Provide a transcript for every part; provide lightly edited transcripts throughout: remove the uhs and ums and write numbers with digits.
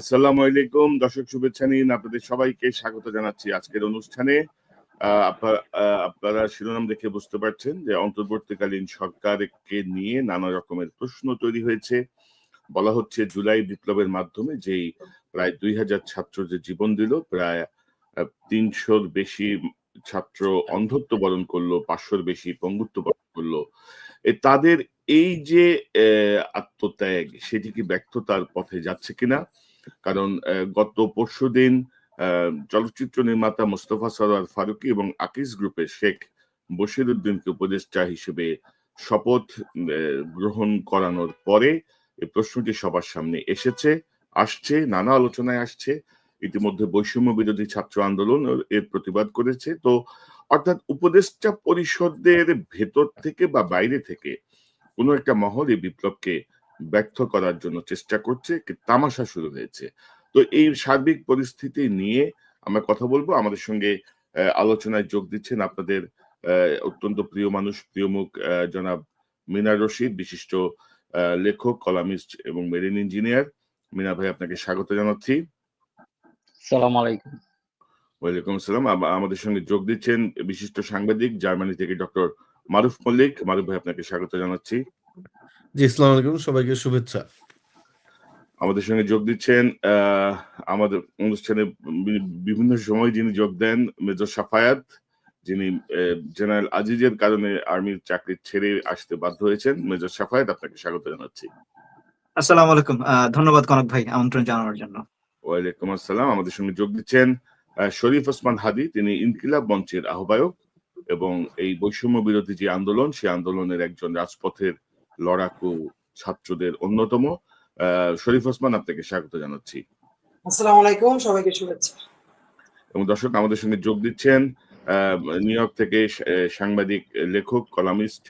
আসসালামু আলাইকুম দর্শক, শুভেচ্ছা নিন। আপনাদের সবাইকে স্বাগত জানাচ্ছি আজকের অনুষ্ঠানে। আপনারা শিরোনাম দেখে বুঝতে পারছেন যে অন্তর্বর্তীকালীন সরকারকে নিয়ে নানা রকমের প্রশ্ন তৈরি হয়েছে। বলা হচ্ছে জুলাই বিপ্লবের মাধ্যমে যেই প্রায় 2000 ছাত্র যে জীবন দিল, প্রায় 300-র বেশি ছাত্র অন্ধত্ব বরণ করলো, 500-র বেশি পঙ্গুত্ব বরণ করলো, তাদের এই যে আত্মত্যাগ, সেটি কি ব্যর্থতার পথে যাচ্ছে কিনা? কারণ গত পরশুদিন চলচ্চিত্র নির্মাতা মোস্তফা সরোয়ার ফারুকী এবং আকিজ গ্রুপের শেখ বশির উদ্দিনকে উপদেষ্টা হিসেবে শপথ গ্রহণ করানোর পরে এই প্রশ্নটি সবার সামনে আসছে, নানা আলোচনায় আসছে। ইতিমধ্যে বৈষম্য বিরোধী ছাত্র আন্দোলন এর প্রতিবাদ করেছে। তো অর্থাৎ উপদেষ্টা পরিষদের ভেতর থেকে বা বাইরে থেকে কোনো একটা মহল এই বিপ্লবকে ব্যর্থ করার জন্য চেষ্টা করছে, তামাশা শুরু হয়েছে। তো এই সার্বিক পরিস্থিতি নিয়ে আমরা কথা বলবো। আমাদের সঙ্গে আলোচনায় যোগ দিচ্ছেন আপনাদের অত্যন্ত প্রিয় মানুষ, প্রিয় মুখ, জনাব মিনার রশিদ, বিশিষ্ট লেখক, কলামিস্ট এবং মেরিন ইঞ্জিনিয়ার। মিনা ভাই, আপনাকে স্বাগত জানাচ্ছি। আসসালামু আলাইকুম। ওয়ালাইকুম আসসালাম। আমাদের সঙ্গে যোগ দিচ্ছেন বিশিষ্ট সাংবাদিক, জার্মানি থেকে ডক্টর মারুফ মল্লিক। মারুফ ভাই, আপনাকে স্বাগত জানাচ্ছি। জি, আসসালামু আলাইকুম, সবাইকে শুভেচ্ছা। আমাদের সঙ্গে যোগ দিচ্ছেন আমাদের অনুষ্ঠানে বিভিন্ন সময় যিনি যোগ দেন, মেজর সাফায়াত, যিনি জেনারেল আজিজের কারণে আর্মির চাকরি ছেড়ে আসতে বাধ্য হয়েছেন। মেজর সাফায়াত, আপনাকে স্বাগত জানাচ্ছি। আসসালামু আলাইকুম, ধন্যবাদ কনক ভাই আমন্ত্রণ জানানোর জন্য। ওয়ালাইকুম আসসালাম। আমাদের সঙ্গে যোগ দিচ্ছেন শরীফ ওসমান হাদি, তিনি ইনকিলাব মঞ্চের আহ্বায়ক এবং এই বৈষম্য বিরোধী যে আন্দোলন, সেই আন্দোলনের একজন রাজপথের লড়াকু ছাত্রদের অন্যতম। শরীফ ওসমান, আপনাকে স্বাগত জানাচ্ছি। আসসালামু আলাইকুম, সবাইকে শুভেচ্ছা। এবং দর্শক, আমাদের সঙ্গে যোগ দিচ্ছেন নিউ ইয়র্ক থেকে সাংবাদিক, লেখক, কলামিস্ট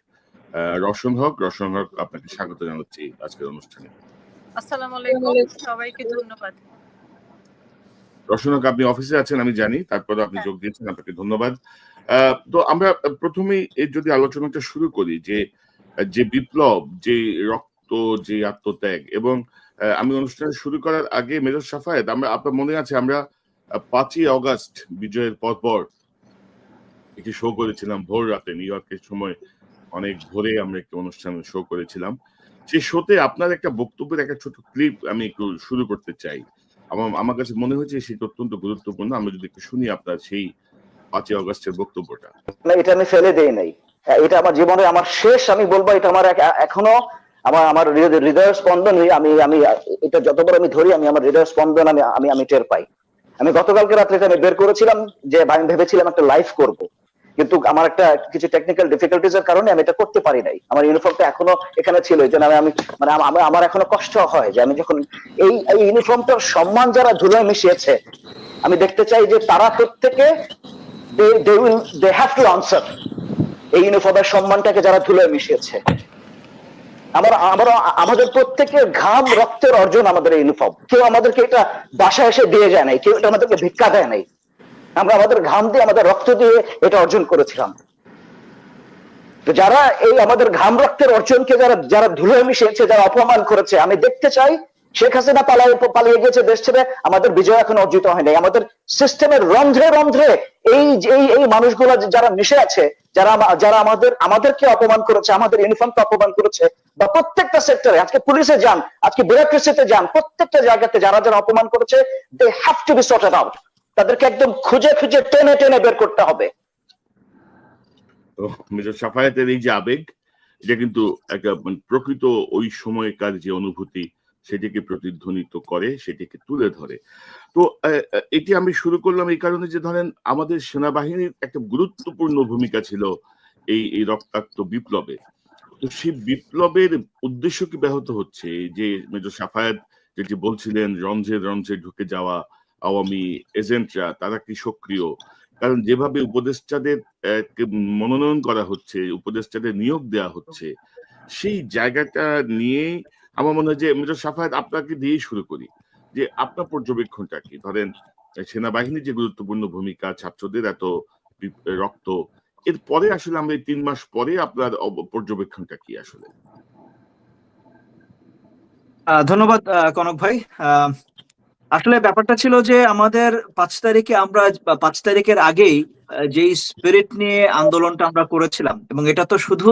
রওশন হক। রওশন হক, আপনাকে স্বাগত জানাচ্ছি আজকের অনুষ্ঠানে। আসসালামু আলাইকুম, সবাইকে ধন্যবাদ। রওশন হক, আপনি অফিসে আছেন আমি জানি, তারপরে আপনি যোগ দিয়েছেন, আপনাকে ধন্যবাদ। তো আমরা প্রথমেই যদি আলোচনাটা শুরু করি যে বিপ্লব, যে রক্ত, যে আত্মত্যাগ, এবং আমি অনুষ্ঠান শুরু করার আগে মেজর সাফায়েত, আপনার মনে আছে আমরা 5ই অগাস্ট বিজয়ের পর একটি শো করেছিলাম ভোর রাতে, নিউ ইয়র্কের সময় অনেক ভোরে আমরা একটি অনুষ্ঠান শো করেছিলাম। সেই শোতে আপনার একটা বক্তব্যের একটা ছোট ক্লিপ আমি একটু শুরু করতে চাই। আমার কাছে মনে হয়েছে সেটা অত্যন্ত গুরুত্বপূর্ণ। আমরা যদি একটু শুনি আপনার সেই 5ই অগাস্টের বক্তব্যটা। এটা আমি ফেলে দেই নাই, এটা আমার জীবনে আমার শেষ, আমি বলবো এটা আমার এখনো আমার হৃদয় স্পন্দন। আমি এটা যতবার আমি ধরি, আমার হৃদয় স্পন্দন আমি টের পাই। আমি গতকালকে রাত্রে আমি বের করেছিলাম যে আমি ভেবেছিলাম একটা লাইভ করব, কিন্তু আমার একটা কিছু টেকনিক্যাল ডিফিকাল্টিজ এর কারণে আমি এটা করতে পারি নাই। আমার ইউনিফর্মটা এখনো এখানে ছিল, এই জন্য আমি আমার এখনো কষ্ট হয় যে আমি যখন এই ইউনিফর্মটার সম্মান যারা ধুলোয় মিশিয়েছে, আমি দেখতে চাই যে তারা প্রত্যেকে they have to answer এই ইউনিফর্মের সম্মানটাকে যারা ধুলোয় মিশিয়েছে। আমাদের প্রত্যেকের ঘাম রক্তের অর্জন আমাদের এই ইউনিফর্ম। কেউ আমাদেরকে এটা বাসায় এসে দিয়ে যায় নাই, কেউ এটা আমাদেরকে ভিক্ষা দেয় নাই। আমরা আমাদের ঘাম দিয়ে, আমাদের রক্ত দিয়ে এটা অর্জন করেছিলাম। তো যারা এই আমাদের ঘাম রক্তের অর্জনকে যারা ধুলোয় মিশিয়েছে, যারা অপমান করেছে, আমি দেখতে চাই শেখ হাসিনা পালিয়ে গেছে দেশ ছেড়ে, আমাদের বিজয় এখন অর্জিত হয় নাই। আমাদের সিস্টেমের রন্ধ্রে রন্ধ্রে এই মানুষগুলো যারা মিশে আছে, যারা আমাদেরকে অপমান করেছে, আমাদের ইউনিফর্মকে অপমান করেছে, বা প্রত্যেকটা সেক্টরে, আজকে পুলিশে যান, আজকে ব্যুরোক্রেসিতে যান, প্রত্যেকটা জায়গাতে যারা অপমান করেছে, they have to be sorted out. তাদেরকে একদম খুঁজে খুঁজে টেনে টেনে বের করতে হবে। তো মেজর সাফায়েতের এই যে আবেগ, এটা কিন্তু একটা প্রকৃত ওই সময়কার যে অনুভূতি, সেটিকে প্রতিধ্বনিত করে, সেটিকে তুলে ধরে। তো এটি আমি শুরু করলাম এই কারণে যে ধরেন আমাদের সেনাবাহিনীর একটা গুরুত্বপূর্ণ ভূমিকা ছিল এই রক্তাক্ত বিপ্লবে। তো সেই বিপ্লবের উদ্দেশ্য কি ব্যাহত হচ্ছে? যে মেজর সাফায়েত যেটি বলছিলেন, রঞ্জে রঞ্জে ঢুকে যাওয়া আওয়ামী এজেন্টরা, তারা কি সক্রিয়? কারণ যেভাবে উপদেষ্টাদের মনোনয়ন করা হচ্ছে, উপদেষ্টাদের নিয়োগ দেওয়া হচ্ছে, সেই জায়গাটা নিয়ে আমার মনে হয় যে মেজর সাফায়েত, আপনাকে দিয়েই শুরু করি, যে আপনার পর্যবেক্ষণটা কি? ধরেন সেনাবাহিনীর যে গুরুত্বপূর্ণ ভূমিকা, ছাত্রদের এত রক্ত, এরপরে আসলে আমরা এই 3 মাস পরে আপনার পর্যবেক্ষণটা কি আসলে? ধন্যবাদ কনক ভাই। আসলে ব্যাপারটা ছিল যে আমাদের 5 তারিখে আমরা 5 তারিখের আগেই যেই স্পিরিট নিয়ে আন্দোলনটা আমরা করেছিলাম, এবং এটা তো শুধু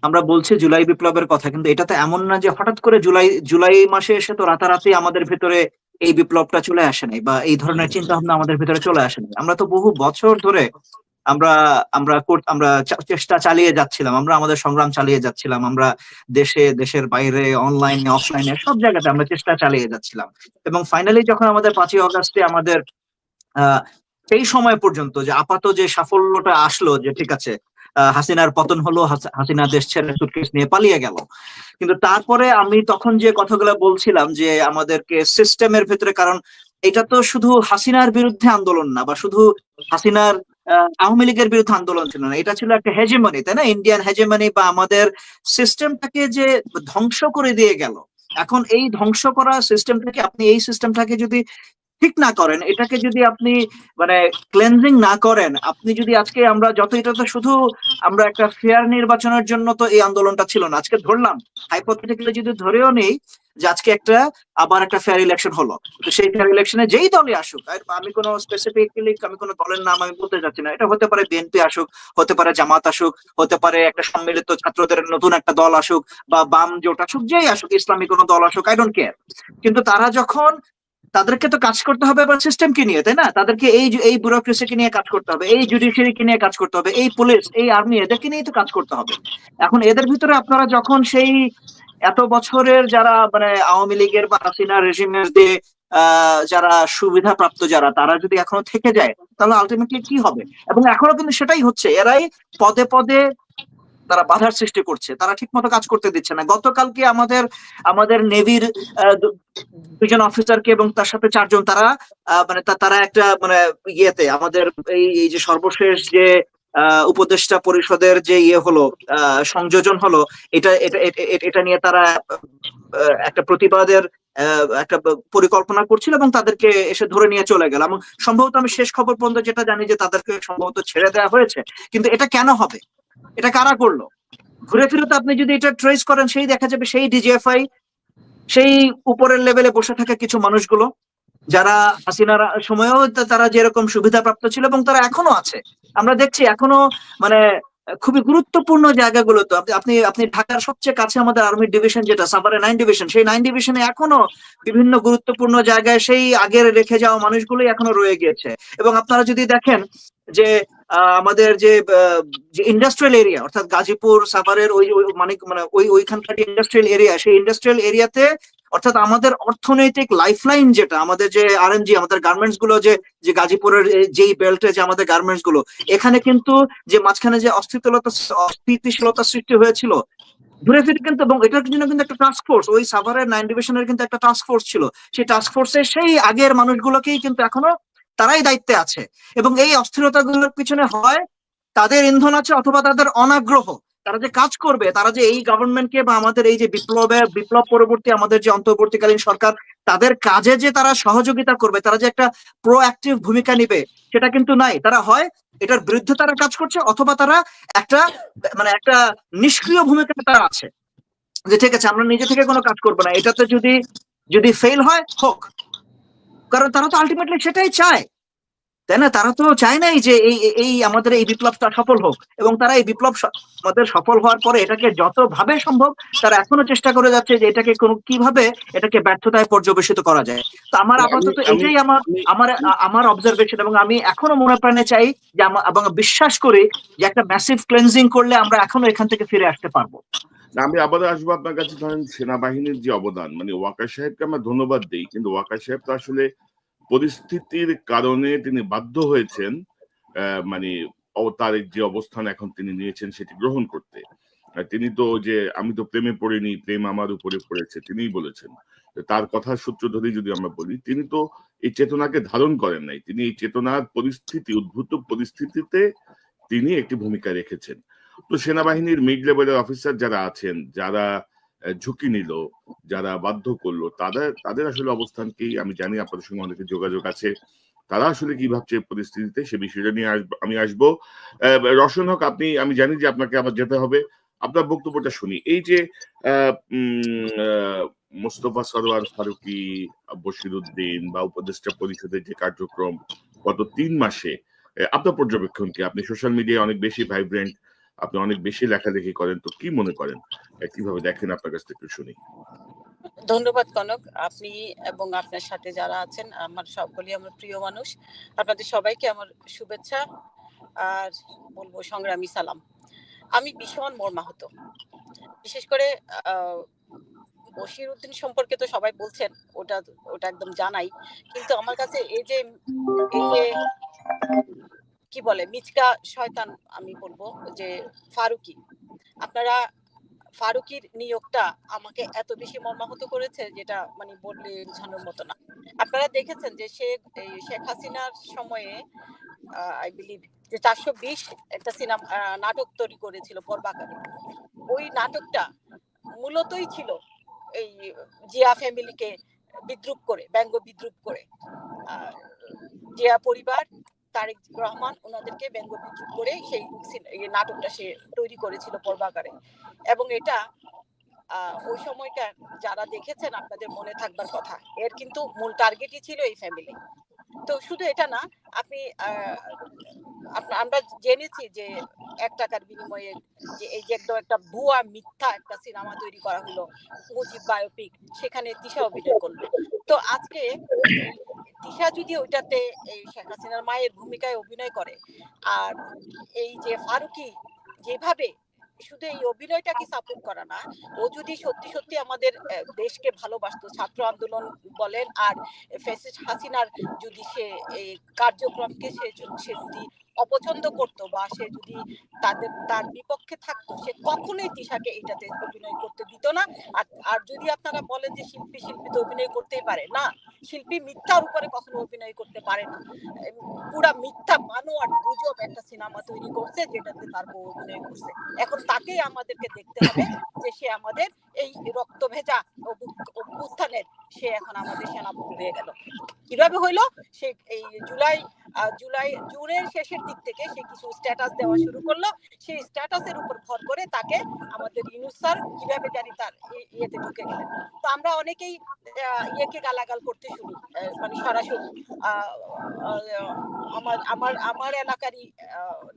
আমরা বলছি জুলাই বিপ্লবের কথা, কিন্তু এটা তো এমন না যে হঠাৎ করে জুলাই জুলাই মাসে এসে তো রাতারাতি আমাদের ভেতরে এই বিপ্লবটা চলে আসে নাই, বা এই ধরনের চিন্তা ভাবনা আমাদের ভেতরে চলে আসে নাই। আমরা তো বহু বছর ধরে আমরা আমরা চেষ্টা চালিয়ে যাচ্ছিলাম, আমরা আমাদের সংগ্রাম চালিয়ে যাচ্ছিলাম, আমরা দেশে, দেশের বাইরে, অনলাইনে, অফলাইনে সব জায়গাতে আমরা চেষ্টা চালিয়ে যাচ্ছিলাম। এবং ফাইনালি যখন আমাদের 5ই আগস্টে আমাদের আহ সেই সময় পর্যন্ত যে আপাত যে সাফল্যটা আসলো, যে ঠিক আছে হাসিনার পতন হলো, হাসিনা দেশ ছেড়ে সুটকেস নিয়ে পালিয়ে গেল, কিন্তু তারপরে আমি তখন যে কথাগুলো বলছিলাম যে আমাদেরকে সিস্টেমের ভেতরে, কারণ এটা তো শুধু হাসিনার বিরুদ্ধে আন্দোলন না, বা শুধু হাসিনার আওয়ামী লীগের বিরুদ্ধে আন্দোলন ছিল না, এটা ছিল একটা হেজেমনি, তাই না? ইন্ডিয়ান হেজেমনি, বা আমাদের সিস্টেমটাকে যে ধ্বংস করে দিয়ে গেল। এখন এই ধ্বংস করা সিস্টেমটাকে, আপনি এই সিস্টেমটাকে যদি ঠিক না করেন, এটাকে যদি আপনি মানে ক্লেনজিং না করেন, আপনি যদি আজকে আমরা যত, এটা তো শুধু আমরা একটা ফেয়ার নির্বাচনের জন্য তো এই আন্দোলনটা ছিল না। আজকে ধরলাম, হাইপোথেটিক্যালি যদি ধরেও নেই যে আজকে আবার একটা ফেয়ার ইলেকশন হলো, তো সেই ফেয়ার ইলেকশনে যেই দলই আসুক, আর আমি কোনো স্পেসিফিক্যালি আমি কোনো দলের নাম আমি বলতে চাচ্ছি না, এটা হতে পারে বিএনপি আসুক, হতে পারে জামাত আসুক, হতে পারে একটা সম্মিলিত ছাত্রদের নতুন একটা দল আসুক, বা বাম জোট আসুক, যেই আসুক, ইসলামী কোনো দল আসুক, আই ডোন্ট কেয়ার, কিন্তু তারা যখন, তাদেরকে তো কাজ করতে হবে এবার সিস্টেমকে নিয়ে, তাই না? তাদেরকে এই ব্যুরোক্রেসিকে নিয়ে কাজ করতে হবে, এই জুডিশিয়ারিকে নিয়ে কাজ করতে হবে, এই পুলিশ, এই আর্মি, এদেরকে নিয়ে তো কাজ করতে হবে। এখন এদের ভিতরে আপনারা যখন সেই এত বছরের যারা মানে আওয়ামী লীগের বা হাসিনা রেজিমের যে যারা সুবিধা প্রাপ্ত যারা, তারা যদি এখনো থেকে যায়, তাহলে আলটিমেটলি কি হবে? এবং এখনো কিন্তু সেটাই হচ্ছে, এরাই পদে পদে তারা বাধার সৃষ্টি করছে, তারা ঠিক মতো কাজ করতে দিচ্ছে না। গতকালকে আমাদের আমাদের নেভির দুজন অফিসারকে এবং তার সাথে 4 জন, তারা মানে তারা একটা মানে ইয়েতে আমাদের এই যে সর্বশেষ যে উপদেষ্টা পরিষদের যে ইয়ে হলো, সংযোজন হলো, এটা এটা এটা এটা নিয়ে তারা একটা প্রতিবাদের একটা পরিকল্পনা করছিল, এবং তাদেরকে এসে ধরে নিয়ে চলে গেল, এবং সম্ভবত আমি শেষ খবর পর্যন্ত যেটা জানি যে তাদেরকে সম্ভবত ছেড়ে দেওয়া হয়েছে। কিন্তু এটা কেন হবে? এটা কারা করলো? ঘুরে ফিরে তো আপনি যদি এটা ট্রেস করেন, সেই দেখা যাবে সেই ডিজিএফআই, সেই উপরের লেভেলে বসে থাকা কিছু মানুষগুলো, যারা হাসিনার সময়ও তারা যেরকম সুবিধা প্রাপ্ত ছিল, এবং তারা এখনো আছে। আমরা দেখছি এখনো মানে খুবই গুরুত্বপূর্ণ জায়গাগুলো, তো আপনি আপনি আপনি ঢাকার সবচেয়ে কাছে আমাদের আর্মি ডিভিশন, যেটা সাভারে 9 ডিভিশন, সেই 9 ডিভিশনে এখনো বিভিন্ন গুরুত্বপূর্ণ জায়গায় সেই আগের রেখে যাওয়া মানুষগুলোই এখনো রয়ে গিয়েছে। এবং আপনারা যদি দেখেন যে আমাদের যে ইন্ডাস্ট্রিয়াল এরিয়া, অর্থাৎ গাজীপুর সাভারের মানে ওইখানকার ইন্ডাস্ট্রিয়াল এরিয়া, সেই ইন্ডাস্ট্রিয়াল এরিয়াতে, অর্থাৎ আমাদের অর্থনৈতিক লাইফলাইন যেটা, আমাদের যে আরএমজি, আমাদের গার্মেন্টস গুলো, যে যে গাজীপুরের যেই বেল্টে যে আমাদের গার্মেন্টস গুলো, এখানে কিন্তু যে মাঝখানে যে অস্থিতিশীলতা সৃষ্টি হয়েছিল, ঘুরে ফিরে কিন্তু, এবং এটার জন্য কিন্তু একটা টাস্ক ফোর্স, ওই সাভারের 9 ডিভিশনের কিন্তু একটা টাস্ক ফোর্স ছিল। সেই টাস্ক ফোর্সের সেই আগের মানুষগুলোকেই কিন্তু এখনো তারাই দায়িত্বে আছে। এবং এই অস্থিরতাগুলোর পিছনে হয় তাদের ইন্ধন আছে, অথবা তাদের অনাগ্রহ। তারা যে কাজ করবে, তারা যে এই গভর্নমেন্টকে বা আমাদের এই যে বিপ্লব পরবর্তী আমাদের যে অন্তর্বর্তীকালীন সরকার, তাদের কাজে যে তারা সহযোগিতা করবে, তারা যে একটা প্রোঅ্যাক্টিভ ভূমিকা নিবে, সেটা কিন্তু নাই। তারা হয় এটার বিরুদ্ধে তারা কাজ করছে, অথবা তারা একটা মানে একটা নিষ্ক্রিয় ভূমিকা তারা আছে, যে ঠিক আছে আমরা নিজে থেকে কোনো কাজ করবো না, এটাতে যদি যদি ফেল হয় হোক। কারণ তারা তো আলটিমেটলি সেটাই চায়, তাই না? তারা তো চায় নাই যে এই এই আমাদের এই বিপ্লবটা সফল হোক, এবং তারা এই বিপ্লব আমাদের সফল হওয়ার পরে এটাকে যতভাবে সম্ভব তারা এখনো চেষ্টা করে যাচ্ছে যে এটাকে কিভাবে এটাকে ব্যর্থতায় পর্যবেসিত করা যায়। তো আমার আমি আপাতত আমি এটাই আমার আমি আমার আমার অবজারভেশন, এবং আমি এখনো মনে প্রাণে চাই যে এবং বিশ্বাস করি যে একটা ম্যাসিভ ক্লেন্সিং করলে আমরা এখনো এখান থেকে ফিরে আসতে পারবো। আমি আবার আসবো আপনার কাছে। ধরেন সেনাবাহিনীর যে অবদান, মানে ওয়াকার সাহেবকে আমরা ধন্যবাদ দিই, কিন্তু ওয়াকার সাহেব তো আসলে পরিস্থিতির কারণে তিনি বাধ্য হয়েছেন মানে তার যে অবস্থান এখন তিনি নিয়েছেন সেটি গ্রহণ করতে। তিনি তো যে আমি তো প্রেমে পড়িনি, প্রেম আমার উপরে পড়েছে, তিনিই বলেছেন। তার কথার সূত্র ধরে যদি আমরা বলি, তিনি তো এই চেতনাকে ধারণ করেন নাই, তিনি এই চেতনার উদ্ভূত পরিস্থিতিতে তিনি একটি ভূমিকা রেখেছেন। তো সেনাবাহিনীর মিড লেভেলের অফিসার যারা আছেন, যারা ঝুঁকি নিল, যারা বাধ্য করলো, তাদের আসলে অবস্থান কি? আমি জানি আপনাদের সঙ্গে অনেকের যোগাযোগ আছে, তারা আসলে কি ভাবছে পরিস্থিতিতে, সে বিষয়টা নিয়ে আমি আসবো। রওশন হক, আমি জানি যে আপনাকে আবার যেতে হবে, আপনার বক্তব্যটা শুনি। এই যে মোস্তফা সরোয়ার ফারুকী, বশির উদ্দিন বা উপদেষ্টা পরিষদের যে কার্যক্রম গত ৩ মাসে আপনার পর্যবেক্ষণ কি? আপনি সোশ্যাল মিডিয়ায় অনেক বেশি ভাইব্রেন্ট, আপনি অনেক বেশি লেখালেখি করেন। তো কি মনে করেন? কিভাবে দেখেন আপনার কাছ থেকে একটু শুনি। ধন্যবাদ কনক। আপনি এবং আপনার সাথে যারা আছেন আমার সকলেই আমার প্রিয় মানুষ। আপনাদের সবাইকে আমার শুভেচ্ছা আর বলবো সংগ্রামী সালাম। আমি ভীষণ মর্মাহত। বিশেষ করে বশির উদ্দিন সম্পর্কে তো সবাই বলছেন, ওটা ওটা একদম জানাই। কিন্তু আমার কাছে এই যে কি বলে মিচকা শয়তান, আমি বলবো যে ফারুকী, আপনারা ফারুকীর নিয়োগটা আমাকে এত বেশি মর্মাহত করেছে যেটা মানে বললে বোঝানোর মতো না। আপনারা দেখেছেন যে শেখ হাসিনার সময়ে আই বিলিভ যে 420 একটা সিনেমা নাটক তৈরি করেছিল পর্বাকারে। ওই নাটকটা মূলতই ছিল এই জিয়া ফ্যামিলিকে বিদ্রুপ করে, ব্যঙ্গ বিদ্রুপ করে, জিয়া পরিবার, তারেক রহমান ওনাদেরকে ব্যঙ্গ বিদ্রুপ করে সেই নাটকটা সে তৈরি করেছিল পর্বাকারে। এবং এটা ওই সময়কার যারা দেখেছেন আপনাদের মনে থাকবার কথা। এর কিন্তু মূল টার্গেটই ছিল এই ফ্যামিলি। তো শুধু এটা না, আপনি আমরা জেনেছি যে 1 টাকার বিনিময়ে যে এই যে একদম একটা ভুয়া মিথ্যা একটা সিনেমা তৈরি করা হলো, মুজিব বায়োপিক, সেখানে তিশা অভিনয় করলো। তো আজকে তিশা যদি ওইটাতে এই শেখ হাসিনার মায়ের ভূমিকায় অভিনয় করে, আর এই যে ফারুকী যেভাবে শুধু এই অভিনয়টাকে সাপোর্ট করা না, ও যদি সত্যি সত্যি আমাদের দেশকে ভালোবাসতো, ছাত্র আন্দোলন বলেন আর ফ্যাসিস্ট হাসিনার যদি সে এই কার্যক্রমকে সে যদি অপছন্দ করতো বা সে যদি তার বিপক্ষে থাকতো, সে কখনোই তিশাকে এটাতে অভিনয় করতে দিত না। আর যদি আপনারা বলেন যে শিল্পী তো অভিনয় করতেই পারে না, শিল্পী মিথ্যার উপরে কখনো অভিনয় করতে পারে না। পুরা মিথ্যা বানোয়াট গুজব একটা সিনেমা তৈরি করছে যেটাতে তার বউ অভিনয় করছে। এখন তাকেই আমাদেরকে দেখতে হবে যে সে আমাদের এই রক্ত ভেজা অভ্যুত্থানের সে এখন আমাদের সেনাপতি হয়ে গেল। কিভাবে হইলো? সে এই জুনের শেষের দিক থেকে সে কিছু স্ট্যাটাস দেওয়া শুরু করলো। সেই স্ট্যাটাসের উপর ভর করে তাকে আমাদের ইউনূস স্যার কিভাবে জানি তার ইয়েতে ঢুকে গেলেন। তো আমরা অনেকেই ইয়েকে গালাগাল করতে শুনি, মানে সরাসরি আমার এলাকারই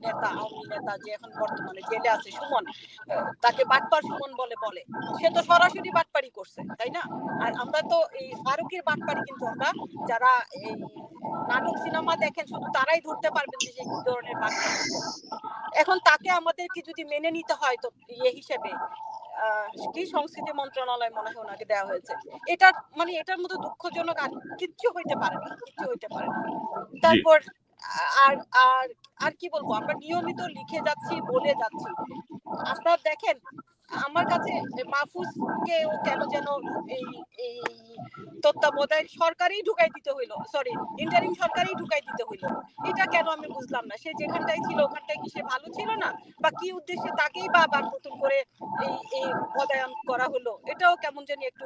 নেতা, আওয়ামী নেতা যে এখন বর্তমানে জেলে আছে, সুমন, তাকে বাটপার সুমন বলে সে তো সরাসরি বাটপারি করছে, তাই না? আর আমরা তো এই ফারুকের বাটপারি কিন্তু আমরা যারা এই নাটক সিনেমা দেখেন শুধু তারাই ধরতে পারবেন যে সে কি ধরনের বাটপারি। এখন তাকে আমাদেরকে যদি মেনে নিতে হয় তো ইয়ে হিসেবে কি সংস্কৃতি মন্ত্রণালয় মনে হয় ওনাকে দেওয়া হয়েছে, এটা মানে এটার মতো দুঃখজনক আর কিচ্ছু হইতে পারে না, কিচ্ছু হইতে পারে না। তারপর আর আর আর কি বলবো, আমরা নিয়মিত লিখে যাচ্ছি, বলে যাচ্ছি। আপনারা দেখেন আমার কাছে মাহফুজকে ও কেন যেন এই এই তত্ত্বাবধায়ক সরকারই ঢুকাই দিতে হইলো, সরি ইন্টারিম সরকারই ঢুকাই দিতে হইলো। এটা কেন আমি বুঝলাম না। সে যেখানটাই ছিল ওখানটায় কি সে ভালো ছিল না, বা কি উদ্দেশ্যে তাকেই বা আবার নতুন করে এই পদায়ন করা হলো, এটাও কেমন জানি একটু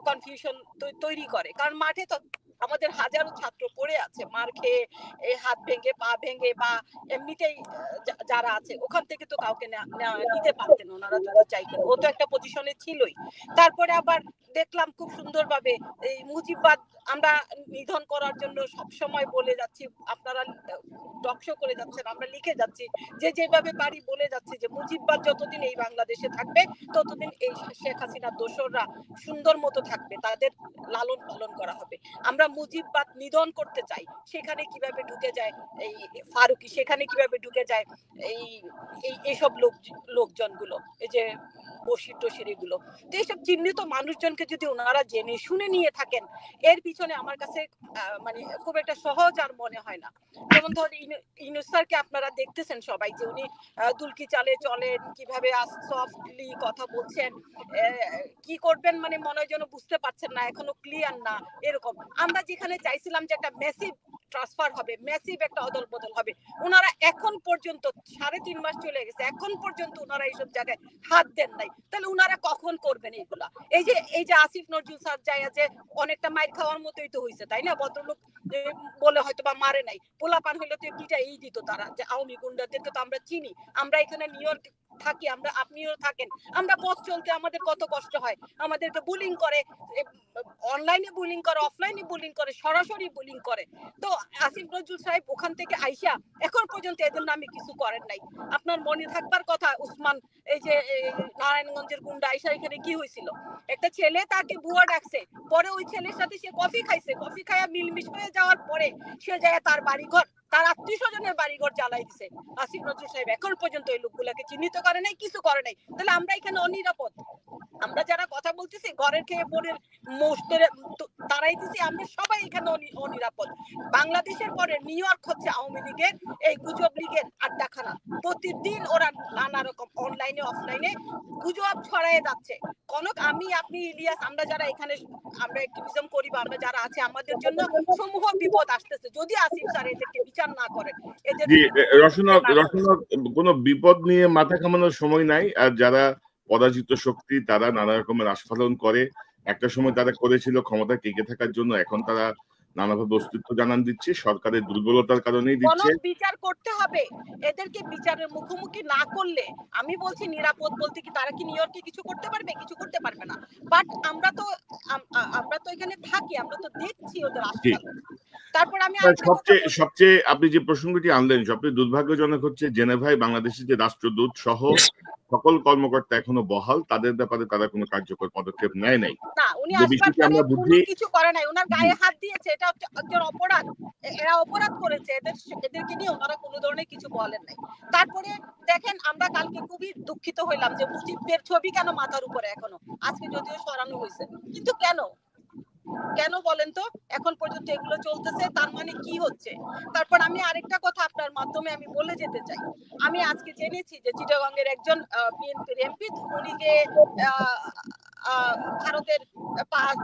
কনফিউশন তৈরি করে। কারণ মাঠে তো আমাদের হাজারো ছাত্র পড়ে আছে মার খেয়ে, এই হাত ভেঙে পা ভেঙে, বা এমনিতেই যারা আছে ওখান থেকে তো কাউকে নিতে পারতেন ওনারা যদি চাইতেন। ও তো একটা পজিশনে ছিলই। তারপরে আবার দেখলাম খুব সুন্দরভাবে এই মুজিববাদ আমরা নিধন করার জন্য সব সময় বলে যাচ্ছি, আপনারা টকশো করে যাচ্ছেন, আমরা লিখে যাচ্ছি, যে যেভাবে পারি বলে যাচ্ছি যে মুজিববাদ যতদিন এই বাংলাদেশে থাকবে ততদিন এই শেখ হাসিনার দোসররা সুন্দর মতো থাকবে, তাদের লালন পালন করা হবে। আমরা মুজিববাদ নিধন করতে চাই, সেখানে কিভাবে ঢুকে যায় এই ফারুকী, সেখানে কিভাবে ঢুকে যায় এই এইসব লোকজনগুলো, এই যে বশির টশির এগুলো। তো এইসব চিহ্নিত মানুষজনকে যদি ওনারা জেনে শুনে নিয়ে থাকেন, এর পিছনে আমার কাছে মানে খুব একটা সহজ আর মনে হয় না। যেমন ধর ইউনূস স্যারকে আপনারা দেখতেছেন সবাই যে উনি দুলকি চালে চলেন, কিভাবে সফটলি কথা বলছেন, কি করবেন মানে মনে হয় যেন বুঝতে পারছেন না, এখনো ক্লিয়ার না, এরকম। আমরা যেখানে চাইছিলাম যে একটা মেসিভ ট্রান্সফার হবে, ম্যাসিভ একটা অদল বদল হবে। ওনারা এখন পর্যন্ত 3.5 মাস চলে গেছে, এখন পর্যন্ত ওনারা এইসব জায়গায় হাত দেন নাই। তাহলে ওনারা কখন করবেন এগুলা? এই যে আসিফ নজরুল স্যার যায় যে অনেকটা মাইর খাওয়ার মতোই তো হয়েছে, তাই না? ভদ্রলোক বলে হয়তো বা মারে নাই, পোলাপান হইলে তো পিটাই দিত তারা, যে আওয়ামী গুন্ডাদেরকে তো আমরা চিনি, আমরা এখানে নিউ ইয়র্ক থাকি, আমরা আপনিও থাকেন, আমরা পথ চলতে আমাদের কত কষ্ট হয়, আমাদেরকে বুলিং করে, অনলাইনে বুলিং করে, অফলাইনে বুলিং করে, সরাসরি বুলিং করে। তো আসিফ নজরুল সাহেব ওখান থেকে আইসা এখন পর্যন্ত এদের নামে কিছু করেন নাই। আপনার মনে থাকবার কথা, উসমান এই যে নারায়ণগঞ্জের গুন্ডা আইসা এখানে কি হয়েছিল, একটা ছেলে তাকে বুয়া ডাকছে, পরে ওই ছেলের সাথে সে কফি খাইছে, কফি খাইয়া মিলমিশ হয়ে যাওয়ার পরে সে যায় তার বাড়িঘর, তার আত্মীয় স্বজনের বাড়িঘর জ্বালাই দিছে। আসিফ নজরুল সাহেব এখন পর্যন্ত ওই লোকগুলাকে চিহ্নিত করে নাই, কিছু করে নাই। তাহলে আমরা এখানে অনিরাপদ? আমরা যারা কথা বলতেছি ঘরের খেয়ে বোনের মোস্টের তারাই দিছি, আমরা সবাই এখানে অনিরাপদ। বাংলাদেশের পরে নিউ ইয়র্ক হচ্ছে আওয়ামী লীগের এই গুজব লীগের আড্ডাখানা। প্রতিদিন ওরা নানা রকম অনলাইনে অফলাইনে গুজব ছড়ায় যাচ্ছে। কনক, আমি, আপনি, ইলিয়াস, আমরা যারা এখানে আমরা অ্যাক্টিভিজম করি বা আমরা যারা আছে, আমাদের জন্য সমূহ বিপদ আসতেছে যদি আসিফ স্যার এদেরকে বিচার না করেন। এদের জি, রসনা কোনো বিপদ নিয়ে মাথা ঘামানোর সময় নাই। আর যারা পরাজিত শক্তি তারা নানা রকমের আস্ফালন করে। একটা সময় তারা করেছিল ক্ষমতা টিকে থাকার জন্য, এখন তারা নানাভাবে অস্তিত্ব জানান দিচ্ছে, সরকারের দুর্বলতার কারণেই দিচ্ছে। বিচার করতে হবে, এদেরকে বিচারের মুখোমুখি না করলে, আমি বলছি নিরাপদ বলতে কি তারা কি নিউ ইয়র্কে কিছু করতে পারবে? কিছু করতে পারবে না। বাট আমরা তো এখানে থাকি, আমরা তো দেখছি ওদের আস্ফালন। তারপর আমি সবচেয়ে আপনি যে প্রসঙ্গটি আনলেন, সবচেয়ে দুর্ভাগ্যজনক হচ্ছে জেনেভায় বাংলাদেশের যে রাষ্ট্রদূত সহ সকল কর্মকর্তা এখনো বহাল, তাদের ব্যাপারে তারা কোনো কার্যকর পদক্ষেপ নেয় নাই। না, উনি যে আসবার বিষয়টি পরে আমরা কোনো বুঝি। কিছু করে নাই, ওনার গায়ে হাত দিয়েছে, এটা একজন অপরাধ, এরা অপরাধ করেছে, এদেরকে নিয়ে ওনারা কোনো ধরনের কিছু বলেন নাই। তারপরে দেখেন, আমরা কালকে খুবই দুঃখিত হইলাম যে মুজিবদের ছবি কেন মাথার উপরে এখনো, আজকে যদিও সরানো হয়েছে, কিন্তু কেন বলেন তো? এখন পর্যন্ত এগুলো চলতেছে, তার মানে কি হচ্ছে? তারপর আমি আরেকটা কথা আপনার মাধ্যমে আমি বলে যেতে চাই। আমি আজকে জেনেছি যে চিটাগংয়ের একজন বিএনপির এমপি, উনি যে ভারতের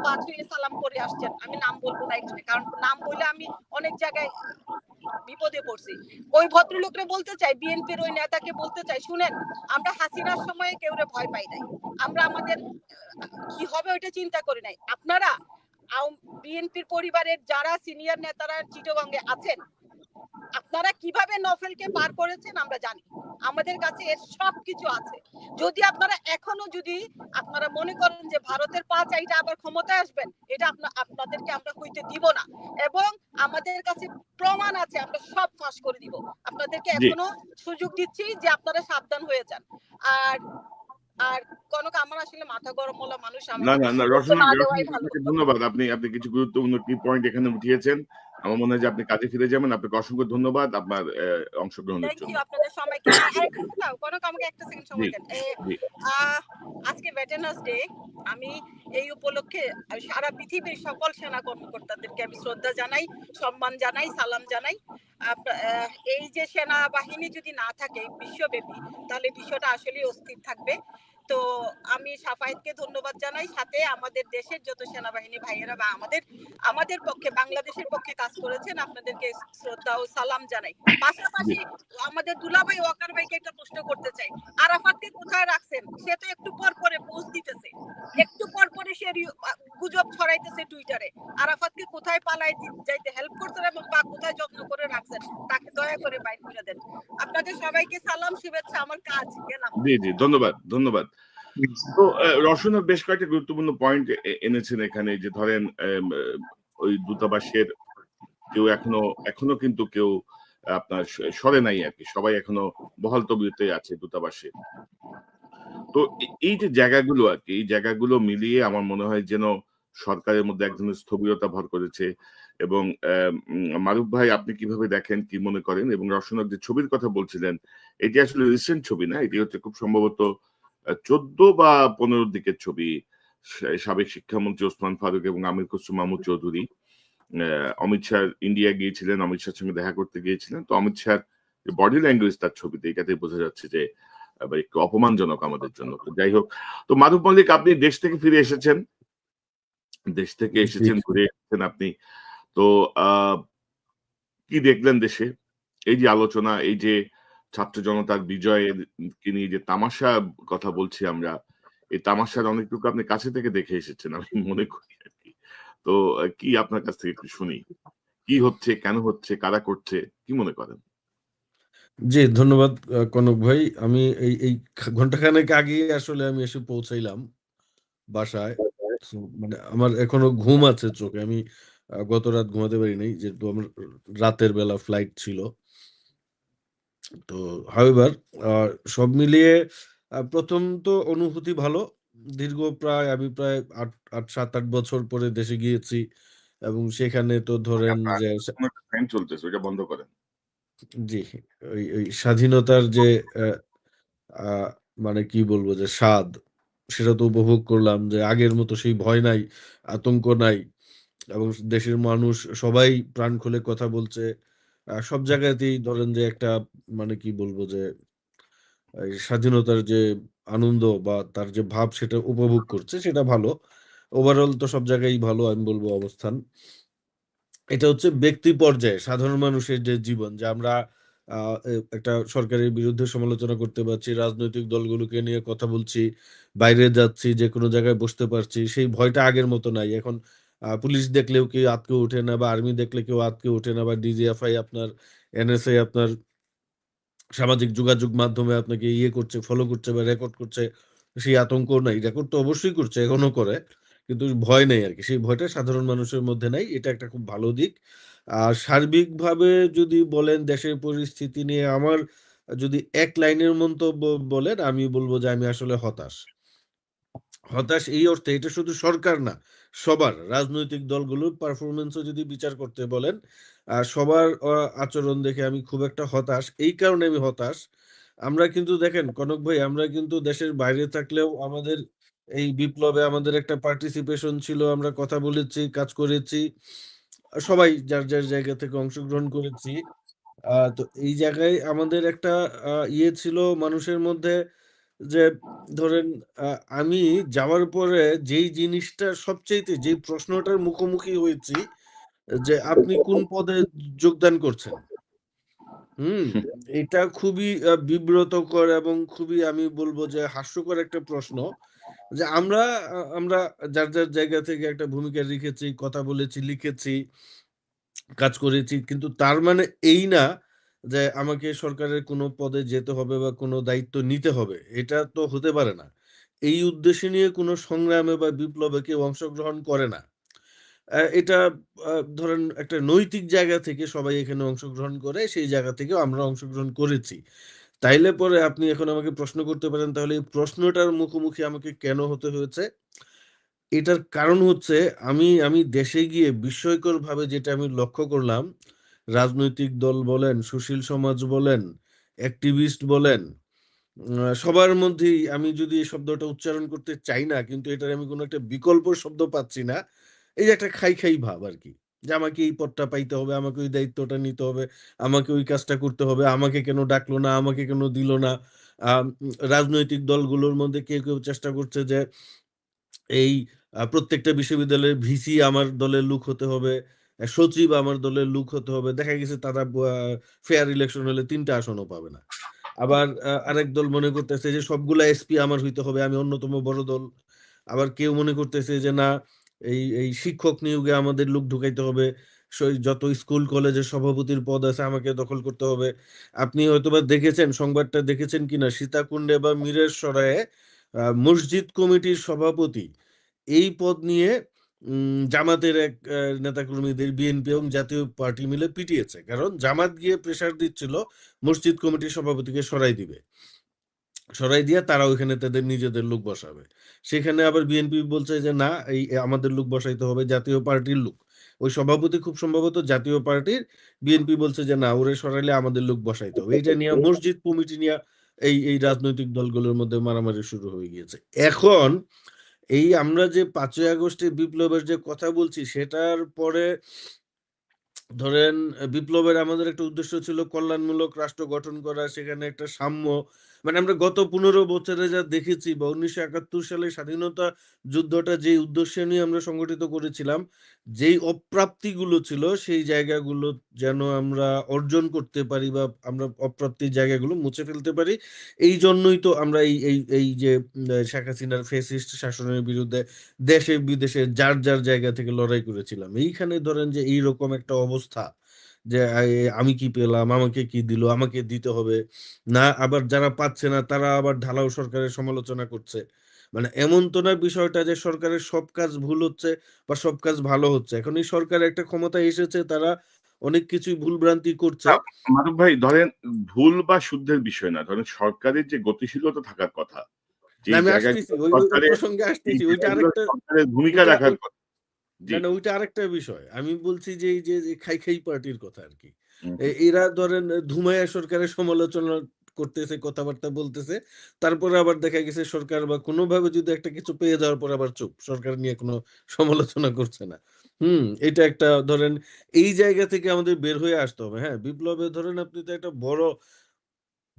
পা ছুঁয়ে সালাম করে আসছেন, আমি নাম বলবো না এখানে, কারণ নাম বললে আমি অনেক জায়গায় বিপদে পড়ছি। ওই ভদ্রলোকরে বলতে চাই, বিএনপির ওই নেতাকে বলতে চাই, শুনেন, আমরা হাসিনার সময়ে কেউরে ভয় পাই নাই, আমরা আমাদের কি হবে ওইটা চিন্তা করি নাই। আপনারা বিএনপির পরিবারের যারা সিনিয়র নেতারা চিটাগংয়ে আছেন, আপনারা কিভাবে নফেলকে পার করেছেন আমরা জানি, আমাদের কাছে এর সবকিছু আছে। যদি আপনারা এখনো আপনারা মনে করেন যে ভারতের পা চাইটা আবার ক্ষমতায় আসবেন, এটা আপনাদেরকে আমরা হইতে দিব না, এবং আমাদের কাছে প্রমাণ আছে, আমরা সব ফাঁস করে দিব। আপনাদেরকে এখনো সুযোগ দিচ্ছি যে আপনারা সাবধান হয়ে যান। আর কনক, আমার আসলে মাথা গরম হলো, মানুষ না, রসনা, আপনাকে ধন্যবাদ। আপনি কিছু গুরুত্বপূর্ণ কি পয়েন্ট এখানে উঠিয়েছেন। আমার মনে হয় যে আপনি কাজে ফিরে যাবেন। আপনাকে অসংখ্য ধন্যবাদ আপনার অংশগ্রহণের জন্য। আপনাদের সবাইকে। কনক, আমাকে একটা সেকেন্ড সময় দেন। আজকে ভেটেরানস ডে, আমি এই উপলক্ষে সারা পৃথিবীর সকল সেনা কর্মকর্তাদেরকে আমি শ্রদ্ধা জানাই, সম্মান জানাই, সালাম জানাই। এই যে সেনাবাহিনী যদি না থাকে বিশ্বব্যাপী, তাহলে বিশ্বটা আসলে অস্থির থাকবে। তো আমি সাফায়েতকে ধন্যবাদ জানাই, সাথে আমাদের দেশের যত সেনাবাহিনী ভাইয়েরা বা আমাদের পক্ষে, বাংলাদেশের পক্ষে কাজ করেছেন, আপনাদেরকে শ্রদ্ধা ও সালাম জানাই। পাশাপাশি আমাদের দুলাভাই ওয়াকার ভাইকে একটা প্রশ্ন করতে চাই, আরাফাতকে কোথায় রাখছেন? সে তো একটু পর পরে পোস্ট দিতেছে, একটু পর পরে সে গুজব ছড়াইতেছে টুইটারে। আরাফাতকে কোথায় পালাই যাইতে হেল্প করছেন এবং বা কোথায় যত্ন করে রাখছেন, তাকে দয়া করে বাইর করে দেন। আপনাদের সবাইকে সালাম, শুভেচ্ছা, আমার কাজ গেলাম। জি, ধন্যবাদ। তো রসনা বেশ কয়েকটা গুরুত্বপূর্ণ পয়েন্ট এনেছেন এখানে, যে ধরেন ওই দূতাবাসের কেউ এখনো কিন্তু কেউ আপনার সরে নাই আর কি, সবাই এখনো বহাল তবিয়তে আছে দূতাবাসে। তো এই যে জায়গাগুলো আর কি, এই জায়গাগুলো মিলিয়ে আমার মনে হয় যেন সরকারের মধ্যে এক ধরনের স্থবিরতা ভর করেছে। এবং মারুফ ভাই, আপনি কিভাবে দেখেন, কি মনে করেন? এবং রসনক যে ছবির কথা বলছিলেন, এটি আসলে রিসেন্ট ছবি না, এটি হচ্ছে খুব সম্ভবত 14 বা 15 দিকের ছবি। সাবেক শিক্ষামন্ত্রী ওসমান ফারুক এবং আমির খসরু মাহমুদ চৌধুরী অমিত শাহ ইন্ডিয়া গিয়েছিলেন, অমিত শাহের সঙ্গে দেখা করতে গিয়েছিলেন। তো অমিত শাহর যে বডি ল্যাঙ্গুয়েজ তার ছবিতে, এটাতে বোঝা যাচ্ছে যে একটু অপমানজনক আমাদের জন্য। তো যাই হোক, তো মারুফ মল্লিক, আপনি দেশ থেকে ফিরে এসেছেন, ঘুরে এসেছেন আপনি। তো কি দেখলেন দেশে? এই যে আলোচনা, এই যে ছাত্র জনতার বিজয়ের কে নিয়ে যে তামাশা কথা বলছি আমরা, এই তামাশার অনেকটুকু আপনি কাছে থেকে দেখে এসেছেন আমি মনে করি আরকি। তো কি আপনার কাছ থেকে একটু শুনি। কি হচ্ছে, কেন হচ্ছে, কারা করছে? কি মনে করেন? জি, ধন্যবাদ কনক ভাই। আমি এই ঘন্টাখানেক আগেই আসলে আমি এসে পৌঁছাইলাম বাসায়। সো মানে আমার এখনো ঘুম আছে চোখে। আমি গত রাত ঘুমাতে পারি নাই। যেহেতু আমার রাতের বেলা ফ্লাইট ছিল। তো হাউএভার আ সব মিলিয়ে ১ম তো অনুভূতি ভালো। দীর্ঘ আমি প্রায় ৭-৮ বছর পরে দেশে গিয়েছি এবং সেখানে তো ধরেন আপনার যে কোনো একটা ফ্যান চলতেছে, ওইটা বন্ধ করেন। জি, ওই স্বাধীনতার যে অ্যা আ মানে কি বলবো যে স্বাদ, সেটা তো উপভোগ করলাম যে আগের মতো সেই ভয় নাই, আতঙ্ক নাই এবং দেশের মানুষ সবাই প্রাণ খুলে কথা বলছে। সব জায়গাতেই ধরেন যে একটা মানে কি বলবো যে এই স্বাধীনতার যে আনন্দ বা তার যে ভাব সেটা উপভোগ করছে সেটা ভালো। ওভারঅল তো সব জায়গায়ই ভালো আমি বলব অবস্থান। এটা হচ্ছে ব্যক্তি পর্যায়ে সাধারণ মানুষের যে জীবন যে আমরা আ একটা সরকারের বিরুদ্ধে সমালোচনা করতে পারছি, রাজনৈতিক দলগুলোকে নিয়ে কথা বলছি, বাইরে যাচ্ছি, যেকোনো জায়গায় বসতে পারছি। সেই ভয়টা আগের মতো নাই। এখন পুলিশ দেখলেও কেউ আঁতকে ওঠে না বা আর্মি দেখলে কেউ আঁতকে ওঠে না বা ডিজিএফআই আপনার এনএসএ আপনার সামাজিক যোগাযোগ মাধ্যমে আপনাকে ইয়ে করছে, ফলো করছে বা রেকর্ড করছে। সেই আতঙ্ক নাই। রেকর্ড তো অবশ্যই করছে, এখনো করে। কিন্তু ভয় নেই আরকি। সেই ভয়টা সাধারণ মানুষের মধ্যে নাই। এটা একটা খুব ভালো দিক। আর সার্বিকভাবে যদি বলেন দেশের পরিস্থিতি নিয়ে আমার যদি এক লাইনের মন্তব্য বলেন, আমি বলব যে আমি আসলে হতাশ। হতাশ এই অর্থে এটা শুধু সরকার না, সবার রাজনৈতিক দলগুলোর পারফরম্যান্সও যদি বিচার করতে বলেন, সবার আচরণ দেখে আমি খুব একটা হতাশ। এই কারণে আমি হতাশ। আমরা কিন্তু দেখেন কনক ভাই আমরা কিন্তু দেশের বাইরে থাকলেও আমাদের এই বিপ্লবে আমাদের একটা পার্টিসিপেশন ছিল। আমরা কথা বলেছি, কাজ করেছি। সবাই যার জায়গা থেকে অংশগ্রহণ করেছি। তো এই জায়গায় আমাদের একটা ইয়ে ছিল মানুষের মধ্যে যে ধরেন আ আমি যাওয়ার পরে যেই জিনিসটা সবচাইতে যেই প্রশ্নটার মুখোমুখি হয়েছি যে, "আপনি কোন পদে যোগদান করছেন?" হুম? এটা খুবই বিব্রতকর এবং খুবই আমি বলব যে হাস্যকর একটা প্রশ্ন। যে আমরা যার জায়গা থেকে একটা ভূমিকা রেখেছি, কথা বলেছি, লিখেছি। কাজ করেছি। কিন্তু তার মানে এই না যে আমাকে সরকারের কোনো পদে যেতে হবে বা কোনো দায়িত্ব নিতে হবে। এটা তো হতে পারে না। এই উদ্দেশ্য নিয়ে কোনো সংগ্রামে বা বিপ্লবে কেউ অংশগ্রহণ করে না। এটা ধরেন একটা নৈতিক জায়গা থেকে সবাই এখানে অংশগ্রহণ করে, সেই জায়গা থেকেও আমরা অংশগ্রহণ করেছি। তাইলে পরে আপনি এখন আমাকে প্রশ্ন করতে পারেন তাহলে এই প্রশ্নটার মুখোমুখি আমাকে কেন হতে হয়েছে? এটার কারণ হচ্ছে আমি দেশে গিয়ে বিস্ময়করভাবে যেটা আমি লক্ষ্য করলাম, রাজনৈতিক দল বলেন, সুশীল সমাজ বলেন, অ্যাক্টিভিস্ট বলেন, সবার মধ্যেই আমি যদি এই শব্দটা উচ্চারণ করতে চাই না, কিন্তু এটার আমি কোনো একটা বিকল্প শব্দ পাচ্ছি না। এই যে একটা খাই ভাব আরকি। যে আমাকে এই পদটা পাইতে হবে, আমাকে ওই দায়িত্বটা নিতে হবে, আমাকে ওই কাজটা করতে হবে, আমাকে কেন ডাকলো না, আমাকে কেন দিল না? রাজনৈতিক দলগুলোর মধ্যে কেউ চেষ্টা করছে যে এই প্রত্যেকটা বিশ্ববিদ্যালয়ের ভিসি আমার দলের লোক হতে হবে, সচিব আমার দলের লোক হতে হবে। দেখা গেছে তারা ফেয়ার ইলেকশন হলে ৩ টা আসনও পাবে না। আবার আরেক দল মনে করতেছে যে সবগুলা এসপি আমার হইতে হবে। আমি অন্যতম বড় দল। আবার কেউ মনে করতেছে যে না এই শিক্ষক নিয়োগে আমাদের লোক ঢুকাইতে হবে। যত স্কুল কলেজের সভাপতির পদ আছে আমাকে দখল করতে হবে। আপনি হয়তোবা দেখেছেন সংবাদটা দেখেছেন কিনা সীতাকুণ্ডে বা মিরের মসজিদ কমিটির সভাপতি এই পদ নিয়ে জামাতের এক নেতাকর্মীদের বিএনপি এবং জাতীয় পার্টি মিলে পিটিয়েছে। কারণ জামাত গিয়ে প্রেশার দিচ্ছিল মসজিদ কমিটির সভাপতিকে সরাই দিবে। সরাই দিয়ে তারা ওইখানে তাদের নিজেদের লোক বসাবে। সেখানে আবার বিএনপি বলছে যে না আমাদের লোক বসাইতে হবে জাতীয় পার্টির লোক। ওই সভাপতি খুব সম্ভবত জাতীয় পার্টির, বিএনপি বলছে যে না ওরে সরাইলে আমাদের লোক বসাইতে হবে। এইটা নিয়ে মসজিদ কমিটি নিয়ে এই রাজনৈতিক দলগুলোর মধ্যে মারামারি শুরু হয়ে গিয়েছে। এখন এই আমরা যে ৫ই আগস্টের বিপ্লবের যে কথা বলছি সেটার পরে ধরেন বিপ্লবের আমাদের একটা উদ্দেশ্য ছিল কল্যাণমূলক রাষ্ট্র গঠন করা, সেখানে একটা সাম্য, মানে আমরা গত 15 বছরে যা দেখেছি বা 1971 সালে স্বাধীনতা যুদ্ধটা যেই উদ্দেশ্যে নিয়ে আমরা সংগঠিত করেছিলাম, যেই অপ্রাপ্তিগুলো ছিল সেই জায়গাগুলো যেন আমরা অর্জন করতে পারি বা আমরা অপ্রাপ্তির জায়গাগুলো মুছে ফেলতে পারি। এই জন্যই তো আমরা এই যে শেখ হাসিনার ফ্যাসিস্ট শাসনের বিরুদ্ধে দেশে বিদেশে যার যার জায়গা থেকে লড়াই করেছিলাম। এইখানে ধরেন যে এইরকম একটা অবস্থা যে আমি কি পেলাম, আমাকে কি দিল, আমাকে দিতে হবে না, আবার যারা পাচ্ছে না তারা আবার ঢালাও সরকারের সমালোচনা করছে। মানে এমন তো না বিষয়টা যে সরকারের সব কাজ ভুল হচ্ছে বা সব কাজ ভালো হচ্ছে। এখন এই সরকার একটা ক্ষমতায় এসেছে, তারা অনেক কিছুই ভুল ভ্রান্তি করছে। না, মাধব ভাই ধরেন ভুল বা শুদ্ধের বিষয় না, ধরেন সরকারের যে গতিশীলতা থাকার কথা, যে না, আমি আসতেছি জায়গাগুলো ওই সরকারের, প্রসঙ্গে এই আসতেছি, ওইটা জায়গাগুলো আরেকটা, সরকারের ভূমিকা ওইটা রাখার কথা। না জি। না ওইটা আরেকটা বিষয়। আমি বলছি যে এই যে খাই খাই পার্টির কথা আর কি। হুম, হুম। এরা ধরেন ধুমাইয়া সরকারের সমালোচনা করতেছে, কথাবার্তা বলতেছে, তারপরে আবার দেখা গেছে সরকার বা কোনোভাবে যদি একটা কিছু পেয়ে যাওয়ার পর আবার চুপ, সরকার নিয়ে কোনো সমালোচনা করছে না। এটা একটা ধরেন, এই জায়গা থেকে আমাদের বের হয়ে আসতে হবে। হ্যাঁ, বিপ্লবে ধরেন আপনি তো একটা বড়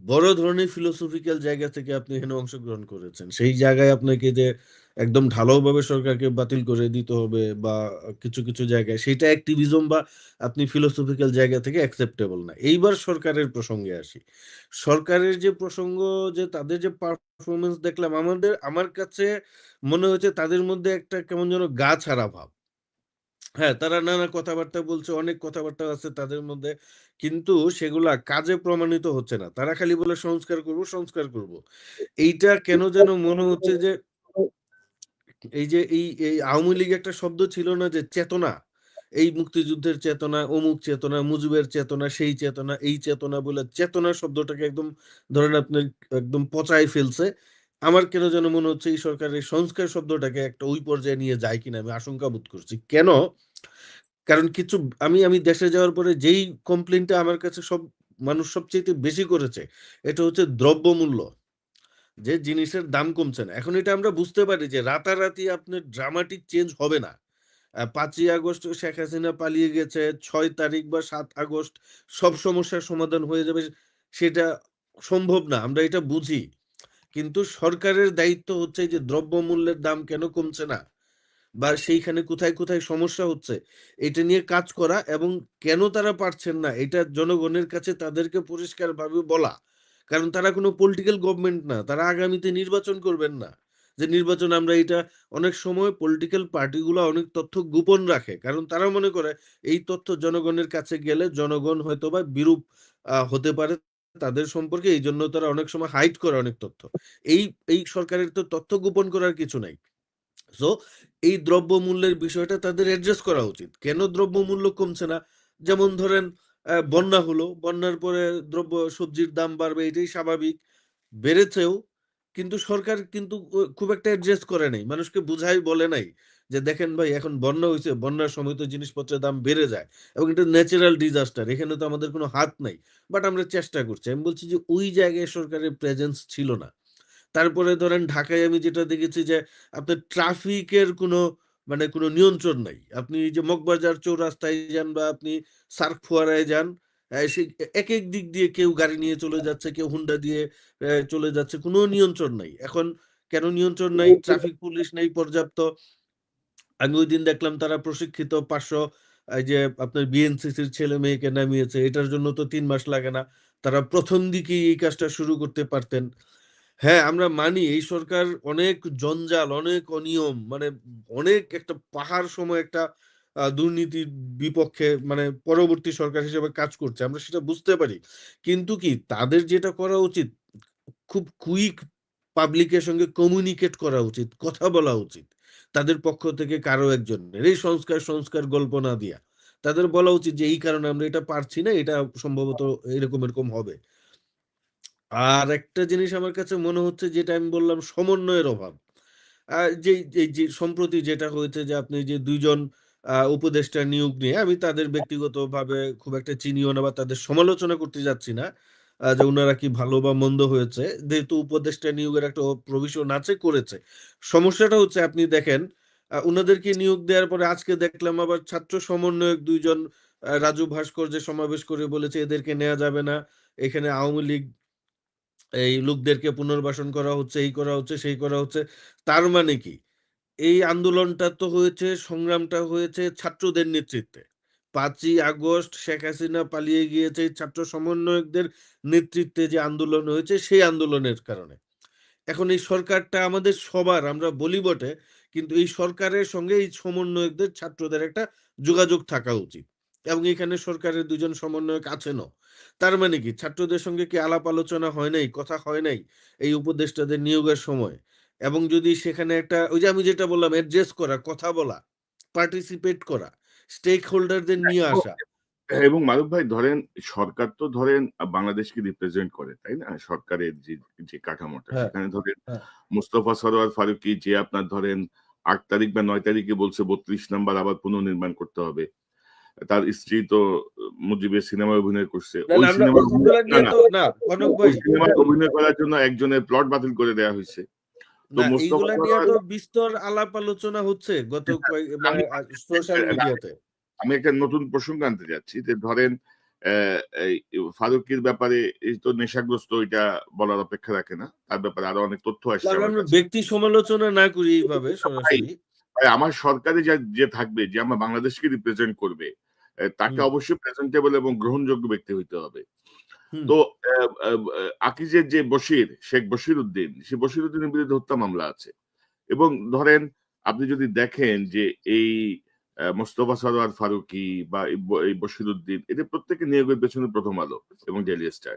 বড় ধরনের ফিলোসফিক্যাল জায়গা থেকে আপনি এখানে অংশগ্রহণ করেছেন। সেই জায়গায় আপনাকে যে একদম ঢালাওভাবে সরকারকে বাতিল করে দিতে হবে বা কিছু, কিছু জায়গায় সেইটা অ্যাক্টিভিজম বা আপনি ফিলোসফিক্যাল জায়গা থেকে অ্যাকসেপ্টেবল না। এইবার সরকারের প্রসঙ্গে আসি। সরকারের যে প্রসঙ্গ, যে তাদের যে পারফরম্যান্স দেখলাম, আমার কাছে মনে হয়েছে তাদের মধ্যে একটা কেমন যেন গা ছাড়া ভাব। হ্যাঁ, তারা নানা কথাবার্তা বলছে, অনেক কথাবার্তা আছে তাদের মধ্যে। কিন্তু সেগুলা কাজে প্রমাণিত হচ্ছে না। তারা খালি বলে সংস্কার করব, সংস্কার করব। এইটা কেন যেন মনে হচ্ছে যে এই যে এই আওয়ামী লীগ একটা শব্দ ছিল না যে চেতনা? এই মুক্তিযুদ্ধের চেতনা, অমুক চেতনা, মুজিবের চেতনা, সেই চেতনা, এই চেতনা বলে চেতনা শব্দটাকে একদম ধরেন আপনার একদম পচায় ফেলছে। আমার কেন যেন মনে হচ্ছে এই সরকার এই সংস্কার শব্দটাকে একটা ওই পর্যায়ে নিয়ে যায় কিনা আমি আশঙ্কা বোধ করছি। কেন? কারণ কিছু আমি দেশে যাওয়ার পরে যেই কমপ্লেইনটা আমার কাছে মানুষ সবচাইতে বেশি করেছে, এটা হচ্ছে দ্রব্যমূল্য। যে জিনিসের দাম কমছে না। এখন এটা আমরা বুঝতে পারি যে রাতারাতি আপনার ড্রামাটিক চেঞ্জ হবে না। ৫ই আগস্ট শেখ হাসিনা পালিয়ে গেছে, ৬ তারিখ বা ৭ আগস্ট সব সমস্যার সমাধান হয়ে যাবে, সেটা সম্ভব না। আমরা এটা বুঝি। কিন্তু সরকারের দায়িত্ব হচ্ছে এই যে দ্রব্যমূল্যের দাম কেন কমছে না? বা সেইখানে কোথায়, কোথায় সমস্যা হচ্ছে, এটা নিয়ে কাজ করা এবং কেন তারা পারছেন না এটা জনগণের কাছে তাদেরকে পরিষ্কারভাবে বলা। কারণ তারা কোনো পলিটিক্যাল গভর্নমেন্ট না। তারা আগামীতে নির্বাচন করবেন না। যে নির্বাচন আমরা এটা, অনেক সময় পলিটিক্যাল পার্টিগুলা অনেক তথ্য গোপন রাখে। কারণ তারা মনে করে এই তথ্য জনগণের কাছে গেলে জনগণ হয়তোবা বিরূপ হতে পারে তাদের সম্পর্কে। এইজন্য তারা অনেক সময় হাইড করে অনেক তথ্য। এই এই সরকারের তো তথ্য গোপন করার কিছু নাই। সো এই দ্রব্যমূল্যের বিষয়টা তাদের অ্যাড্রেস করা উচিত। কেন দ্রব্যমূল্য কমছে না? যেমন ধরেন বন্যা হলো, বন্যার পরে সবজির দাম বাড়বে, এটাই স্বাভাবিক। বেড়েছেও, কিন্তু সরকার কিন্তু খুব একটা অ্যাড্রেস করে নাই। মানুষকে বুঝাই বলে নাই যে দেখেন ভাই এখন বন্যা হইছে, বন্যার সময় তো জিনিসপত্রের দাম বেড়ে যায় এবং এটা ন্যাচারাল ডিজাস্টার। এখানে তো আমাদের কোনো হাত নাই। বাট আমরা চেষ্টা করছি। আমি বলছি যে ওই জায়গায় সরকারের প্রেজেন্স ছিল না। তারপরে ধরেন ঢাকায় আমি যেটা দেখেছি যে আপনার ট্রাফিকের কোনো মানে কোনো নিয়ন্ত্রণ নাই। আপনি এই যে মগবাজার চৌরাস্তায় যান বা আপনি সার্ক ফোয়ারায় যান, সে একেক দিক দিয়ে কেউ গাড়ি নিয়ে চলে যাচ্ছে, কেউ হুন্ডা দিয়ে চলে যাচ্ছে। কোনো নিয়ন্ত্রণ নাই। এখন কেন নিয়ন্ত্রণ নাই? ট্রাফিক পুলিশ নাই পর্যাপ্ত। আমি ঐদিন দেখলাম তারা প্রশিক্ষিত ৫০০ এই যে আপনার বিএনসিসির ছেলে-মেয়েকে নামিয়েছে। এটার জন্য তো ৩ মাস লাগে না। তারা ১ম দিকেই এই কাজটা শুরু করতে পারতেন। হ্যাঁ, আমরা মানি এই সরকার অনেক জঞ্জাল, অনেক অনিয়ম, মানে অনেক একটা পাহাড় সম একটা দুর্নীতির বিপক্ষে মানে পরবর্তী সরকার হিসেবে কাজ করছে। আমরা সেটা বুঝতে পারি। কিন্তু কি তাদের যেটা করা উচিত, খুব কুইক পাবলিকের সঙ্গে কমিউনিকেট করা উচিত, কথা বলা উচিত। তাদের পক্ষ থেকে কারো একজনের এই সংস্কার, সংস্কার গল্প না দিয়া। তাদের বলা উচিত যে এই কারণে আমরা এটা পারছি না, এটা সম্ভবত এরকম, এরকম হবে। আর একটা জিনিস আমার কাছে মনে হচ্ছে যেটা আমি বললাম সমন্বয়ের অভাব। যে সম্প্রতি যেটা হয়েছে যে আপনি যে ২ জন উপদেষ্টা নিয়োগ নিয়ে আমি তাদের ব্যক্তিগতভাবে খুব একটা চিনিও না বা তাদের সমালোচনা করতে যাচ্ছি না। যে উনারা কি ভালো বা মন্দ হয়েছে। যেহেতু উপদেষ্টা নিয়োগের একটা প্রভিশন আছে, করেছে। সমস্যাটা হচ্ছে আপনি দেখেন উনাদেরকে নিয়োগ দেওয়ার পরে আজকে দেখলাম আবার ছাত্র সমন্বয়ক ২ জন রাজু ভাস্কর্যে সমাবেশ করে বলেছে এদেরকে নেওয়া যাবে না, এখানে আওয়ামী লীগ এই লোকদেরকে পুনর্বাসন করা হচ্ছে, এই করা হচ্ছে, সেই করা হচ্ছে। তার মানে কি এই আন্দোলনটা তো হয়েছে, সংগ্রামটা হয়েছে ছাত্রদের নেতৃত্বে। 5ই আগস্ট শেখ হাসিনা পালিয়ে গিয়েছে ছাত্র সমন্বয়কদের নেতৃত্বে যে আন্দোলন হয়েছে সেই আন্দোলনের কারণে। এখন এই সরকারটা আমাদের সবার, আমরা বলি বটে, কিন্তু এই সরকারের সঙ্গে এই সমন্বয়কদের ছাত্রদের একটা যোগাযোগ থাকা উচিত, এবং এখানে সরকারের 2জন সমন্বয়ক আছেনও। তার মানে কি ছাত্রদের সঙ্গে কি আলাপ আলোচনা হয় নাই, কথা হয় নাই এই উপদেষ্টাদের নিয়োগের সময়? এবং যদি সেখানে একটা ওই যে আমি যেটা বললাম অ্যাড্রেস করা, কথা বলা, পার্টিসিপেট করা, স্টেক হোল্ডারদের নিয়ে আসা। এবং মারুফ ভাই ধরেন সরকার তো ধরেন বাংলাদেশকে রিপ্রেজেন্ট করে, তাই না? সরকারের যে যে কাঠামোটা হ্যাঁ, সেখানে ধরেন হ্যাঁ। মুস্তফা সরোয়ার ফারুকী যে আপনার ধরেন 8 তারিখ বা 9 তারিখে বলছে 32 নাম্বার আবার পুনর্নির্মাণ করতে হবে। তার স্ত্রী তো মুজিবের সিনেমায় অভিনয় করছে। না ওই না, আমরা সিনেমায় ওইগুলা না, নিয়ে না, তো না কনক ওই ভাই, সিনেমায় অভিনয় করার জন্য একজনের প্লট বাতিল করে দেয়া হয়েছে। তো না মুস্তফা এইগুলা নিয়ে সরোয়ার তো বিস্তর আলাপ আলোচনা হচ্ছে গত মানে আমি সোশ্যাল মিডিয়াতে। আমি একটা নতুন প্রসঙ্গ আনতে যাচ্ছি যে ধরেন এই ফারুকীর ব্যাপারে এই তো নেশাগ্রস্ত, এটা বলার অপেক্ষা রাখে না। তার ব্যাপারে আরো অনেক তথ্য আসছে আমার আমরা কাছে। ব্যক্তি সমালোচনা না করি এইভাবে ভাই, সরাসরি। ভাই আমার সরকারে যে থাকবে, যে আমার বাংলাদেশকে রিপ্রেজেন্ট করবে, তাকে হুম, অবশ্যই প্রেজেন্টেবল এবং গ্রহণযোগ্য ব্যক্তি হইতে হবে। হুম। তো আকিজের যে বশির, শেখ বশির উদ্দিন, সে বশির উদ্দিনের বিরুদ্ধে হত্যা মামলা আছে। এবং ধরেন আপনি যদি দেখেন যে এই মোস্তফা সরোয়ার ফারুকী বা এই বশিরউদ্দিন, এদের প্রত্যেকে নিয়োগের পেছনে প্রথম আলো এবং ডেইলি স্টার।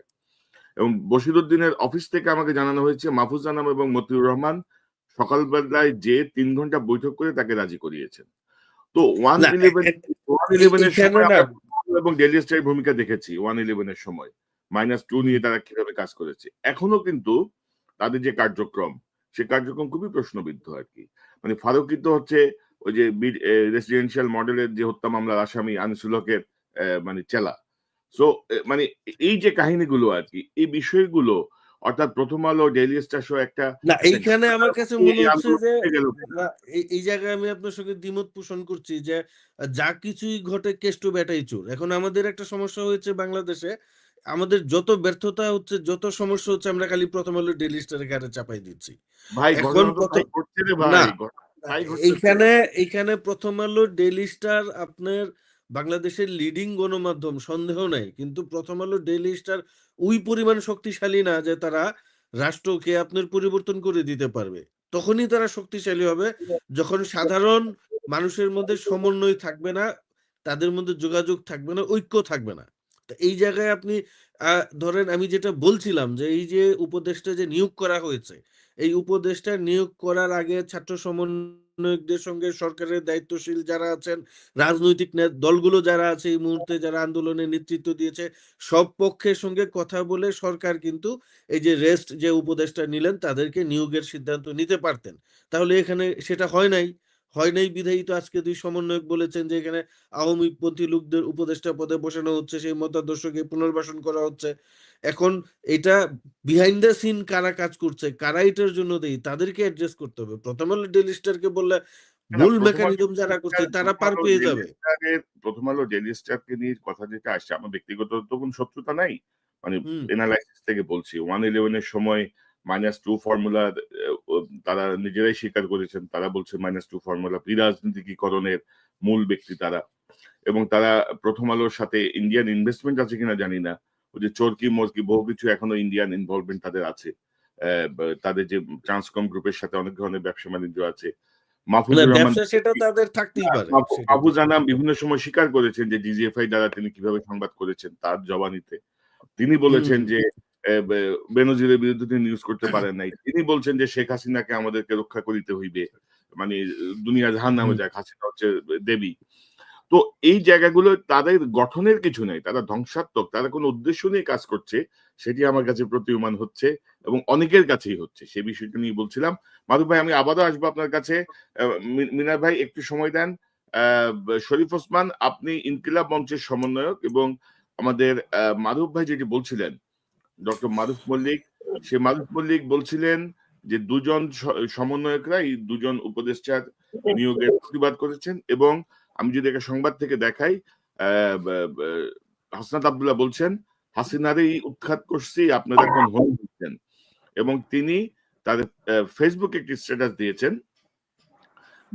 এবং বশিরউদ্দিনের অফিস থেকে আমাকে জানানো হয়েছে মাহফুজ আনাম এবং মতিউর রহমান সকালবেলায় যে 3 ঘন্টা বৈঠক করে তাকে রাজি করিয়েছেন। তো না 111 এর এইখানে সময় না, আমরা এবং ডেইলি স্টারের ভূমিকা দেখেছি 111 এর সময়। -2 হুম, নিয়ে তারা কিভাবে কাজ করেছে। এখনো কিন্তু তাদের যে কার্যক্রম, সে কার্যক্রম খুবই প্রশ্নবিদ্ধ আরকি। মানে ফারুকী তো হচ্ছে ওই যে রেসিডেন্সিয়াল মডেলের যে হত্যা মামলার আসামি আনিসুল হকের মানে চেলা। সো মানে এই যে কাহিনীগুলো আরকি, এই বিষয়গুলো অর্থাৎ 'প্রথম আলো', 'ডেইলি স্টার' সহ একটা না একটা এইখানে আমার কাছে এই মনে হচ্ছে আন্দোলন যে হয়ে গেল কেন? না, এই জায়গায় আমি আপনার সঙ্গে দ্বিমত পোষণ করছি যে যা কিছুই ঘটে কেষ্ট বেটাই চোর। এখন আমাদের একটা সমস্যা হয়েছে বাংলাদেশে, আমাদের যত ব্যর্থতা হচ্ছে, যত সমস্যা হচ্ছে, আমরা খালি প্রথম আলো ডেইলি স্টারের ঘাড়ে চাপাই দিচ্ছি। ভাই এখন ঘটনা তো তাই ঘটছে রে না, ভাই। ঘটনা তাই ঘটতেছে। এইখানে প্রথম আলো ডেইলি স্টার আপনার বাংলাদেশের লিডিং গণমাধ্যম, সন্দেহ নাই, কিন্তু প্রথম আলো ডেইলি স্টার ওই পরিমাণ শক্তিশালী না যে তারা রাষ্ট্রকে আপনার পরিবর্তন করে দিতে পারবে। তখনই তারা শক্তিশালী হবে যখন সাধারণ মানুষের মধ্যে সমন্বয় থাকবে না, তাদের মধ্যে যোগাযোগ থাকবে না, ঐক্য থাকবে না। তো এই জায়গায় আপনি ধরেন আমি যেটা বলছিলাম যে এই যে উপদেষ্টা যে নিয়োগ করা হয়েছে, এই উপদেষ্টা নিয়োগ করার আগে ছাত্র সমন্বয়কদের সঙ্গে সরকারের দায়িত্বশীল যারা আছেন, রাজনৈতিক দলগুলো যারা আছে এই মুহূর্তে যারা আন্দোলনের নেতৃত্ব দিয়েছে, সব পক্ষের সঙ্গে কথা বলে সরকার কিন্তু এই যে রেস্ট যে উপদেষ্টা নিলেন তাদেরকে নিয়োগের সিদ্ধান্ত নিতে পারতেন। তাহলে এখানে সেটা হয় নাই বিধায়ী তো আজকে 2 সমন্বয়ক বলেছেন যে এখানে আওয়ামীপন্থী লোকদের উপদেষ্টা পদে বসানো হচ্ছে, সেই মতাদর্শকে পুনর্বাসন করা হচ্ছে। এখন এটা বিহাইন্ড দ্য সিন কারা কাজ করছে, কারা এটার জন্য দেয়, তাদেরকে অ্যাড্রেস করতে হবে। প্রথম আলো ডেইলি স্টারকে বললে না, মূল মেকানিজম যারা করছে তারা পার পেয়ে যাবে। প্রথম আলো ডেইলি স্টারকে নিয়ে কথা যেটা আসছে, আমার ব্যক্তিগত তো কোনো শত্রুতা নাই। মানে হুম, এনালাইসিস থেকে বলছি 111 এর সময় -2 ফর্মুলা তারা নিজেরাই স্বীকার করেছেন। তারা বলছে -2 ফর্মুলা বিরাজনীতিকীকরণের মূল ব্যক্তি তারা। এবং তারা প্রথম আলোর সাথে ইন্ডিয়ান ইনভেস্টমেন্ট আছে কিনা জানি না। ওই যে চরকি-মরকি বহু কিছু এখনো ইন্ডিয়ান ইনভলভমেন্ট তাদের আছে। তাদের যে ট্রান্সকম গ্রুপের সাথে অনেক ধরনের ব্যবসা-বাণিজ্য আছে। না মাহফুজুর রহমান ব্যবসা সেটা তাদের থাকতেই পারে, সেটা তো। মাহফুজ আনাম বিভিন্ন সময় স্বীকার করেছেন যে ডিজিএফআই দ্বারা তিনি কিভাবে সংবাদ করেছেন তার জবানিতে। তিনি বলেছেন হুম, যে বেনজিরের বিরুদ্ধে তিনি নিউজ করতে পারেন নাই। তিনি বলছেন যে শেখ হাসিনাকে আমাদেরকে রক্ষা করিতে হইবে। মানে দুনিয়া জাহান্নামে হুম। যাক, হাসিনা হচ্ছে দেবী। তো এই জায়গাগুলো তাদের গঠনের কিছু নাই। তারা ধ্বংসাত্মক। তারা কোন উদ্দেশ্য নিয়ে কাজ করছে, সেটি আমার কাছে প্রতীয়মান হচ্ছে এবং অনেকের কাছেই হচ্ছে। সে বিষয়টা নিয়ে বলছিলাম। মারুফ ভাই, আমি আবারও আসবো আপনার কাছে। আ মিনার ভাই একটু সময় দেন। আ শরীফ ওসমান, আপনি ইনকিলাব মঞ্চের সমন্বয়ক এবং আমাদের মারুফ ভাই যেটি বলছিলেন, ডক্টর মারুফ মল্লিক, সে মারুফ মল্লিক বলছিলেন যে ২ জন সমন্বয়করা এই ২ জন উপদেষ্টার নিয়োগের প্রতিবাদ করেছেন এবং আমি যদি একটা সংবাদ থেকে দেখাই, হাসনাত আব্দুল্লাহ বলছেন হাসিনারই উৎখাত করছি, আপনারা এখন হন দিচ্ছেন। এবং তিনি তার ফেসবুকে একটি স্ট্যাটাস দিয়েছেন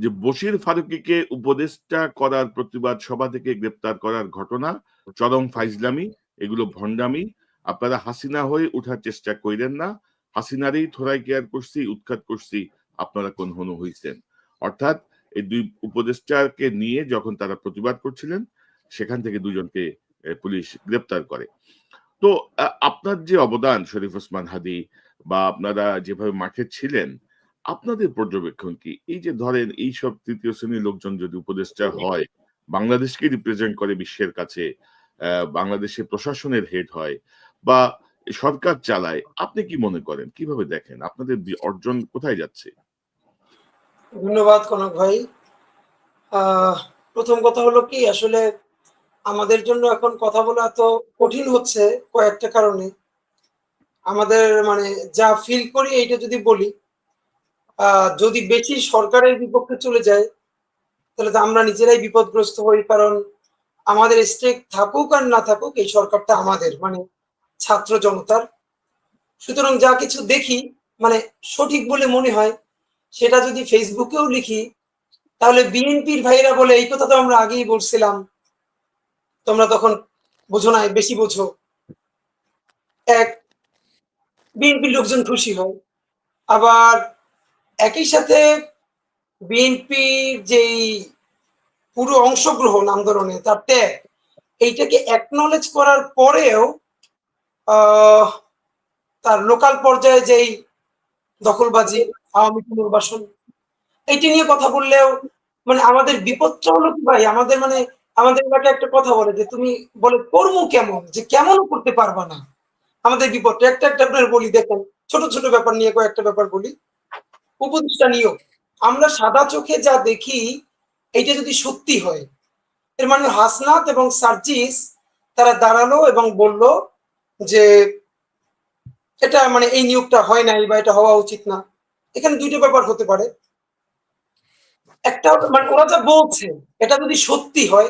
যে বশির ফারুকীকে উপদেষ্টা করার প্রতিবাদ সভা থেকে গ্রেপ্তার করার ঘটনা চরম ফাইজলামি, এগুলো ভণ্ডামি। আপনারা হাসিনা হয়ে উঠার চেষ্টা কইরেন না, হাসিনারই থোড়াই কেয়ার করছি, উৎখাত করছি, আপনারা কোন হনু হইছেন। অর্থাৎ এই দুই উপদেষ্টাকে নিয়ে যখন তারা প্রতিবাদ করছিলেন সেখান থেকে দুজনকে পুলিশ গ্রেপ্তার করে। তো আপনার যে অবদান শরীফ ওসমান হাদী বা আপনারা যেভাবে মাঠে ছিলেন, আপনাদের পর্যবেক্ষণ কি? এই যে ধরেন এইসব তৃতীয় শ্রেণীর লোকজন যদি উপদেষ্টা হয়, বাংলাদেশকে রিপ্রেজেন্ট করে বিশ্বের কাছে, বাংলাদেশের প্রশাসনের হেড হয় বা সরকার চালায়, আপনি কি মনে করেন, কিভাবে দেখেন, আপনাদের অর্জন কোথায় যাচ্ছে? ধন্যবাদ কনক ভাই। প্রথম কথা হলো কি, আসলে আমাদের জন্য এখন কথা বলা এত কঠিন হচ্ছে কয়েকটা কারণে। আমাদের মানে যা ফিল করি এইটা যদি বলি, যদি বেশি সরকারের বিপক্ষে চলে যায় তাহলে তো আমরা নিজেরাই বিপদগ্রস্ত হই, কারণ আমাদের স্টেক থাকুক আর না থাকুক এই সরকারটা আমাদের, মানে ছাত্র জনতার। সুতরাং যা কিছু দেখি মানে সঠিক বলে মনে হয় সেটা যদি ফেসবুকেও লিখি, তাহলে বিএনপির ভাইরা বলে এই কথা তো আমরা আগেই বলছিলাম, তোমরা তখন বোঝো নাই, বেশি বোঝো। এক, বিএনপির লোকজন খুশি হয়। আবার একই সাথে বিএনপির যেই পুরো অংশগ্রহণ আন্দোলনে, তার ত্যাগ, এইটাকে অ্যাকনলেজ করার পরেও তার লোকাল পর্যায়ে যেই দখলবাজি, আওয়ামী পুনর্বাসন, এইটা নিয়ে কথা বললেও মানে আমাদের বিপদটা হলো কি ভাই, আমাদের মানে আমাদের এলাকায় একটা কথা বলে যে তুমি বলে কর্ম কেমন, যে কেমন করতে পারবা না। আমাদের বিপদটা একটা একটা আপনার বলি, দেখেন ছোট ছোট ব্যাপার নিয়ে কয়েকটা ব্যাপার বলি। উপদেষ্টা নিয়োগ, আমরা সাদা চোখে যা দেখি এইটা যদি সত্যি হয়, এর মানে হাসনাত এবং সার্জিস তারা দাঁড়ালো এবং বলল যে এটা মানে এই নিয়োগটা হয় নাই বা এটা হওয়া উচিত না। এখানে দুইটা ব্যাপার হতে পারে। একটা মানে ওরা যা বলছে এটা যদি সত্যি হয়,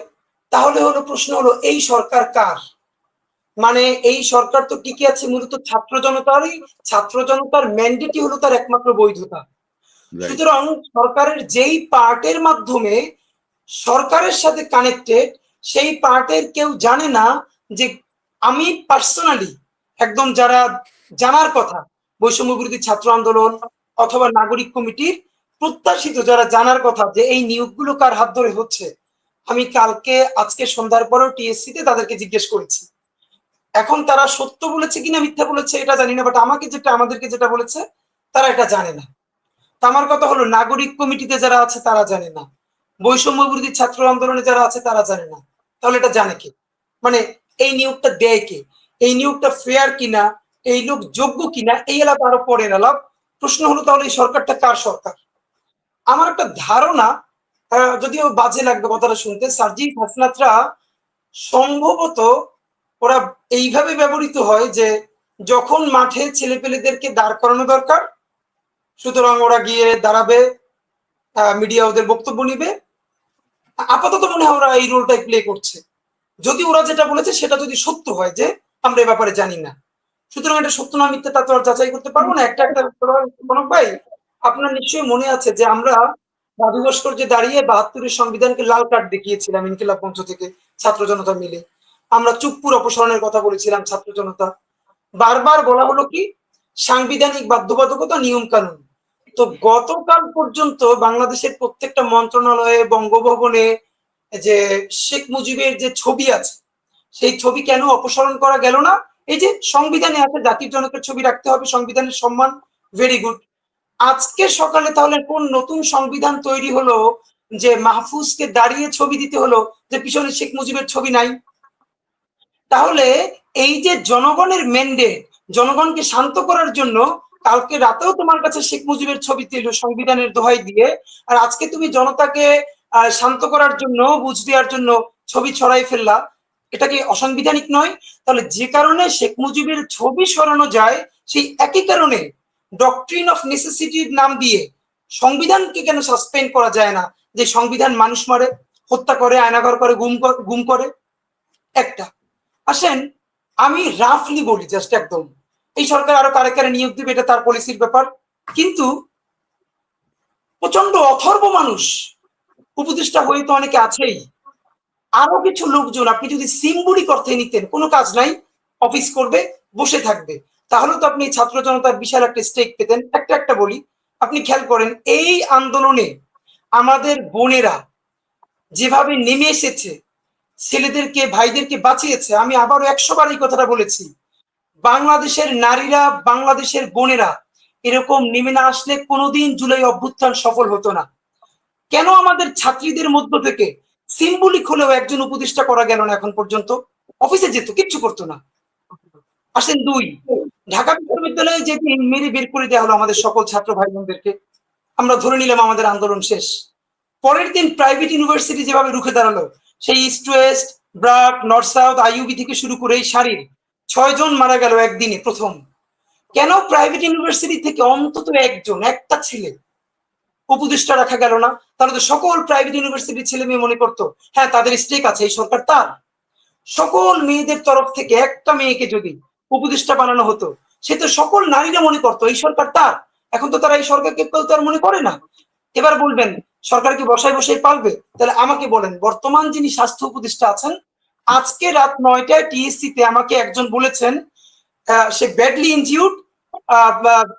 তাহলে হলো প্রশ্ন হলো এই সরকার কার? মানে এই সরকার তো টিকে আছে মূলত ছাত্র জনতারই, ছাত্র জনতার ম্যান্ডেটই হলো তার একমাত্র বৈধতা। সুতরাং সরকারের যেই পার্টের মাধ্যমে সরকারের সাথে কানেক্টেড, সেই পার্টের কেউ জানে না যে আমি পার্সোনালি একদম যারা জানার কথা, বৈষম্য বিরোধী ছাত্র আন্দোলন অথবা নাগরিক কমিটির প্রত্যাশিত যারা জানার কথা যে এই নিয়োগগুলো কার হাত ধরে হচ্ছে, আমি কালকে আজকে সন্ধ্যার পরেও টিএসসি তে তাদেরকে জিজ্ঞেস করেছি। এখন তারা সত্য বলেছে কিনা মিথ্যা বলেছে এটা জানি না, বাট আমাদেরকে যেটা বলেছে তারা এটা জানে না। তো আমার কথা হলো নাগরিক কমিটিতে যারা আছে তারা জানে না, বৈষম্য বিরোধী ছাত্র আন্দোলনে যারা আছে তারা জানে না, তাহলে এটা জানে কে? মানে এই নিয়োগটা দেয় কে? এই নিয়োগটা ফেয়ার কিনা, এই লোক যোগ্য কিনা, এই এলাকা আরো পরের আলাপ। প্রশ্ন হলো তাহলে এই সরকারটা কার সরকার? আমার একটা ধারণা, যদিও বাজে লাগবে কথাটা শুনতে, সার্জিস হাসনাতরা সম্ভবত ওরা এইভাবে ব্যবহৃত হয় যে যখন মাঠে ছেলেপেলেদেরকে দাঁড় করানো দরকার, সুতরাং ওরা গিয়ে দাঁড়াবে, মিডিয়া ওদের বক্তব্য নিবে। আপাতত মনে হয় ওরা এই রোলটাই প্লে করছে। যদি ওরা যেটা বলেছে সেটা যদি সত্য হয় যে আমরা এই ব্যাপারে জানি না, সুতরাং এটা সত্য না মিথ্যা তা তো আর যাচাই করতে পারবো না। একটা একটা কনক ভাই, আপনার নিশ্চয়ই মনে আছে যে আমরা জাদু ভাস্কর্যে দাঁড়িয়ে ৭২-এর সংবিধানকে লাল কার্ড দেখিয়েছিলাম ইনকিলাব মঞ্চ থেকে ছাত্র জনতা মিলে। আমরা চুপপুর অপসারণের কথা বলেছিলাম ছাত্র জনতা। বারবার বলা হলো কি সাংবিধানিক বাধ্যবাধকতা, নিয়ম কানুন। তো গতকাল পর্যন্ত বাংলাদেশের প্রত্যেকটা মন্ত্রণালয়ে, বঙ্গভবনে যে শেখ মুজিবের যে ছবি আছে সেই ছবি কেন অপসারণ করা গেল না? এই যে সংবিধানে আছে জাতির জনকের ছবি রাখতে হবে, সংবিধানের সম্মান, ভেরি গুড। আজকে সকালে তাহলে কোন নতুন সংবিধান তৈরি হলো যে মাহফুজকে দাঁড়িয়ে ছবি দিতে হলো যে পিছনে শেখ মুজিবের ছবি নাই? তাহলে এই যে জনগণের ম্যান্ডেট, জনগণকে শান্ত করার জন্য কালকে রাতেও তোমার কাছে শেখ মুজিবের ছবি ছিল সংবিধানের দোহাই দিয়ে, আর আজকে তুমি জনতাকে শান্ত করার জন্য, বুঝ দেওয়ার জন্য ছবি ছড়াই ফেললা, এটা কি অসাংবিধানিক নয়? তাহলে যে কারণে শেখ মুজিবের ছবি সরানো যায়, সেই একই কারণে ডক্ট্রিন অফ নেসেসিটির নাম দিয়ে সংবিধানকে কেন সাসপেন্ড করা যায় না? যে সংবিধান মানুষ মারে, হত্যা করে, আয়নাঘর করে, গুম করে। একটা। আসেন আমি রাফলি বলি, জাস্ট একদম, এই সরকার আরো কারে কারে নিয়োগ দিবে এটা তার পলিসির ব্যাপার, কিন্তু প্রচন্ড অথর্ব মানুষ উপদেষ্টা হয়ে তো অনেকে আছেই। আরো কিছু লোকজন আপনি যদি সিম্বলিক অর্থে নিতেন, কোনো কাজ নাই, অফিস করবে, বসে থাকবে, তাহলে তো আপনি ছাত্র জনতার বিশাল একটা স্টেক পেতেন। একটা একটা বলি, আপনি খেয়াল করেন এই আন্দোলনে আমাদের বোনেরা যেভাবে নেমে এসেছে, ছেলেদেরকে ভাইদেরকে বাঁচিয়েছে। আমি আবারও 100 বার এই কথাটা বলেছি, বাংলাদেশের নারীরা, বাংলাদেশের বোনেরা এরকম নেমে না আসলে কোনোদিন জুলাই অভ্যুত্থান সফল হতো না। কেন আমাদের ছাত্রীদের মধ্য থেকে সিম্বলিক হলেও একজন উপদেষ্টা করা গেল না এখন পর্যন্ত? অফিসে যেত, কিচ্ছু করতো না। আসেন দুই, ঢাকা বিশ্ববিদ্যালয়ে যে মেরে বের করে দেওয়া হলো আমাদের সকল ছাত্র ভাই বোনদেরকে, আমরা ধরে নিলাম আমাদের আন্দোলন শেষ। পরের দিন প্রাইভেট ইউনিভার্সিটি যেভাবে রুখে দাঁড়ালো, সেই east West, BRAC, north south, IUB থেকে শুরু করে এই সারির 6 জন মারা গেল একদিনে প্রথম। কেন প্রাইভেট ইউনিভার্সিটি থেকে অন্তত একজন, একটা ছেলে উপদেষ্টা রাখা গেল না? তাহলে তো সকল প্রাইভেট ইউনিভার্সিটির ছেলে মেয়ে মনে করতো হ্যাঁ তাদের স্টেক আছে, এই সরকার তার। সকল মেয়েদের তরফ থেকে একটা মেয়েকে যদি উপদেষ্টা বানানো হতো, সে তো সকল নারীরা মনে করতো এই সরকার তার। এখন তো তারা এই সরকারকে কেউ তার মনে করে না। এবার বলবেন সরকার কি বসায় বসায় পালবে? তাহলে আমাকে বলেন, বর্তমান যিনি স্বাস্থ্য উপদেষ্টা আছেন, আজকে রাত 9টায় টিএসসি তে আমাকে একজন বলেছেন সে ব্যাডলি ইনজিউর্ড,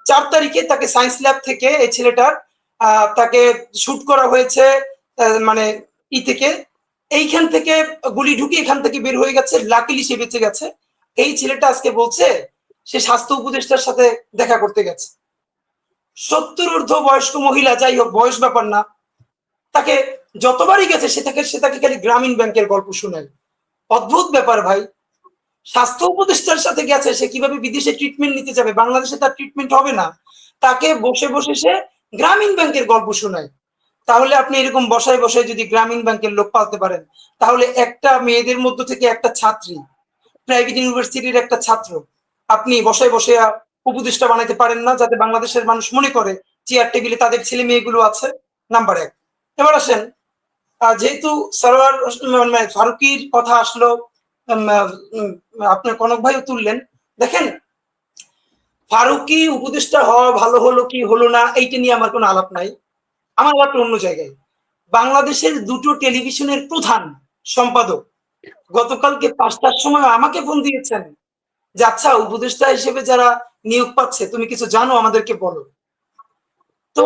4 তারিখে তাকে সায়েন্স ল্যাব থেকে এই ছেলেটার তাকে শুট করা হয়েছে, মানে থেকে এইখান থেকে গুলি ঢুকে এখান থেকে বের হয়ে গেছে, লাকিলি সে বেঁচে গেছে। এই ছেলেটা আজকে বলছে সে স্বাস্থ্য উপদেষ্টার সাথে দেখা করতে গেছে। 70 ঊর্ধ্ব বয়স্ক মহিলা, যাই হোক বয়স ব্যাপার না, তাকে যতবারই গেছে সে তাকে খালি গ্রামীণ ব্যাংকের গল্প শোনায়। অদ্ভুত ব্যাপার ভাই, স্বাস্থ্য উপদেষ্টার সাথে গেছে, সে কিভাবে বিদেশে ট্রিটমেন্ট নিতে যাবে, বাংলাদেশে তার ট্রিটমেন্ট হবে না, তাকে বসে বসে সে গ্রামীণ ব্যাংকের গল্প শোনায়। তাহলে আপনি এরকম বসায় বসায় যদি গ্রামীণ ব্যাংকের লোক পালতে পারেন, তাহলে একটা মেয়েদের মধ্য থেকে একটা ছাত্রী, প্রাইভেট ইউনিভার্সিটির একটা ছাত্র, আপনি বসায় বসে উপদেষ্টা বানাইতে পারেন না, যাতে বাংলাদেশের মানুষ মনে করে চেয়ার টেবিলে তাদের ছেলে মেয়েগুলো আছে। নাম্বার 1। এবার আসেন, যেহেতু সরোয়ার ফারুকির কথা আসলো, আপনার কনক ভাইও তুললেন, দেখেন ফারুকি উপদেষ্টা হওয়া ভালো হলো কি হলো না এইটা নিয়ে আমার কোনো আলাপ নাই, আমার আলাপটা অন্য জায়গায়। বাংলাদেশের দুটো টেলিভিশনের প্রধান সম্পাদক গতকালকে 5টার সময় আমাকে ফোন দিয়েছেন যে আচ্ছা উপদেষ্টা হিসেবে যারা নিয়োগ পাচ্ছে তুমি কিছু জানো, আমাদেরকে বলো। তো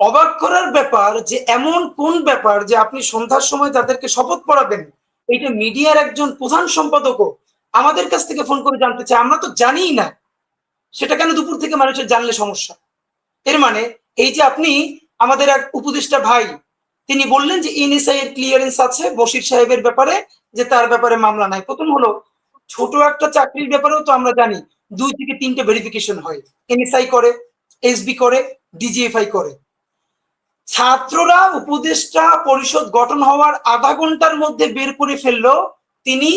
অবাক করার ব্যাপার যে এমন কোন ব্যাপার যে আপনি সন্ধ্যার সময় তাদেরকে শপথ পড়াবেন, এইটা মিডিয়ার একজন প্রধান সম্পাদকও আমাদের কাছ থেকে ফোন করে জানতে চায়, আমরা তো জানিই না। সেটা কেন দুপুর থেকে মানুষের জানলে সমস্যা? এর মানে এই যে আপনি আমাদের এক উপদেষ্টা ভাই, তিনি বললেন যে এনএসআই এর ক্লিয়ারেন্স আছে বশির সাহেবের ব্যাপারে, যে তার ব্যাপারে মামলা নাই। প্রথম হলো, ছোট একটা চাকরির ব্যাপারেও তো আমরা জানি 2 থেকে 3টে ভেরিফিকেশন হয়, এনএসআই করে, এসবি করে, ডিজিএফআই করে। ছাত্ররা উপদেষ্টা পরিষদ গঠন হওয়ার আধা ঘন্টার মধ্যে বের করে ফেললো তিনি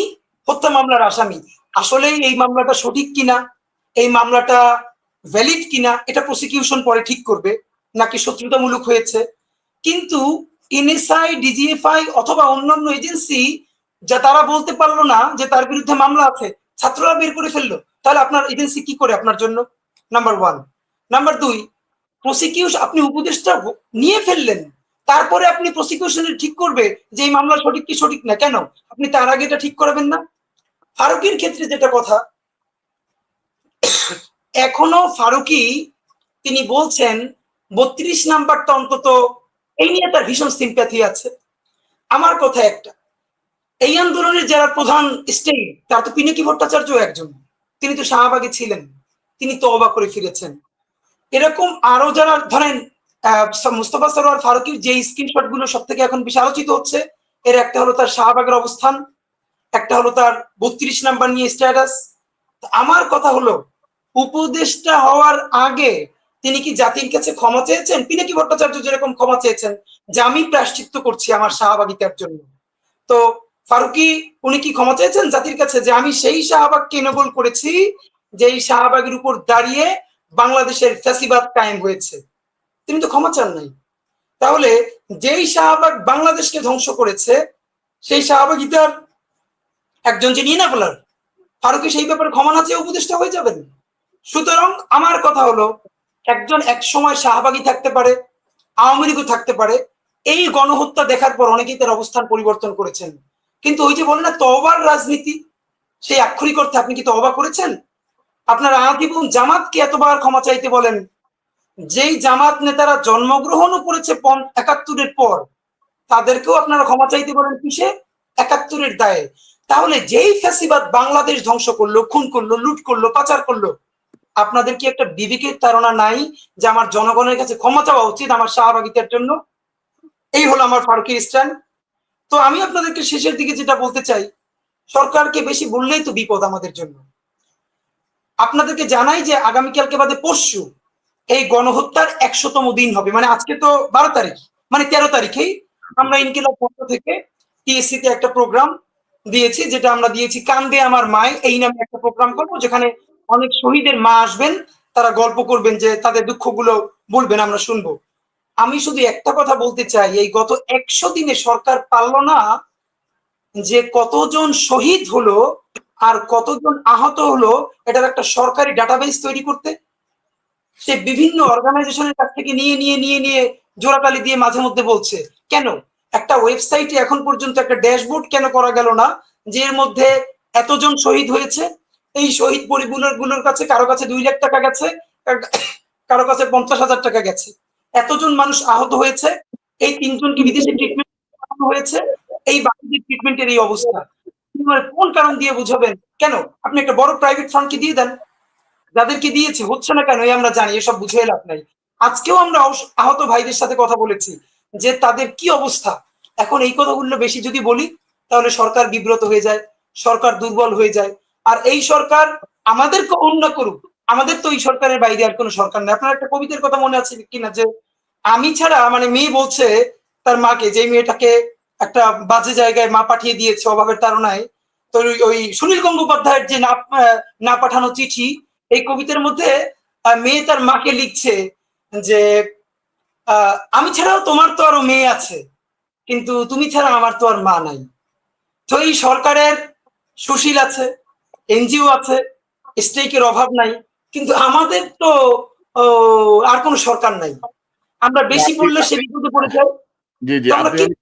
হত্যা মামলার আসামি। আসলে এই মামলাটা সঠিক কিনা, এই মামলাটা ভ্যালিড কিনা, এটা প্রসিকিউশন পরে ঠিক করবে, নাকি শত্রুতামূলক হয়েছে। কিন্তু এনএসআই, ডিজিএফআই অথবা অন্যান্য এজেন্সি যা তারা বলতে পারলো না যে তার বিরুদ্ধে মামলা আছে, ছাত্ররা বের করে ফেললো। তাহলে আপনার এজেন্সি কি করে আপনার জন্য? নাম্বার 1। নাম্বার 2, প্রসিকিউশন, আপনি উপদেষ্টা নিয়ে ফেললেন, তারপরে আপনি প্রসিকিউশনের ঠিক করবে যে এই মামলা সঠিক কি সঠিক না, কেন আপনি তার আগে এটা ঠিক করাবেন না? ফারুকির ক্ষেত্রে যেটা কথা, এখনো ফারুকি তিনি বলছেন 32 নাম্বারটা অন্তত, এই নিয়ে তার ভীষণ সিম্প্যাথি আছে। আমার কথা একটা, এই আন্দোলনের যারা প্রধান স্টেট, তার তো পিনাকি ভট্টাচার্য একজন, তিনি তো শাহবাগে ছিলেন, তিনি তো অবাক করে ফিরেছেন। এরকম আরো যারা ধরেন মুস্তফা সরোয়ার ফারুকির যে স্ক্রিনশট গুলো সব থেকে এখন বেশি আলোচিত হচ্ছে, এর একটা হলো তার শাহবাগের অবস্থান, একটা হলো তার 32 নাম্বার নিয়ে স্ট্যাটাস। আমার কথা হলো, উপদেষ্টা হওয়ার আগে তিনি কি জাতির কাছে ক্ষমা চেয়েছেন? পিনাকি ভট্টাচার্য যেরকম ক্ষমা চেয়েছেন যে আমি প্রায়শ্চিত্ত করছি আমার শাহবাগিতার জন্য, তো ফারুকি উনি কি ক্ষমা চেয়েছেন জাতির কাছে যে আমি সেই শাহবাগকে এনেবল করেছি যেই শাহবাগের উপর দাঁড়িয়ে বাংলাদেশের ফ্যাসিবাদ কায়েম হয়েছে? তিনি তো ক্ষমা চান নাই। তাহলে যেই শাহবাগ বাংলাদেশকে ধ্বংস করেছে সেই শাহবাগিতার একজন যিনি ইনাবলার, ফারুকী সেই ব্যাপারে ক্ষমা না চেয়ে উপদেষ্টা হয়ে যাবেন? সুতরাং আমার কথা হলো, একজন এক সময় শাহবাগী থাকতে পারে, আওয়ামী লীগও থাকতে পারে, এই গণহত্যা দেখার পর অনেকেই তার অবস্থান পরিবর্তন করেছেন। কিন্তু ওই যে বলেন না তওবার রাজনীতি, সেই আক্ষরিক অর্থে আপনি কি তওবা করেছেন? আপনার আতিবুন জামাতকে এতবার ক্ষমা চাইতে বলেন, যেই জামাত নেতারা জন্মগ্রহণও করেছে ৭১-এর পর, তাদেরকেও আপনারা ক্ষমা চাইতে বলেন কিসে? ৭১-এর দায়ে। তাহলে যেই ফ্যাসিবাদ বাংলাদেশ ধ্বংস করলো, খুন করলো, লুট করলো, পাচার করলো, আপনাদের কি একটা বিবেকের ধারণা নাই যে আমার জনগণের কাছে ক্ষমা চাওয়া উচিত আমার শাহবাগিতার জন্য? এই হলো আমার ফারুকের স্ট্যান্ড। তো আমি আপনাদেরকে শেষের দিকে যেটা বলতে চাই, সরকারকে বেশি বললেই তো বিপদ আমাদের জন্য। আপনাদেরকে জানাই যে আগামীকালকে বাদে পরশু এই গণহত্যার ১০০তম দিন হবে। মানে আজকে তো ১২ তারিখ, মানে ১৩ তারিখেই আমরা ইনকিলাব পক্ষ থেকে টিএসসি তে একটা প্রোগ্রাম দিয়েছি, যেটা আমরা দিয়েছি কান্দে আমার মায়, এই নামে একটা প্রোগ্রাম করবো, যেখানে অনেক শহীদের মা আসবেন, তারা গল্প করবেন, যে তাদের দুঃখগুলো বলবেন, আমরা শুনবো। আমি শুধু একটা কথা বলতে চাই, এই গত ১০০ দিনে সরকার পারলো না যে কতজন শহীদ হলো আর কতজন আহত হলো এটার একটা সরকারি ডাটাবেস তৈরি করতে। সে বিভিন্ন অর্গানাইজেশনের কাছ থেকে নিয়ে জোড়াতালি দিয়ে মাঝে মধ্যে বলছে। কেন একটা ওয়েবসাইটে এখন পর্যন্ত একটা ড্যাশবোর্ড কেন করা গেল না, যে এর মধ্যে এতজন শহীদ হয়েছে, এই শহীদ পরিবারগুলোর কাছে কারো কাছে ২ লাখ টাকা গেছে, কারো কাছে ৫০,০০০ টাকা গেছে, এতজন মানুষ আহত হয়েছে, এই ৩ জনকে বিদেশে ট্রিটমেন্ট হয়েছে, এই বাকিদের ট্রিটমেন্টের এই অবস্থা। কোন কারণ দিয়ে বুঝাবেন? কেন আপনি একটা বড় প্রাইভেট ফান্ডকে দিয়ে দেন, যাদেরকে দিয়েছে হচ্ছে না কেন আমরা জানি, এসব বুঝে লাভ নাই। আজকেও আমরা আহত ভাইদের সাথে কথা বলেছি যে তাদের কি অবস্থা। এখন এই কথাগুলো বেশি যদি বলি তাহলে সরকার বিব্রত হয়ে যায়, সরকার দুর্বল হয়ে যায়। আর এই সরকার আমাদেরকে অন্য করুক, আমাদের তো এই সরকারের বাইরে আর কোনো সরকার নেই। আপনার একটা কবিতার কথা মনে আছে কিনা, যে আমি ছাড়া, মানে মেয়ে বলছে তার মাকে, যে মেয়েটাকে একটা বাজে জায়গায় মা পাঠিয়ে দিয়েছে অভাবের তাড়নায়, তো ওই সুনীল গঙ্গোপাধ্যায়ের যে না পাঠানো চিঠি, এই কবিতার মধ্যে মেয়ে তার মাকে লিখছে যে আমি ছাড়াও তোমার তো আরো মেয়ে আছে, কিন্তু তুমি ছাড়া আমার তো আর মা নাই। তো এই সরকারের সুশীল আছে, এনজিও আছে, স্টেকের অভাব নাই, কিন্তু আমাদের তো আর কোনো সরকার নাই। আমরা বেশি পড়লে সে বিপদে পড়ে যাই। জি জি, আমরা আপনি কি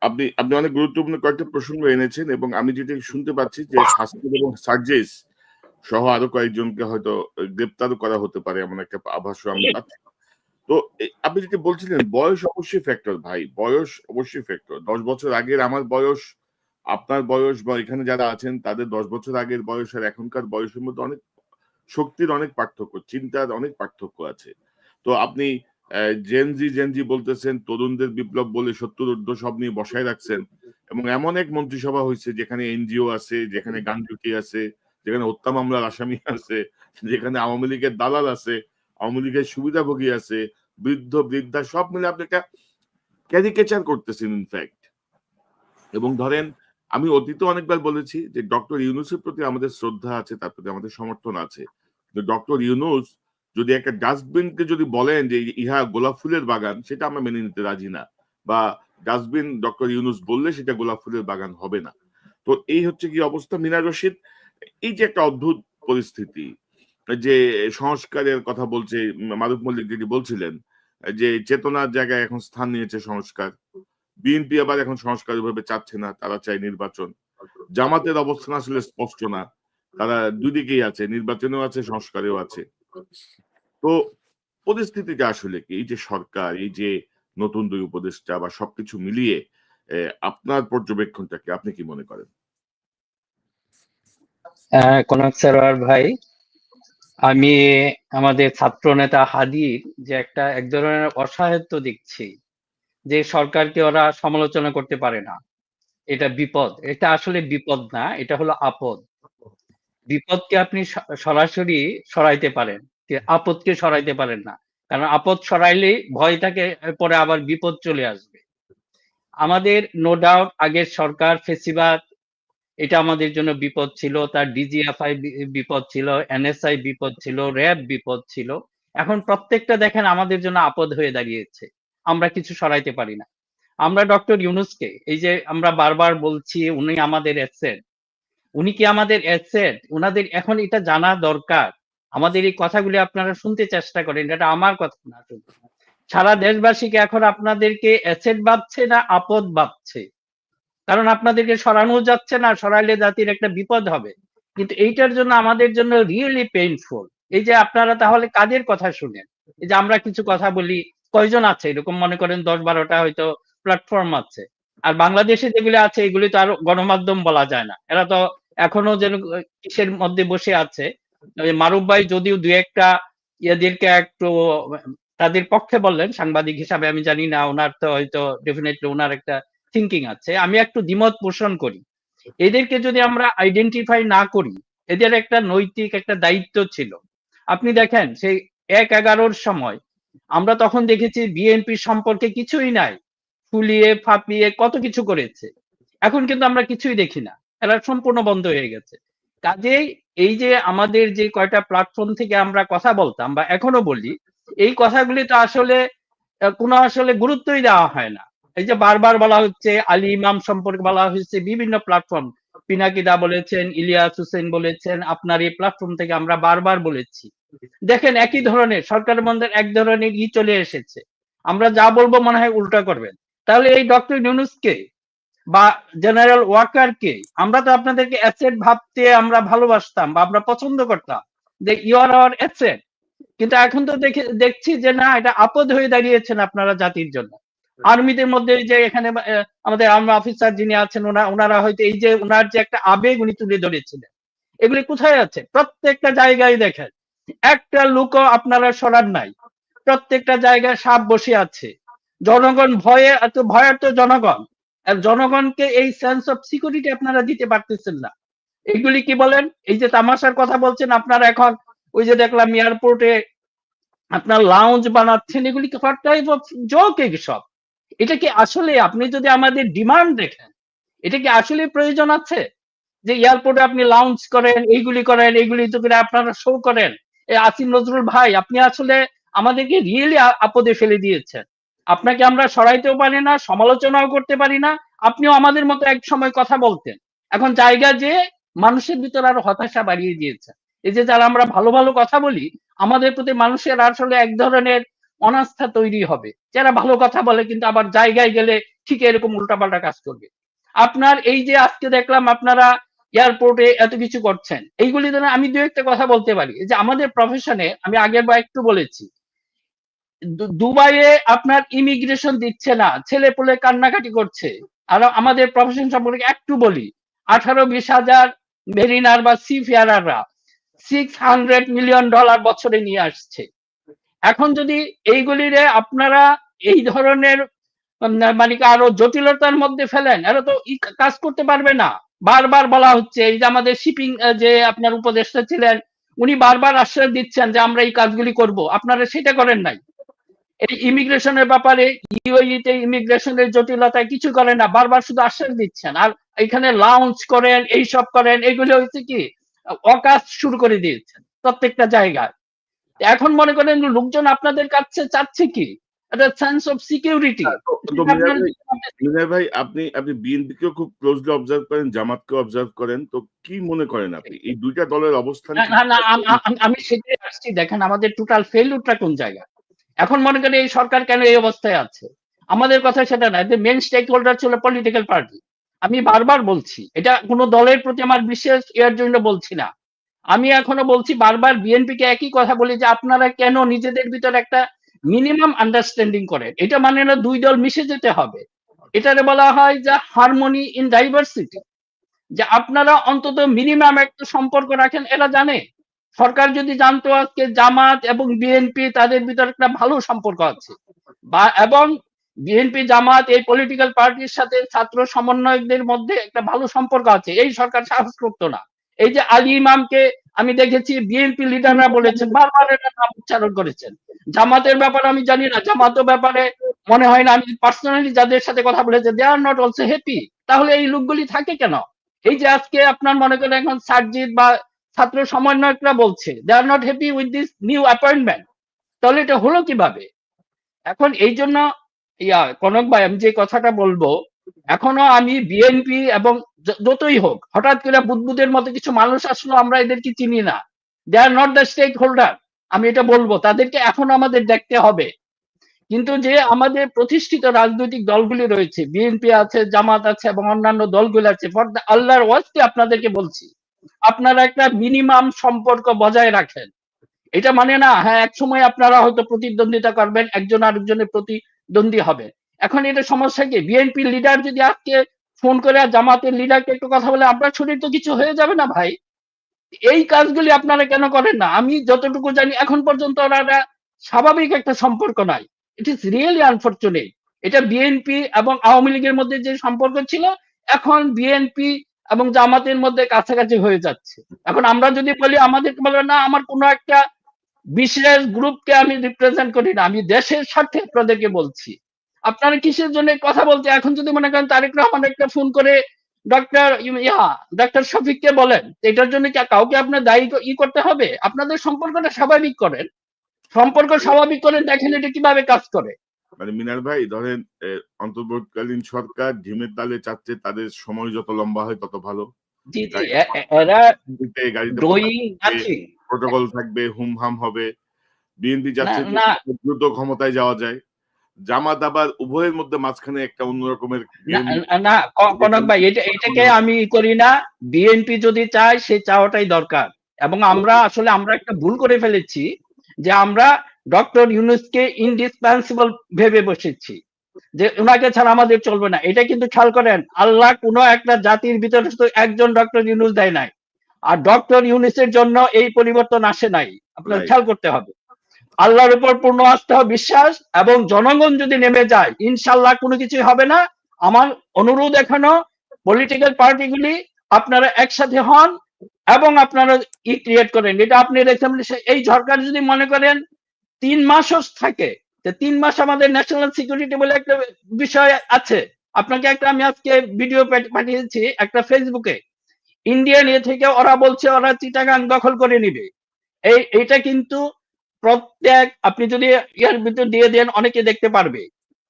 আপনি আপনি অনেক গুরুত্বপূর্ণ কয়েকটা প্রসঙ্গ এনেছেন, এবং আমি যেটা শুনতে পাচ্ছি যে শাস্তি এবং সার্জেস সহ আরো কয়েকজনকে হয়তো গ্রেপ্তারও করা হতে পারে, এমন একটা আভাসও আমি পাচ্ছি। তো আপনি যেটা বলছিলেন, বয়স অবশ্যই ফ্যাক্টর ভাই, বয়স অবশ্যই ফ্যাক্টর। ১০ বছর আগের আমার বয়স, আপনার বয়স, বা এখানে যারা আছেন তাদের ১০ বছর আগের বয়স আর এখনকার বয়সের মধ্যে অনেক শক্তির অনেক পার্থক্য, চিন্তার অনেক পার্থক্য আছে। তো আপনি জেনজি বলতেছেন, তরুণদের বিপ্লব বলে ৭০ ঊর্ধ্ব সব নিয়ে বসায় রাখছেন, এবং এমন এক মন্ত্রিসভা হয়েছে যেখানে এনজিও আছে, যেখানে গানজুকি আছে, যেখানে হত্যা মামলার আসামি আছে, যেখানে আওয়ামী লীগের দালাল আছে, আওয়ামী লীগের সুবিধাভোগী আছে, বৃদ্ধ বৃদ্ধা সব মিলে আপনি একটা ক্যারিকেচার করতেছেন ইনফ্যাক্ট। এবং ধরেন, আমি অতীতে অনেকবার বলেছি যে ডক্টর ইউনূসের প্রতি আমাদের শ্রদ্ধা আছে, তার প্রতি আমাদের সমর্থন আছে, কিন্তু ডক্টর ইউনূস যদি একটা ডাস্টবিনকে যদি বলেন যে ইহা গোলাপ ফুলের বাগান, সেটা আমরা মেনে নিতে রাজি না, বা ডাস্টবিন ডক্টর ইউনূস বললে সেটা গোলাপ ফুলের বাগান হবে না। তো এই হচ্ছে কি অবস্থা। মিনা রশিদ, এই যে একটা অদ্ভুত পরিস্থিতি, যে সংস্কারের কথা বলছে মারুফ মল্লিক যেটি বলছিলেন, যে চেতনার জায়গায় এখন স্থান নিয়েছে সংস্কার। বিএনপি আবার এখন সংস্কার ভাবে চাচ্ছে না, তারা চায় নির্বাচন। জামাতের অবস্থান আসলে স্পষ্ট না, তারা দুদিকেই আছে, নির্বাচনেও আছে, সংস্কারেও আছে। তো পরিস্থিতিটা আসলে কি, এই যে সরকার, এই যে নতুন ২ উপদেষ্টা বা সবকিছু মিলিয়ে আপনার পর্যবেক্ষণটা কি, আপনি কি মনে করেন? কনক সারোয়ার ভাই, আমি আমাদের ছাত্র নেতা হাদির যে এক ধরনের অসহায়ত্ব দেখছি, যে সরকারকে ওরা সমালোচনা করতে পারে না, এটা বিপদ। এটা আসলে বিপদ না, এটা হলো আপদ। বিপদকে আপনি সরাসরি সরাইতে পারেন, আপদকে সরাইতে পারেন না, কারণ আপদ সরাইলে ভয় থাকে পরে আবার বিপদ চলে আসবে। আমাদের নো ডাউট আগের সরকার ফেসিবাদ, এটা আমাদের জন্য বিপদ ছিল, তার ডিজিএফআই বিপদ ছিল, এনএসআই বিপদ ছিল, র্যাব বিপদ ছিল। এখন প্রত্যেকটা দেখেন আমাদের জন্য আপদ হয়ে দাঁড়িয়েছে, আমরা কিছু সরাইতে পারি না। আমরা ডক্টর ইউনূসকে, এই যে আমরা বারবার বলছি উনি আমাদের এসেট, উনি কি আমাদের অ্যাসেট? উনাদের এখন এটা জানা দরকার। আমাদের এই কথাগুলি আপনারা শুনতে চেষ্টা করেন, এটা আমার কথা না শুধু। সারা দেশবাসীকে এখন আপনাদেরকে অ্যাসেট ভাবছে না আপদ ভাবছে, কারণ আপনাদেরকে সরানো যাচ্ছে না, সরাইলে জাতির একটা বিপদ হবে। কিন্তু এইটার জন্য আমাদের জন্য রিয়েলি পেইনফুল। এই যে আপনারা তাহলে কাদের কথা শুনেন? এই যে আমরা কিছু কথা বলি, কয়জন আছে এরকম, মনে করেন ১০-১২টা হয়তো প্ল্যাটফর্ম আছে। আর বাংলাদেশে যেগুলি আছে এগুলি তো আর গণমাধ্যম বলা যায় না, এরা তো এখনো যেন কিসের মধ্যে বসে আছে। ওই মারুফ ভাই যদিও দুই একটা এদেরকে একটু তাদের পক্ষে বললেন, সাংবাদিক হিসাবে আমি জানি না, ওনার তো হয়তো ডেফিনেটলি ওনার একটা থিঙ্কিং আছে, আমি একটু দ্বিমত পোষণ করি। এদেরকে যদি আমরা আইডেন্টিফাই না করি, এদের একটা নৈতিক একটা দায়িত্ব ছিল। আপনি দেখেন সেই ১/১১-র সময় আমরা তখন দেখেছি বিএনপি সম্পর্কে কিছুই নাই, ফুলিয়ে ফাঁপিয়ে কত কিছু করেছে। এখন কিন্তু আমরা কিছুই দেখি না, এরা সম্পূর্ণ বন্ধ হয়ে গেছে। কাজেই এই যে আমাদের যে কয়টা প্ল্যাটফর্ম থেকে আমরা কথা বলতাম বা এখনো বলি, এই কথাগুলি তো আসলে কোনো আসলে গুরুত্বই দেওয়া হয় না। এই যে বারবার বলা হচ্ছে আলী ইমাম সম্পর্কে বলা হয়েছে বিভিন্ন প্ল্যাটফর্ম, পিনাকিদা বলেছেন, ইলিয়াস হোসেন বলেছেন, আপনার এই প্ল্যাটফর্ম থেকে আমরা বারবার বলেছি। দেখেন একই ধরনের সরকারের মধ্যে এক ধরনের চলে এসেছে, আমরা যা বলবো মনে হয় উল্টা করবেন। তাহলে এই ডক্টর ইউনূসকে বা জেনারেল ওয়াকারকে আমরা তো আপনাদেরকে অ্যাসেট ভাবতে আমরা ভালোবাসতাম বা আমরা পছন্দ করতাম, যে ইউ আর আওয়ার অ্যাসেট। কিন্তু এখন তো দেখছি যে না, এটা আপদ হয়ে দাঁড়িয়েছেন আপনারা জাতির জন্য। আর্মিদের মধ্যে যে এখানে আমাদের আর্মি অফিসার যিনি আছেন, ওনারা হয়তো এই যে ওনার যে একটা আবেগ উনি তুলে ধরেছিলেন, এগুলি কোথায় আছে? প্রত্যেকটা জায়গায় দেখেন, একটা লোকও আপনারা সরার নাই, প্রত্যেকটা জায়গায় সাপ বসে আছে। জনগণ ভয়ে, এত ভয়ার্ত জনগণ, আর জনগণকে এই সেন্স অফ সিকিউরিটি আপনারা দিতে পারতেছেন না। এইগুলি কি বলেন? এই যে তামাশার কথা বলছেন আপনারা এখন, ওই যে দেখলাম এয়ারপোর্টে আপনার লাউঞ্জ বানাচ্ছেন, এগুলি কি টাইপ অফ জোক? সব এটা কি আসলে, আপনি যদি আমাদের ডিমান্ড দেখেন, এটা কি আসলে প্রয়োজন আছে যে এয়ারপোর্টে আপনি লাউঞ্জ করেন, এইগুলি করেন, এইগুলি তো করে আপনারা শো করেন? এই আসিফ নজরুল ভাই, আপনি আসলে আমাদেরকে রিয়েলি আপদে ফেলে দিয়েছেন। আপনাকে আমরা সরাইতেও পারি না, সমালোচনাও করতে পারি না। আপনিও আমাদের মতো এক সময় কথা বলতেন, এখন জায়গা যে মানুষের ভিতর আরো হতাশা বাড়িয়ে দিয়েছে। এই যে যারা আমরা ভালো ভালো কথা বলি, আমাদের প্রতি মানুষের আসলে এক ধরনের অনাস্থা তৈরি হবে, যারা ভালো কথা বলে কিন্তু আবার জায়গায় গেলে ঠিক এরকম উল্টাপাল্টা কাজ করবে। আপনার এই যে আজকে দেখলাম আপনারা এয়ারপোর্টে এত কিছু করছেন, এইগুলি ধরে আমি দু একটা কথা বলতে পারি। যে আমাদের প্রফেশনে আমি আগের বার একটু বলেছি, দুবাইয়ে আপনার ইমিগ্রেশন দিচ্ছে না, ছেলে পুলে কান্নাকাটি করছে। আর আমাদের প্রফেশন সম্পর্কে একটু বলি, 18-20 হাজার মেরিনার বা সি ফেয়ারাররা $600 মিলিয়ন বছরে নিয়ে আসছে। এখন যদি এইগুলিরে আপনারা এই ধরনের মানে আরো জটিলতার মধ্যে ফেলেন, এরা তো কাজ করতে পারবে না। বারবার বলা হচ্ছে, এই যে আমাদের শিপিং যে আপনার উপদেষ্টা ছিলেন, উনি বারবার আশ্বাস দিচ্ছেন যে আমরা এই কাজগুলি করব, আপনারা সেটা করেন নাই। এই ইমিগ্রেশনের ব্যাপারে ইউএইতে ইমিগ্রেশনের জটিলতায় কিছু করেন না, বারবার শুধু আশ্বাস দিচ্ছেন। আর এখানে লাউঞ্জ করেন, এইসব করেন, এগুলো হচ্ছে কি অকাজ শুরু করে দিয়েছেন প্রত্যেকটা জায়গায়। এখন মনে করেন লোকজন আপনাদের কাছে চাচ্ছে কি একটা সেন্স অফ সিকিউরিটি। তো মিনার ভাই, আপনি বিএনপিকেও খুব ক্লোজলি অবজার্ভ করেন, জামাতকেও অবজার্ভ করেন, তো কি মনে করেন আপনি এই দুইটা দলের অবস্থান? না, আমি সেটাই আসছি। দেখেন আমাদের টোটাল ফেইলিউরটা কোন জায়গায়। এখন মনে করেন এই সরকার কেন এই অবস্থায় আছে, আমাদের কথা সেটা না। যে মেইন স্টেক হোল্ডার ছিল পলিটিক্যাল পার্টি। আমি বারবার বলছি, এটা কোনো দলের প্রতি আমার বিশেষ এর জন্য বলছি না। আমি এখনো বলছি বারবার, বিএনপিকে একই কথা বলি যে আপনারা কেন নিজেদের ভিতরে একটা মিনিমাম আন্ডারস্ট্যান্ডিং করেন। এটা মানে না দুই দল মিশে যেতে হবে, এটারে বলা হয় যে হারমোনি ইন ডাইভার্সিটি। যে আপনারা অন্তত মিনিমাম একটা সম্পর্ক রাখেন। এরা জানে, সরকার যদি জানতো আজকে জামাত এবং বিএনপি তাদের ভিতরে একটা ভালো সম্পর্ক আছে, বা এবং বিএনপি জামাত এই পলিটিক্যাল পার্টির সাথে ছাত্র সমন্বয়কদের মধ্যে একটা ভালো সম্পর্ক আছে, এই সরকার সাহস করতো না। এই যে আলী ইমামকে আমি দেখেছি বিএনপি লিডাররা বলেছেন, বারবার এটা নাম উচ্চারণ করেছেন। জামাতের ব্যাপারে আমি জানি না, জামাতের ব্যাপারে মনে হয় না, আমি পার্সোনালি যাদের সাথে কথা বলেছি দে আর নট অলসো হ্যাপি। তাহলে এই লোকগুলি থাকে কেন? এই যে আজকে আপনার মনে করেন এখন সার্জিৎ বা ছাত্র সমন্বয়করা বলছে they are not happy with this new appointment, তাহলে এটা হলো কিভাবে? এখন এই জন্য কনক ভাই, আমি যে কথাটা বলবো, এখনো আমি বিএনপি এবং যতই হোক, হঠাৎ করে বুদবুদের মতো কিছু মানুষ আসলো, আমরা এদেরকে চিনি না, they are not the stakeholder, আমি এটা বলবো, তাদেরকে এখন আমাদের দেখতে হবে। কিন্তু যে আমাদের প্রতিষ্ঠিত রাজনৈতিক দলগুলি রয়েছে, বিএনপি আছে, জামাত আছে এবং অন্যান্য দলগুলো আছে, ফর দ্য আল্লাহর ওয়াস্তে আপনাদেরকে বলছি, আপনারা একটা মিনিমাম সম্পর্ক বজায় রাখেন। এটা মানে না হ্যাঁ এক সময় আপনারা হয়তো প্রতিদ্বন্দ্বিতা করবেন, একজন আরেকজনের প্রতিদ্বন্দ্বী হবে। এখন এটা সমস্যা কি, বিএনপি লিডার যদি আজকে ফোন করে আর জামাতের লিডারকে একটু কথা বলে, আপনার শরীর তো কিছু হয়ে যাবে না ভাই। এই কাজগুলি আপনারা কেন করেন না? আমি যতটুকু জানি এখন পর্যন্ত ওরা স্বাভাবিক একটা সম্পর্ক নাই। It is really unfortunate. এটা বিএনপি এবং আওয়ামী লীগের মধ্যে যে সম্পর্ক ছিল, এখন বিএনপি এবং জামাতের মধ্যে কাছাকাছি হয়ে যাচ্ছে। এখন আমরা যদি বলি, আমাদেরকে বলে না আমার কোনো একটা বিশেষ গ্রুপকে আমি রিপ্রেজেন্ট করি না, আমি দেশের স্বার্থে আপনাদেরকে বলছি। আপনারা কিসের জন্য কথা বলতে, এখন যদি মনে করেন তারেক রহমান একটা ফোন করে ডক্টর শফিককে বলেন, এটার জন্য কি কাউকে আপনার দায়ী করতে হবে? আপনাদের সম্পর্কটা স্বাভাবিক করেন, সম্পর্ক স্বাভাবিক করেন, দেখেন এটা কিভাবে কাজ করে। মানে মিনার ভাই ধরেন অন্তর্বর্তীকালীন সরকার ঢিমের তালে চাচ্ছে তাদের সময় যত লম্বা হয় তত ভালো। জি জি, এরা গাড়িতে ডুইং নাথিং। প্রোটোকল থাকবে, হুমহাম হবে। বিএনপি না চাচ্ছে না দ্রুত ক্ষমতায় যাওয়া যায়। জামাত আবার উভয়ের মধ্যে মাঝখানে একটা অন্য রকমের না কনক ভাই, এটাকে আমি করি না। বিএনপি যদি চায়, সে চাওয়াটাই দরকার। এবং আমরা একটা ভুল করে ফেলেছি, যে আমরা ডক্টর ইউনূসকে ইনডিসপেন্সিবল ভেবে বসেছি, যে ওনাকে ছাড়া আমাদের চলবে না। এটা কিন্তু খেয়াল করেন, আল্লাহ কোনো একটা জাতির ভিতরে শুধু একজন ডক্টর ইউনূস দেয় নাই, আর ডক্টর ইউনূসের জন্য এই পরিবর্তন আসে নাই। আপনার খেয়াল করতে হবে, আল্লাহর উপর পূর্ণ আস্থা বিশ্বাস এবং জনগণ যদি নেমে যায়, ইনশাল্লাহ কোনো কিছুই হবে না। আমার অনুরোধ এখনো, পলিটিক্যাল পার্টিগুলি আপনারা একসাথে হন এবং আপনারা ক্রিয়েট করেন। এটা আপনি এই সরকার যদি মনে করেন 3 মাসও থাকে, 3 মাস আমাদের ন্যাশনাল সিকিউরিটি বলে একটা বিষয় আছে। আপনাকে আমি আজকে ভিডিও পাঠিয়েছি একটা ফেসবুকে, ইন্ডিয়ান থেকে ওরা বলছে ওরা চিটাগাং দখল করে নিবে। এইটা কিন্তু প্রত্যেক, আপনি যদি ইয়ার ভিতর দিয়ে দেন, অনেকে দেখতে পারবে।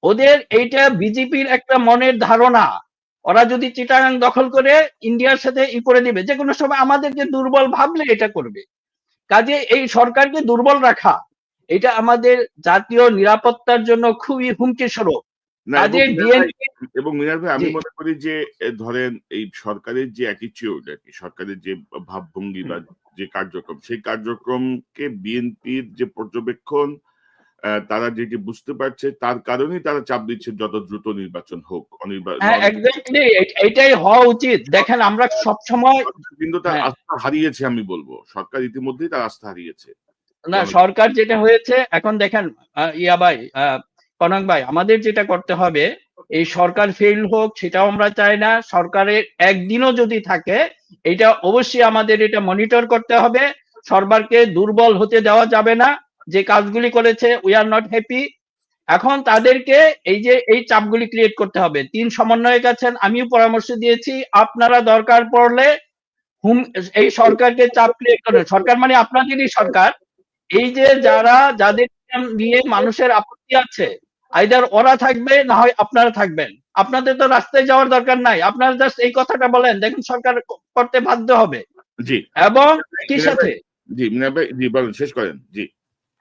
ওদের এইটা বিজেপির একটা মনের ধারণা, ওরা যদি চিটাগাং দখল করে ইন্ডিয়ার সাথে করে দিবে, যে কোনো সময় আমাদেরকে দুর্বল ভাবলে এটা করবে। কাজে এই সরকারকে দুর্বল রাখা, এটা আমাদের জাতীয় নিরাপত্তার জন্য খুবই হুমকি স্বরূপ। কাজে বিএনপি এবং মিনার ভাই, আমি মনে করি যে ধরেন এই সরকারের যে অ্যাটিটিউড আর কি, সরকারের যে ভাবভঙ্গি বা যে কার্যক্রম, সেই কার্যক্রমকে বিএনপির যে পর্যবেক্ষণ, তারা যেটি বুঝতে পারছে, তার কারণেই তারা চাপ দিচ্ছে যত দ্রুত নির্বাচন হোক। এক্স্যাক্টলি এটাই হওয়া উচিত। দেখেন আমরা সবসময় কিন্তু তার আস্থা হারিয়েছে, আমি বলবো সরকার ইতিমধ্যেই তার আস্থা হারিয়েছে। না, সরকার যেটা হয়েছে এখন দেখেন, ভাই, কনক ভাই, আমাদের যেটা করতে হবে, এই সরকার ফেল হোক সেটাও আমরা চাই না। সরকারের একদিনও যদি থাকে, এটা অবশ্যই আমাদের এটা মনিটর করতে হবে। সরকারকে দুর্বল হতে দেওয়া যাবে না। যে কাজগুলি করেছে, উই আর নট হ্যাপি। এখন তাদেরকে এই চাপগুলি ক্রিয়েট করতে হবে। 3 সমন্বয়ক আছেন, আমিও পরামর্শ দিয়েছি, আপনারা দরকার পড়লে এই সরকারকে চাপ ক্রিয়েট করেন। সরকার মানে আপনাদেরই সরকার। এই যে যাদের নিয়ে মানুষের আপত্তি আছে, আইদার ওরা থাকবে না হয় আপনারা থাকবেন। আপনাদের তো রাস্তায় যাওয়ার দরকার নাই, আপনারা জাস্ট এই কথাটা বলেন, দেখুন সরকার করতে বাধ্য হবে। জি, এবং কি সাথে জি মিনার ভাই, জি বলেন, শেষ করেন। জি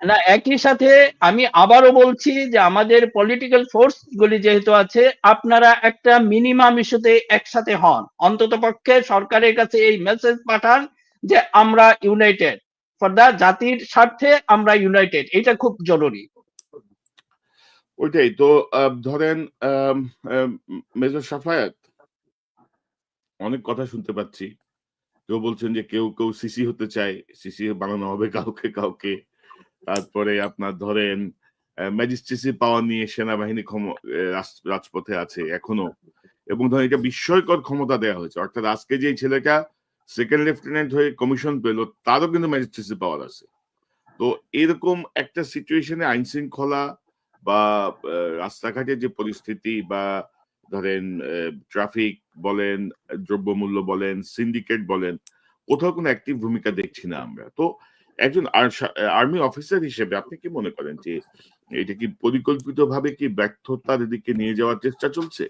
না, একই সাথে আমি আবারও বলছি যে আমাদের পলিটিক্যাল ফোর্স গুলি যেহেতু আছে, আপনারা একটা মিনিমাম ইস্যুতে একসাথে হন। অন্তত পক্ষে সরকারের কাছে এই মেসেজ পাঠান যে আমরা ইউনাইটেড, ফর দা জাতির স্বার্থে আমরা ইউনাইটেড। এটা খুব জরুরি। ওইটাই তো। ধরেন মেজর সাফায়াত, অনেক কথা শুনতে পাচ্ছি। কেউ বলছেন যে কেউ কেউ সিসি হতে চায়, সিসি বানানো হবে কাউকে কাউকে। তারপরে আপনার ধরেন ম্যাজিস্ট্রেসি পাওয়ার নিয়ে সেনাবাহিনী রাজপথে আছে এখনো, এবং ধরেন এটা বিস্ময়কর ক্ষমতা দেওয়া হয়েছে। অর্থাৎ আজকে যে ছেলেটা সেকেন্ড লেফটেন্যান্ট হয়ে কমিশন পেল, তারও কিন্তু ম্যাজিস্ট্রেসি পাওয়ার আছে। তো এরকম একটা সিচুয়েশনে আইন শৃঙ্খলা বা রাস্তাঘাটের যে পরিস্থিতি, বা ধরেন ট্রাফিক বলেন, দ্রব্যমূল্য বলেন, সিন্ডিকেট বলেন, কোথাও কোনো অ্যাক্টিভ ভূমিকা দেখছি না আমরা। তো একজন আর্মি অফিসার হিসেবে আপনি কি মনে করেন যে এটা কি পরিকল্পিতভাবে কি ব্যর্থতার দিকে নিয়ে যাওয়ার চেষ্টা চলছে?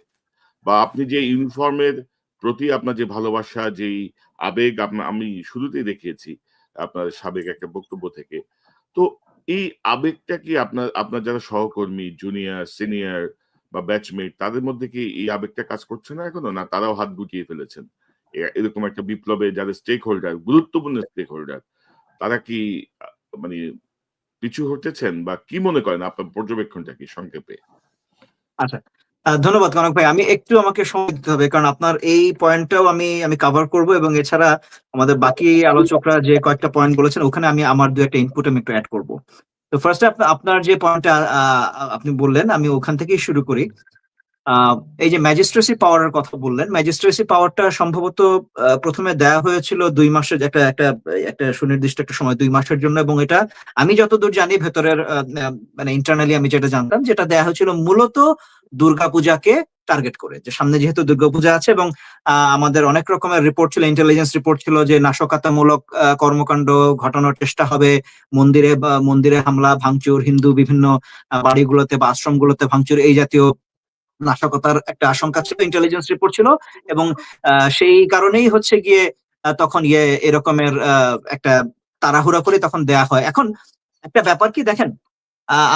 বা আপনি যে ইউনিফর্মের প্রতি আপনার যে ভালোবাসা, যেই আবেগ আমি শুরুতেই দেখিয়েছি আপনার সাবেক একটা বক্তব্য থেকে। তো এই আবেগটা কি আপনার আপনার যারা সহকর্মী, জুনিয়র, সিনিয়র বা ব্যাচমেট তাদের মধ্যে কি এই আবেগটা কাজ করছে না এখনো? না তারাও হাত গুটিয়ে ফেলেছেন? এরকম একটা বিপ্লবে যারা স্টেক হোল্ডার, গুরুত্বপূর্ণ স্টেক হোল্ডার তারা কি আ মানে পিছু হটেছেন বা কি মনে করেন আপনার পর্যবেক্ষণটা কি সংক্ষেপে? আচ্ছা, ধন্যবাদ কনক ভাই। আমি একটু আমাকে সময় দিতে হবে কারণ আপনার এই পয়েন্টটাও আমি কভার করব এবং এছাড়া আমাদের বাকি আলোচকরা যে কয়েকটা পয়েন্ট বলেছেন ওখানে আমি আমার ২-১ টা ইনপুট আমি একটু এড করব। তো ফার্স্টে আপনার যে পয়েন্টটা আপনি বললেন আমি ওখান থেকেই শুরু করি। আহ, এই যে ম্যাজিস্ট্রেসি পাওয়ারের কথা বললেন, ম্যাজিস্ট্রেসি পাওয়ারটা সম্ভবত প্রথমে দেয়া হয়েছিল ২ মাসের একটা একটা একটা সুনির্দিষ্ট একটা সময় ২ মাসের জন্য, এবং এটা আমি যতদূর জানি ভেতরের মানে ইন্টারনালি আমি যেটা জানতাম যেটা দেয়া হয়েছিল মূলত দুর্গাপূজাকে টার্গেট করে, যে সামনে যেহেতু দুর্গাপূজা আছে এবং আমাদের অনেক রকমের রিপোর্ট ছিল, ইন্টেলিজেন্স রিপোর্ট ছিল যে নাশকতামূলক কর্মকাণ্ড ঘটানোর চেষ্টা হবে, মন্দিরে হামলা ভাঙচুর, হিন্দু বিভিন্ন বাড়িগুলোতে বা আশ্রমগুলোতে ভাঙচুর, এই জাতীয় নাশকতার একটা আশঙ্কা ছিল, ইন্টেলিজেন্স রিপোর্ট ছিল। এবং সেই কারণেই হচ্ছে গিয়ে তখন এরকমের একটা তাড়াহুড়া করে তখন দেয়া হয়। এখন একটা ব্যাপার কি দেখেন,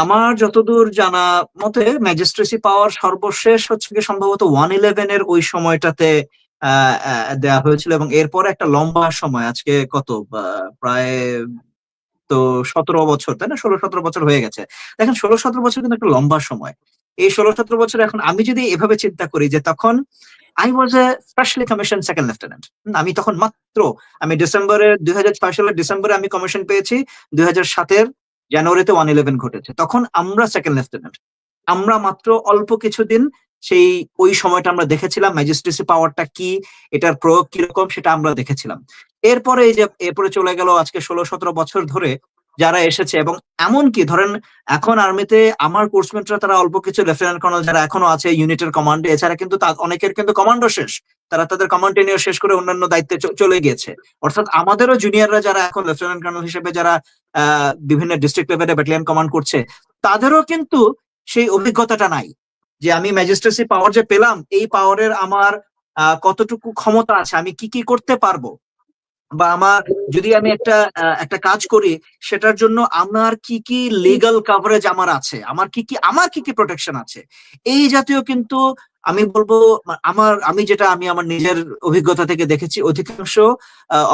আমার যতদূর জানা মতে ম্যাজিস্ট্রেসি পাওয়ার সর্বশেষ হচ্ছে গিয়ে সম্ভবত 111 এর ওই সময়টাতে দেয়া হয়েছিল, এবং এরপরে একটা লম্বা সময়, আজকে কত প্রায় তো ১৭ বছর, তাই না, ১৬-১৭ বছর হয়ে গেছে। দেখেন ১৬-১৭ বছর কিন্তু একটা লম্বা সময়। এই ১৬-১৭ বছর এখন আমি যদি এভাবে চিন্তা করি যে তখন I was A freshly commission second lieutenant. আমি তখন মাত্র, আমি ২০০৬ সালের ডিসেম্বরে আমি কমিশন পেয়েছি, ২০০৭-এর জানুয়ারিতে 111 ঘটেছে, তখন আমরা সেকেন্ড লেফটেন্যান্ট। আমরা মাত্র অল্প কিছুদিন সেই ওই সময়টা আমরা দেখেছিলাম ম্যাজিস্ট্রেসি পাওয়ারটা কি, এটার প্রয়োগ কিরকম সেটা আমরা দেখেছিলাম। এরপরে এই যে এরপরে চলে গেল আজকে ১৬-১৭ বছর ধরে যারা এসেছে, এবং এমনকি ধরেন এখন আর্মিতে আমার কোর্সমেটরা তারা অল্প কিছু লেফটেন্যান্ট কর্নেল যারা এখনো আছে ইউনিটের কমান্ডে, এছাড়া কিন্তু অনেকের কিন্তু কমান্ডো শেষ, তারা তাদের কমান্ড টেনিওর শেষ করে অন্যান্য দায়িত্বে চলে গিয়েছে। অর্থাৎ আমাদেরও জুনিয়ররা যারা এখন লেফটেন্যান্ট কর্নেল হিসেবে যারা বিভিন্ন ডিস্ট্রিক্ট লেভেলে ব্যাটালিয়ন কমান্ড করছে, তাদেরও কিন্তু সেই অভিজ্ঞতাটা নাই যে আমি ম্যাজিস্ট্রেসি পাওয়ার যে পেলাম, এই পাওয়ারের আমার কতটুকু ক্ষমতা আছে, আমি কি কি করতে পারবো, বা আমার যদি আমি একটা কাজ করি সেটার জন্য আমার কি কি লিগ্যাল কভারেজ আমার আছে, আমার কি কি প্রোটেকশন আছে, এই জাতীয় কিন্তু আমি বলবো আমি আমার নিজের অভিজ্ঞতা থেকে দেখেছি অধিকাংশ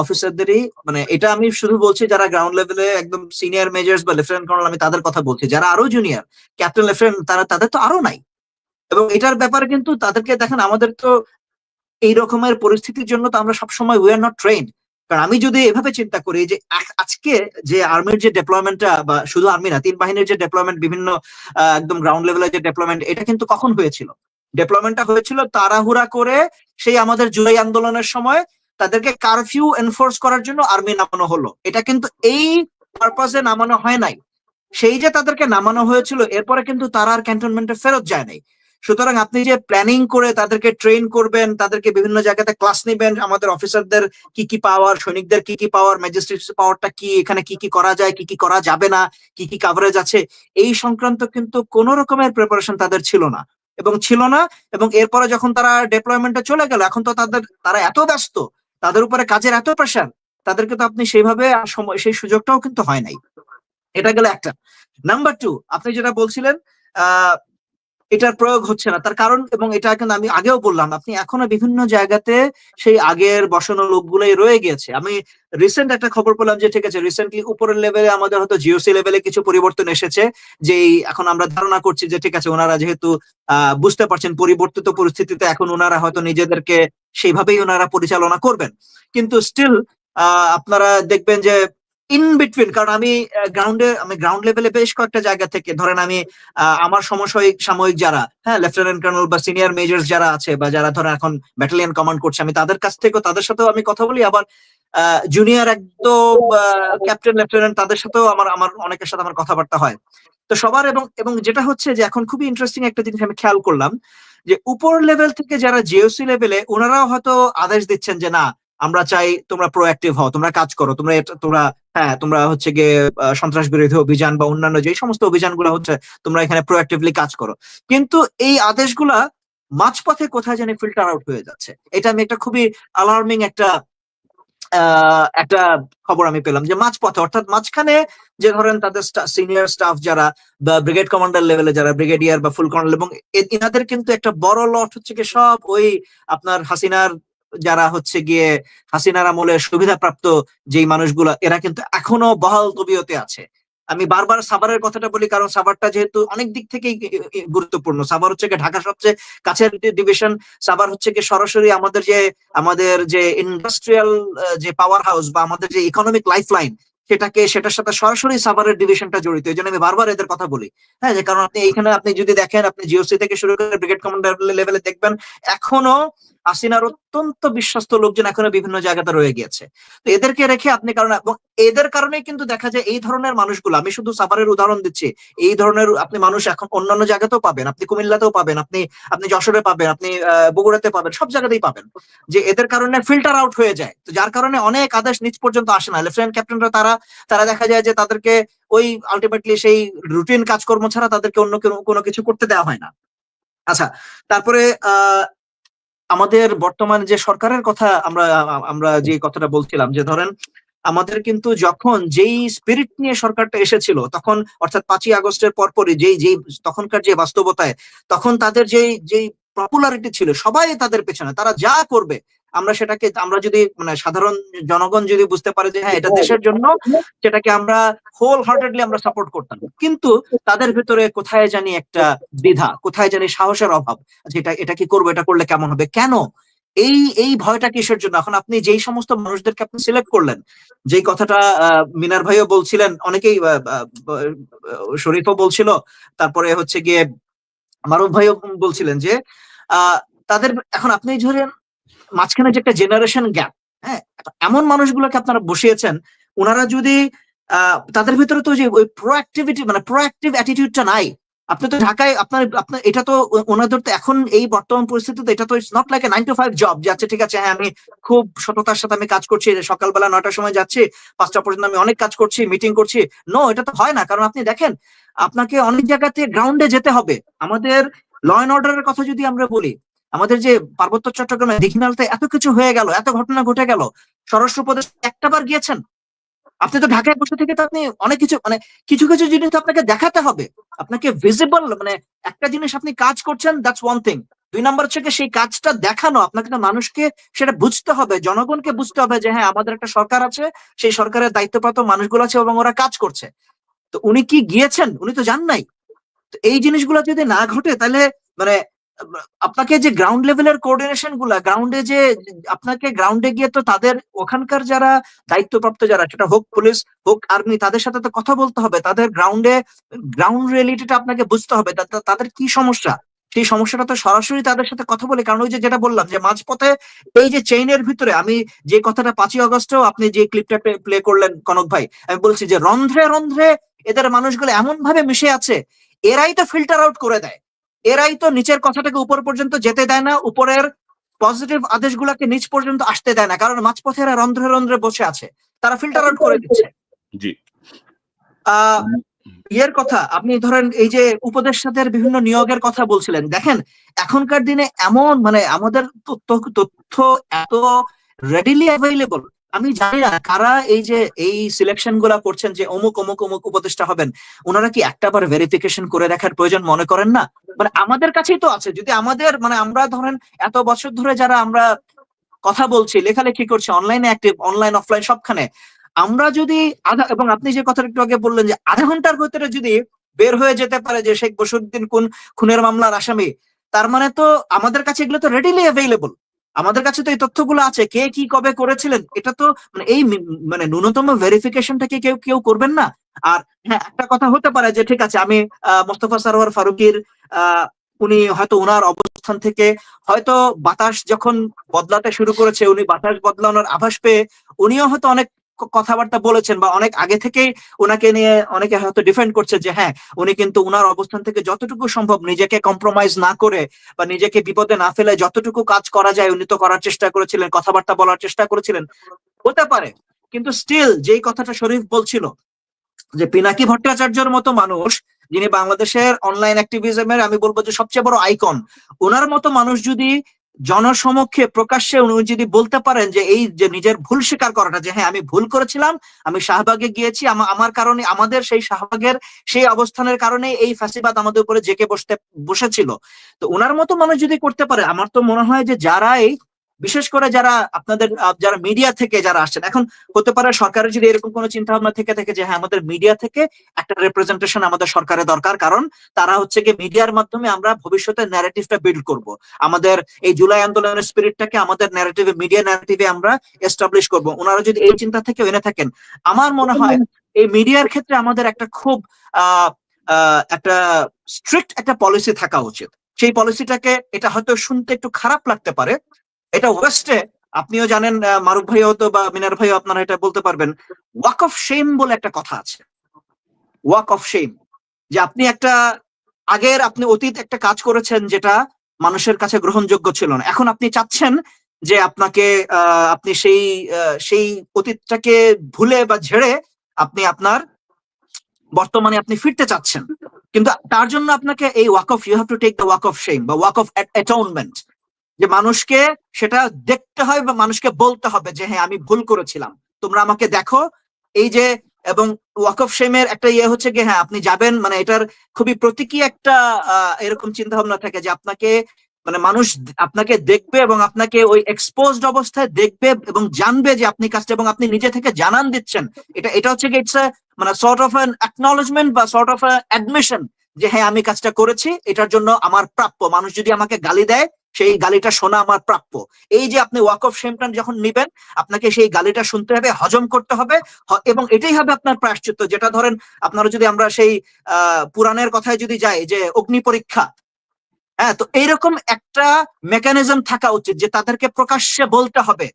অফিসারদেরই, মানে এটা আমি শুধু বলছি যারা গ্রাউন্ড লেভেলে একদম সিনিয়র মেজর্স বা লেফটেন্যান্ট কর্নেল আমি তাদের কথা বলছি, যারা আরো জুনিয়র ক্যাপ্টেন লেফটেন্যান্ট তাদের তো আরো নাই। এবং এটার ব্যাপারে কিন্তু তাদেরকে দেখেন, আমাদের তো এই রকমের পরিস্থিতির জন্য তো আমরা সবসময় উই আর নট ট্রেন্ড। কারণ আমি যদি এভাবে চিন্তা করি যে আজকে যে আর্মির যে ডেপ্লয়মেন্টটা, বা শুধু আর্মি না, ৩ বাহিনীর যে ডেপ্লয়মেন্ট, বিভিন্ন একদম গ্রাউন্ড লেভেলের যে ডেপ্লয়মেন্ট, এটা কিন্তু কখন হয়েছিল? ডেপ্লয়মেন্টটা হয়েছিল তাড়াহুড়া করে সেই আমাদের জুলাই আন্দোলনের সময় তাদেরকে কারফিউ এনফোর্স করার জন্য আর্মি নামানো হলো, এটা কিন্তু এই পারপাসে নামানো হয় নাই। সেই যে তাদেরকে নামানো হয়েছিল এরপরে কিন্তু তারা আর ক্যান্টনমেন্টে ফেরত যায় নাই। সুতরাং আপনি যে প্ল্যানিং করে তাদেরকে ট্রেন করবেন, তাদেরকে বিভিন্ন জায়গাতে ক্লাস নেবেন, আমাদের অফিসারদের কি কি পাওয়ার, সৈনিকদের কি কি পাওয়ার, ম্যাজিস্ট্রেট পাওয়ারটা কি, এখানে কি কি করা যায়, কি কি করা যাবে না, কি কি কভারেজ আছে, এই সংক্রান্ত কিন্তু কোন রকমের প্রিপারেশন তাদের ছিল না। এবং এরপরে যখন তারা ডেপ্লয়মেন্টে চলে গেল, এখন তো তারা এত ব্যস্ত, তাদের উপরে কাজের এত প্রেশার, তাদেরকে তো আপনি সেইভাবে সেই সুযোগটাও কিন্তু হয় নাই। এটা গেল একটা। নাম্বার 2, আপনি যেটা বলছিলেন এটার প্রয়োগ হচ্ছে না, তার কারণ, এবং এটা কিন্তু আমি আগেও বললাম, আপনি এখনো বিভিন্ন জায়গাতে সেই আগের বসানো লোকগুলোই রয়ে গিয়েছে। আমি রিসেন্ট একটা খবর পেলাম যে ঠিক আছে, রিসেন্টলি উপরের লেভেলে আমাদের হয়তো জিওসি লেভেলে কিছু পরিবর্তন এসেছে, যে এখন আমরা ধারণা করছি যে ঠিক আছে, ওনারা যেহেতু বুঝতে পারছেন পরিবর্তিত পরিস্থিতিতে এখন ওনারা হয়তো নিজেদেরকে সেইভাবেই ওনারা পরিচালনা করবেন। কিন্তু স্টিল আপনারা দেখবেন যে ইন বিটুইন, কারণ আমি গ্রাউন্ড লেভেলে বেশ কয়েকটা জায়গা থেকে, ধরেন আমি আমার সাময়িক যারা লেফটেন্যান্ট কর্নেল বা সিনিয়র মেজর যারা আছে, বা যারা ধরেন এখন ব্যাটালিয়ন কমান্ড করছে, আমি তাদের কাছ থেকেও, তাদের সাথেও আমি কথা বলি, আবার জুনিয়র একদম ক্যাপ্টেন লেফটেন্যান্ট তাদের সাথেও আমার অনেকের সাথে আমার কথাবার্তা হয়। তো সবার এবং যেটা হচ্ছে যে এখন খুবই ইন্টারেস্টিং একটা জিনিস আমি খেয়াল করলাম, যে উপর লেভেল থেকে যারা জিওসি লেভেলে, ওনারাও হয়তো আদেশ দিচ্ছেন যে না, আমরা চাই তোমরা প্রোঅ্যাক্টিভ হও, তোমরা কাজ করো, তোমরা হচ্ছে গিয়ে সন্ত্রাস বিরোধী অভিযান বা অন্যান্য যে সমস্ত অভিযানগুলো হচ্ছে তোমরা এখানে প্রোঅ্যাক্টিভলি কাজ করো। কিন্তু এই আদেশগুলা মাঝপথে কোথায় জানি ফিল্টার আউট হয়ে যাচ্ছে। এটা আমি একটা খুবই অ্যালার্মিং একটা খবর আমি পেলাম যে মাঝপথে, অর্থাৎ মাঝখানে যে ধরেন তাদের সিনিয়র স্টাফ যারা বা ব্রিগেড কমান্ডার লেভেলে যারা, ব্রিগেডিয়ার বা ফুল কর্নেল, এবং এনাদের কিন্তু একটা বড় লট হচ্ছে গিয়ে সব ওই আপনার হাসিনার যারা হচ্ছে গিয়ে হাসিনার আমলে সুবিধাপ্রাপ্ত যেই মানুষগুলো, এরা কিন্তু এখনো বহাল তবিয়তে আছে। আমি বারবার সাভারের কথাটা বলি কারণ সাভারটা যেহেতু অনেক দিক থেকেই গুরুত্বপূর্ণ। সাভার হচ্ছে গিয়ে ঢাকা সবচেয়ে কাছের ডিভিশন। সাভার হচ্ছে গিয়ে সরাসরি আমাদের যে ইন্ডাস্ট্রিয়াল যে পাওয়ার হাউস বা আমাদের যে ইকোনমিক লাইফ লাইন, সেটার সাথে সরাসরি সাভারের ডিভিশনটা জড়িত। এই জন্য আমি বারবার এদের কথা বলি। হ্যাঁ, যে কারণ আপনি যদি দেখেন, আপনি জিওসি থেকে শুরু করে ব্রিগেড কমান্ডার লেভেলে দেখবেন এখনো হাসিনার অত্যন্ত বিশ্বস্ত লোকজন এখনো বিভিন্ন জায়গাতে রয়ে গিয়েছে। তো এদেরকে রেখে আপনি, কারণ এবং এদের কারণেই কিন্তু দেখা যায় এই ধরনের মানুষগুলো, আমি শুধু সাভারের উদাহরণ দিচ্ছি, এই ধরনের আপনি মানুষ এখন অন্যান্য জায়গাতেও পাবেন, আপনি কুমিল্লাতেও পাবেন, আপনি যশোরে পাবেন, আপনি বগুড়াতে পাবেন, সব জায়গাতেই পাবেন, যে এদের কারণে ফিল্টার আউট হয়ে যায়। তো যার কারণে অনেক আদেশ নিচ পর্যন্ত আসে না। লেফটেন্যান্ট ক্যাপ্টেনরা তারা দেখা যায় যে তাদেরকে ওই আলটিমেটলি সেই রুটিন কাজকর্ম ছাড়া তাদেরকে অন্য কোনো কিছু করতে দেওয়া হয় না। আচ্ছা, তারপরে আমাদের বর্তমান যে সরকারের কথা আমরা যে কথাটা বলছিলাম, যে ধরেন আমাদের কিন্তু যখন যেই স্পিরিট নিয়ে সরকারটা এসেছিল তখন, অর্থাৎ 5ই আগস্টের পরপরই যেই তখনকার যে বাস্তবতায়, তখন তাদের যেই পপুলারিটি ছিল, সবাই তাদের পেছনে, তারা যা করবে আমরা যদি মানে সাধারণ জনগণ যদি বুঝতে পারে যে হ্যাঁ এটা দেশের জন্য, সেটাকে আমরা হোল হার্টেডলি আমরা সাপোর্ট করতাম। কিন্তু তাদের ভেতরে কোথায় জানি একটা দ্বিধা, কোথায় জানি সাহসের অভাব, যে এটা কি করবো, এটা করলে কেমন হবে, কেন এই ভয়টা কিসের জন্য? এখন আপনি যেই সমস্ত মানুষদেরকে আপনি সিলেক্ট করলেন, যেই কথাটা মিনার ভাইও বলছিলেন, অনেকেই শরীফও বলছিল, তারপরে হচ্ছে গিয়ে মারুফ ভাইও বলছিলেন যে তাদের এখন আপনি ধরেন মাঝখানে যে একটা জেনারেশন গ্যাপ, হ্যাঁ, এমন মানুষগুলোকে আপনারা বসিয়েছেন, ওনারা যদি তাদের ভিতরে তো যে ওই প্রোঅ্যাক্টিভিটি মানে প্রোঅ্যাক্টিভ অ্যাটিটিউডটা নাই। আপনি তো ঢাকায় আপনার এটা তো ওনাদের তো এখন এই বর্তমান পরিস্থিতিতে এটা তো it's not like a 9 to 5 job যে আচ্ছা ঠিক আছে, হ্যাঁ আমি খুব সততার সাথে আমি কাজ করছি, সকালবেলা 9টার সময় যাচ্ছি, 5টা পর্যন্ত আমি অনেক কাজ করছি, মিটিং করছি। নো, এটা তো হয় না। কারণ আপনি দেখেন, আপনাকে অনেক জায়গাতে গ্রাউন্ডে যেতে হবে। আমাদের ল অ্যান্ড অর্ডারের কথা যদি আমরা বলি, আমাদের যে পার্বত্য চট্টগ্রামে দীঘিনালতে এত কিছু হয়ে গেল, এত ঘটনা ঘটে গেল, স্বরাষ্ট্র উপদেষ্টা একটাবার গিয়েছেন? আপনি তো ঢাকায় বসে থেকে তো আপনি অনেক কিছু মানে কিছু জিনিস আপনাকে দেখাতে হবে, আপনাকে ভিজিবল, মানে একটা জিনিস আপনি কাজ করছেন, দ্যাটস ওয়ান থিং। 2 নাম্বার হচ্ছে সেই কাজটা দেখানো, আপনাকে তো মানুষকে সেটা বুঝতে হবে, জনগণকে বুঝতে হবে যে হ্যাঁ আমাদের একটা সরকার আছে, সেই সরকারের দায়িত্বপ্রাপ্ত মানুষগুলো আছে এবং ওরা কাজ করছে। তো উনি কি গিয়েছেন? উনি তো যান নাই। তো এই জিনিসগুলো যদি না ঘটে, তাহলে মানে আপনাকে যে গ্রাউন্ড লেভেলের কোঅর্ডিনেশন গুলা, গ্রাউন্ডে যে আপনাকে গ্রাউন্ডে গিয়ে তো তাদের ওখানকার যারা দায়িত্বপ্রাপ্ত যারা, সেটা হোক পুলিশ হোক আর্মি, তাদের সাথে তো কথা বলতে হবে, তাদের গ্রাউন্ড রিয়েলিটিটা আপনাকে বুঝতে হবে, তাদের কি সমস্যা, সেই সমস্যাটা তো সরাসরি তাদের সাথে কথা বলে। কারণ ওই যেটা বললাম যে মাঝপথে এই যে চেইনের ভিতরে, আমি যে কথাটা 5ই আগস্টেও আপনি যে ক্লিপটা প্লে করলেন কনক ভাই, আমি বলছি যে রন্ধ্রে রন্ধ্রে এদের মানুষগুলো এমন ভাবে মিশে আছে, এরাই তো ফিল্টার আউট করে দেয়, এরাই তো নিচের কথাটাকে উপর পর্যন্ত যেতে দেয় না, উপরের পজিটিভ আদেশগুলোকে নিচ পর্যন্ত আসতে দেয় না, কারণ মাঝপথে এরা রন্ধ্রে রন্ধ্রে বসে আছে, তারা ফিল্টার আউট করে দিচ্ছে। জি, ইয়ের কথা আপনি ধরেন, এই যে উপদেষ্টাদের বিভিন্ন নিয়োগের কথা বলছিলেন, দেখেন এখনকার দিনে এমন মানে আমাদের তথ্য এত রেডিলি অ্যাভেলেবল, আমি জানি না কারা এই সিলেকশন গুলা করছেন যে অমুক অমুক অমুক উপদেষ্টা হবেন, ওনারা কি একটাবার ভেরিফিকেশন করে দেখার প্রয়োজন মনে করেন না? মানে আমাদের কাছেই তো আছে, যদি আমাদের মানে আমরা ধরেন এত বছর ধরে যারা আমরা কথা বলছি, লেখালেখি করছি, অনলাইনে অ্যাক্টিভ, অনলাইন অফলাইন সবখানে, আমরা যদি এবং আপনি যে কথাটা একটু আগে বললেন যে আধা ঘন্টার ভিতরে যদি বের হয়ে যেতে পারে যে শেখ বসিরউদ্দিন কোন খুনের মামলার আসামি, তার মানে তো আমাদের কাছে এগুলো তো রেডিলি অ্যাভেলেবল, আমাদের কাছে তো এই তথ্যগুলো আছে, কে কি কবে করেছিলেন, এটা তো মানে এই মানে ন্যূনতম ভেরিফিকেশনটাকে কেউ করবেন না? আর হ্যাঁ, একটা কথা হতে পারে যে ঠিক আছে, আমি মোস্তফা সরোয়ার ফারুকীর উনি হয়তো ওনার অবস্থান থেকে হয়তো বাতাস যখন বদলাতে শুরু করেছে, উনি বাতাস বদলানোর আভাস পেয়ে উনিও হয়তো অনেক কথাবার্তা বলেছেন, বা অনেক আগে থেকেই ওনাকে নিয়ে অনেকে হয়তো ডিফেন্ড করছে যে হ্যাঁ উনি কিন্তু ওনার অবস্থান থেকে যতটুকু সম্ভব নিজেকে কম্প্রোমাইজ না করে বা নিজেকে বিপদে না ফেলে যতটুকু কাজ করা যায় উনি তো করার চেষ্টা করেছিলেন, কথাবার্তা বলার চেষ্টা করেছিলেন, হতে পারে। কিন্তু স্টিল যেই কথাটা শরীফ বলছিল যে পিনাকি ভট্টাচার্যের মতো মানুষ যিনি বাংলাদেশের অনলাইন অ্যাক্টিভিজমের আমি বলবো যে সবচেয়ে বড় আইকন, ওনার মতো মানুষ যদি জনসমক্ষে প্রকাশ্যে উনি যদি বলতে পারেন যে এই যে নিজের ভুল স্বীকার করাটা, যে হ্যাঁ আমি ভুল করেছিলাম, আমি শাহবাগে গিয়েছি, আমার কারণে, আমাদের সেই শাহবাগের সেই অবস্থানের কারণে এই ফ্যাসিবাদ আমাদের উপরে জেকে বসেছিল। তো ওনার মতো মানুষ যদি করতে পারে, আমার তো মনে হয় যে যারাই, বিশেষ করে যারা আপনাদের যারা মিডিয়া থেকে যারা আসছেন, এখন হতে পারে সরকারের যদি এরকম কোনো চিন্তা ভাবনা থেকে থাকে যে হ্যাঁ আমাদের মিডিয়া থেকে একটা রিপ্রেজেন্টেশন আমাদের সরকারের দরকার, কারণ তারা হচ্ছে গিয়ে মিডিয়ার মাধ্যমে আমরা ভবিষ্যতে ন্যারেটিভটা বিল্ড করব, আমাদের এই জুলাই আন্দোলনের স্পিরিটটাকে আমাদের ন্যারেটিভে, মিডিয়া ন্যারেটিভে আমরা এস্টাবলিশ করব। ওনারা যদি এই চিন্তা থেকে এনে থাকেন, আমার মনে হয় এই মিডিয়ার ক্ষেত্রে আমাদের একটা খুব একটা স্ট্রিক্ট একটা পলিসি থাকা উচিত। সেই পলিসিটাকে, এটা হয়তো শুনতে একটু খারাপ লাগতে পারে, এটা ওয়েস্টে আপনিও জানেন, মারুফ ভাইও তো বা মিনার ভাইও আপনারা এটা বলতে পারবেন, ওয়াক অফ শেম বলে একটা কথা আছে। ওয়াক অফ শেম, যে আপনি একটা আগের আপনি অতীত একটা কাজ করেছেন যেটা মানুষের কাছে গ্রহণযোগ্য ছিল না, এখন আপনি চাচ্ছেন যে আপনাকে আপনি সেই অতীতটাকে ভুলে বা ঝেড়ে আপনি আপনার বর্তমানে আপনি ফিরতে চাচ্ছেন। কিন্তু তার জন্য আপনাকে এই walk of, you have to take the walk of shame বা ওয়াক অফ অ্যাটনমেন্ট, যে মানুষকে সেটা দেখতে হয় বা মানুষকে বলতে হবে যে হ্যাঁ আমি ভুল করেছিলাম, তোমরা আমাকে দেখো। এই যে, এবং ওয়াক অফ শেমের একটা ইয়ে হচ্ছে কি, হ্যাঁ আপনি যাবেন, মানে এটার খুবই প্রতীকী একটা এরকম চিন্তা ভাবনা থাকে যে আপনাকে, মানে মানুষ আপনাকে দেখবে এবং আপনাকে ওই এক্সপোজড অবস্থায় দেখবে এবং জানবে যে আপনি কাজটা, এবং আপনি নিজে থেকে জানান দিচ্ছেন। এটা হচ্ছে কি, ইটস মানে সর্ট অফ অ্যান অ্যাকনলেজমেন্ট বা সর্ট অফ অ্যাডমিশন যে হ্যাঁ আমি কাজটা করেছি, এটার জন্য আমার প্রাপ্য, মানুষ যদি আমাকে গালি দেয় সেই গালিটা শোনা আমার প্রাপ্য। এই যে আপনি ওয়াক অফ শেমটা যখন নিবেন, আপনাকে সেই গালিটা শুনতে হবে, হজম করতে হবে, এবং এটাই হবে আপনার প্রায়শ্চিত্ত। যেটা ধরেন আপনারা যদি আমরা সেই পুরাণের কথায় যদি যাই, যে অগ্নি পরীক্ষা, হ্যাঁ, তো এইরকম একটা মেকানিজম থাকা উচিত যে তাদেরকে প্রকাশ্যে বলতে হবে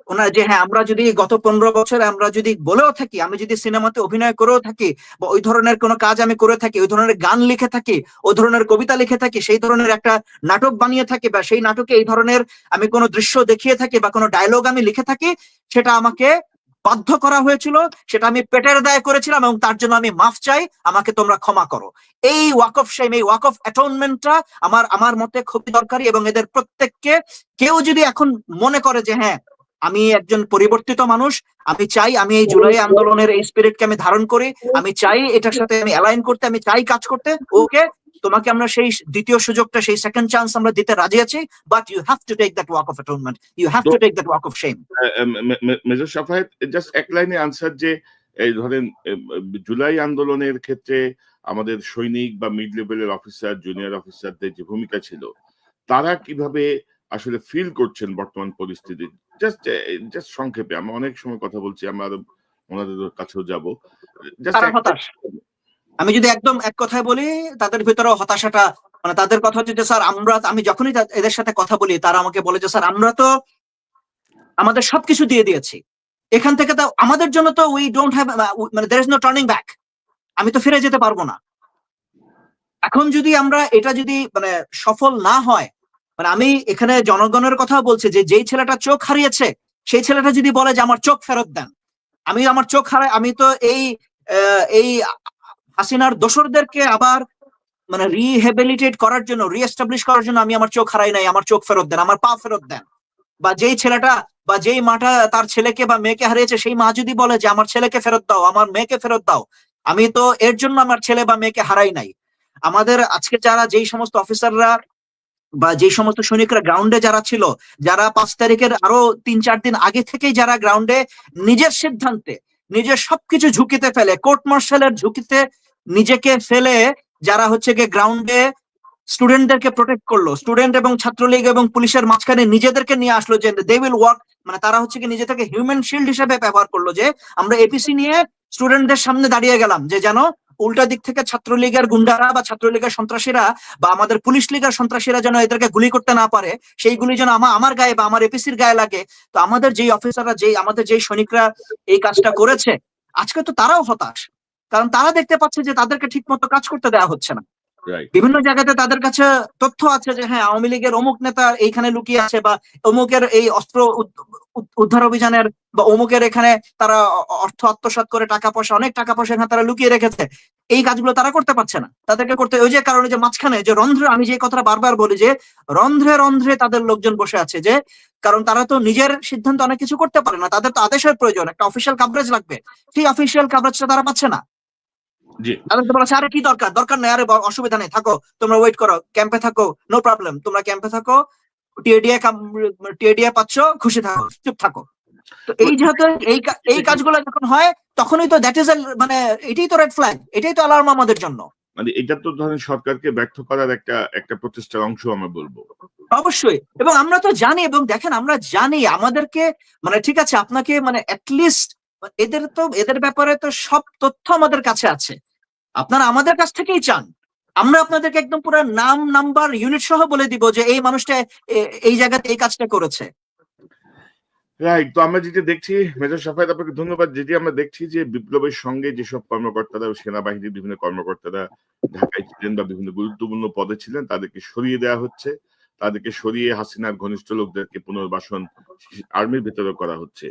ওনারা যে হ্যাঁ আমরা যদি গত 15 বছরে আমরা যদি বলেও থাকি, আমি যদি সিনেমাতে অভিনয় করেও থাকি বা ওই ধরনের কোনো কাজ আমি করে থাকি, ওই ধরনের গান লিখে থাকি, ওই ধরনের কবিতা লিখে থাকি, সেই ধরনের একটা নাটক বানিয়ে থাকি, বা সেই নাটকে এই ধরনের আমি কোনো দৃশ্য দেখিয়ে থাকি বা কোনো ডায়লগ আমি লিখে থাকি, সেটা আমাকে বাধ্য করা হয়েছিল, সেটা আমি পেটের দায়ে করেছিলাম এবং তার জন্য আমি মাফ চাই, আমাকে তোমরা ক্ষমা করো। এই ওয়াক অফ শেম, এই ওয়াক অফ অ্যাটনমেন্টটা আমার মতে খুবই দরকারি। এবং এদের প্রত্যেককে, কেউ যদি এখন মনে করে যে হ্যাঁ আমি একজন পরিবর্তিত মানুষ, আমি চাই আমি এই জুলাই আন্দোলনের এই স্পিরিটকে আমি ধারণ করি, আমি চাই এটার সাথে আমি অ্যালাইন করতে, আমি চাই কাজ করতে, ওকে তোমাকে আমরা সেই দ্বিতীয় সুযোগটা, সেই সেকেন্ড চান্স আমরা দিতে রাজি আছি, but you have to take that walk of atonement, you have to take that walk of shame. Major Shafayet, just এক লাইনে আনসার, যে এই ধরেন জুলাই আন্দোলনের ক্ষেত্রে আমাদের সৈনিক বা মিড লেভেলের অফিসার, জুনিয়র অফিসারদের যে ভূমিকা ছিল, তারা কিভাবে আসলে ফিল করছেন বর্তমান পরিস্থিতি? জাস্ট সংক্ষেপে, আমরা অনেক সময় কথা বলছি, আমরা আরো ওনাদের কাছেও যাব। তারা হতাশ। আমি যদি একদম এক কথায় বলি, তাদের ভিতরেও হতাশাটা, মানে তাদের কথা হচ্ছে যে স্যার আমি যখনই এদের সাথে কথা বলি, তারা আমাকে বলে যে স্যার আমরা তো আমাদের সবকিছু দিয়ে দিয়েছি, এখান থেকে তো আমাদের জন্য তো উই ডোন্ট হ্যাভ, মানে there is no turning back, আমি তো ফিরে যেতে পারবো না। এখন যদি আমরা এটা যদি মানে সফল না হয়, মানে আমি এখানে জনগণের কথা বলছি, যে যেই ছেলেটা চোখ হারিয়েছে সেই ছেলেটা যদি বলে যে আমার চোখ ফেরত দেন, আমি আমার চোখ হারাই, আমি তো এই হাসিনার দোসরদেরকে আবার মানে রিহেবিলিটেট করার জন্য, রিএস্টাবলিশ করার জন্য আমি আমার চোখ হারাই নাই, আমার চোখ ফেরত দেন, আমার পা ফেরত দেন। বা যেই ছেলেটা বা যেই মাটা তার ছেলেকে বা মেয়েকে হারিয়েছে, সেই মা যদি বলে যে আমার ছেলেকে ফেরত দাও, আমার মেয়েকে ফেরত দাও, আমি তো এর জন্য আমার ছেলে বা মেয়েকে হারাই নাই। আমাদের আজকে যারা, যেই সমস্ত অফিসাররা বা যে সমস্ত সৈনিকরা গ্রাউন্ডে যারা ছিল, যারা 5 তারিখের আরো 3-4 দিন আগে থেকেই যারা গ্রাউন্ডে নিজের সিদ্ধান্তে নিজের সবকিছু ঝুঁকিতে ফেলে, কোর্ট মার্শালের ঝুঁকিতে নিজেকে ফেলে, যারা হচ্ছে গিয়ে গ্রাউন্ডে স্টুডেন্টদেরকে প্রোটেক্ট করলো, স্টুডেন্ট এবং ছাত্রলীগ এবং পুলিশের মাঝখানে নিজেদেরকে নিয়ে আসলো যে দে উইল ওয়ার্ক, মানে তারা হচ্ছে কি নিজেদেরকে হিউম্যান শিল্ড হিসেবে ব্যবহার করলো, যে আমরা এপিসি নিয়ে স্টুডেন্টদের সামনে দাঁড়িয়ে গেলাম, যে যেন উল্টা দিক থেকে ছাত্রলীগের গুন্ডারা বা ছাত্রলীগের সন্ত্রাসীরা বা আমাদের পুলিশ লীগের সন্ত্রাসীরা যেন এদেরকে গুলি করতে না পারে, সেই গুলি যেন আমার গায়ে বা আমার এপিসির গায়ে লাগে। তো আমাদের যেই অফিসাররা, আমাদের যেই সৈনিকরা এই কাজটা করেছে, আজকে তো তারাও হতাশ, কারণ তারা দেখতে পাচ্ছে যে তাদেরকে ঠিক মতো কাজ করতে দেওয়া হচ্ছে না। রাইট। বিভিন্ন জায়গাতে তাদের কাছে তথ্য আছে যে হ্যাঁ আওয়ামী লীগের অমুক নেতা এইখানে লুকিয়ে আছে, বা অমুকের এই অস্ত্র উদ্ধার অভিযানের বা অমুকের এখানে তারা অর্থ আত্মসাৎ করে টাকা পয়সা, অনেক টাকা পয়সা এখানে তারা লুকিয়ে রেখেছে। এই কাজগুলো তারা করতে পারছে না, তাদেরকে করতে ওই যে কারণে যে মাঝখানে যে রন্ধ্রে, আমি যে কথাটা বারবার বলি যে রন্ধ্রে রন্ধ্রে তাদের লোকজন বসে আছে, যে কারণ তারা তো নিজের সিদ্ধান্ত অনেক কিছু করতে পারে না, তাদের তো আদেশের প্রয়োজন, একটা অফিসিয়াল কাভারেজ লাগবে, সেই অফিসিয়াল কাভারেজটা তারা পাচ্ছে না। জি। তাদেরকে বলা আরে কি দরকার, দরকার নেই, আরে অসুবিধা নেই, থাকো তোমরা, ওয়েট করো, ক্যাম্পে থাকো, নো প্রবলেম, তোমরা ক্যাম্পে থাকো, টিএডিএ পাচ্ছ, খুশি থাকো, চুপ থাকো। তো এই যেহেতু এই কাজগুলো যখন হয় তখনই তো দ্যাট ইজ মানে এটাই তো রেড ফ্ল্যাগ, এটাই তো অ্যালার্ম আমাদের জন্য। মানে এটা তো ধরেন সরকারকে ব্যর্থ করার একটা প্রচেষ্টার অংশ আমরা বলবো। অবশ্যই, এবং আমরা তো জানি, এবং দেখেন আমরা জানি আমাদেরকে, মানে ঠিক আছে আপনাকে মানে অ্যাটলিস্ট এদের ব্যাপারে তো সব তথ্য আমাদের কাছে আছে, আপনারা আমাদের কাছ থেকেই চান, আমরা আপনাদেরকে একদম পুরো নাম নাম্বার ইউনিট সহ বলে দিব যে এই মানুষটা এই জায়গাতে এই কাজটা করেছে। রাইট। তো আমরা যেটা দেখছি, মেজর সাফায়েত আপনাকে ধন্যবাদ, যেটি আমরা দেখছি যে বিপ্লবের সঙ্গে যেসব কর্মকর্তারা, সেনাবাহিনীর বিভিন্ন কর্মকর্তারা ঢাকায় ছিলেন বা বিভিন্ন গুরুত্বপূর্ণ পদে ছিলেন, তাদেরকে সরিয়ে দেওয়া হচ্ছে, তাদেরকে সরিয়ে হাসিনার ঘনিষ্ঠ লোকদেরকে পুনর্বাসন আর্মির ভেতরে করা হচ্ছে।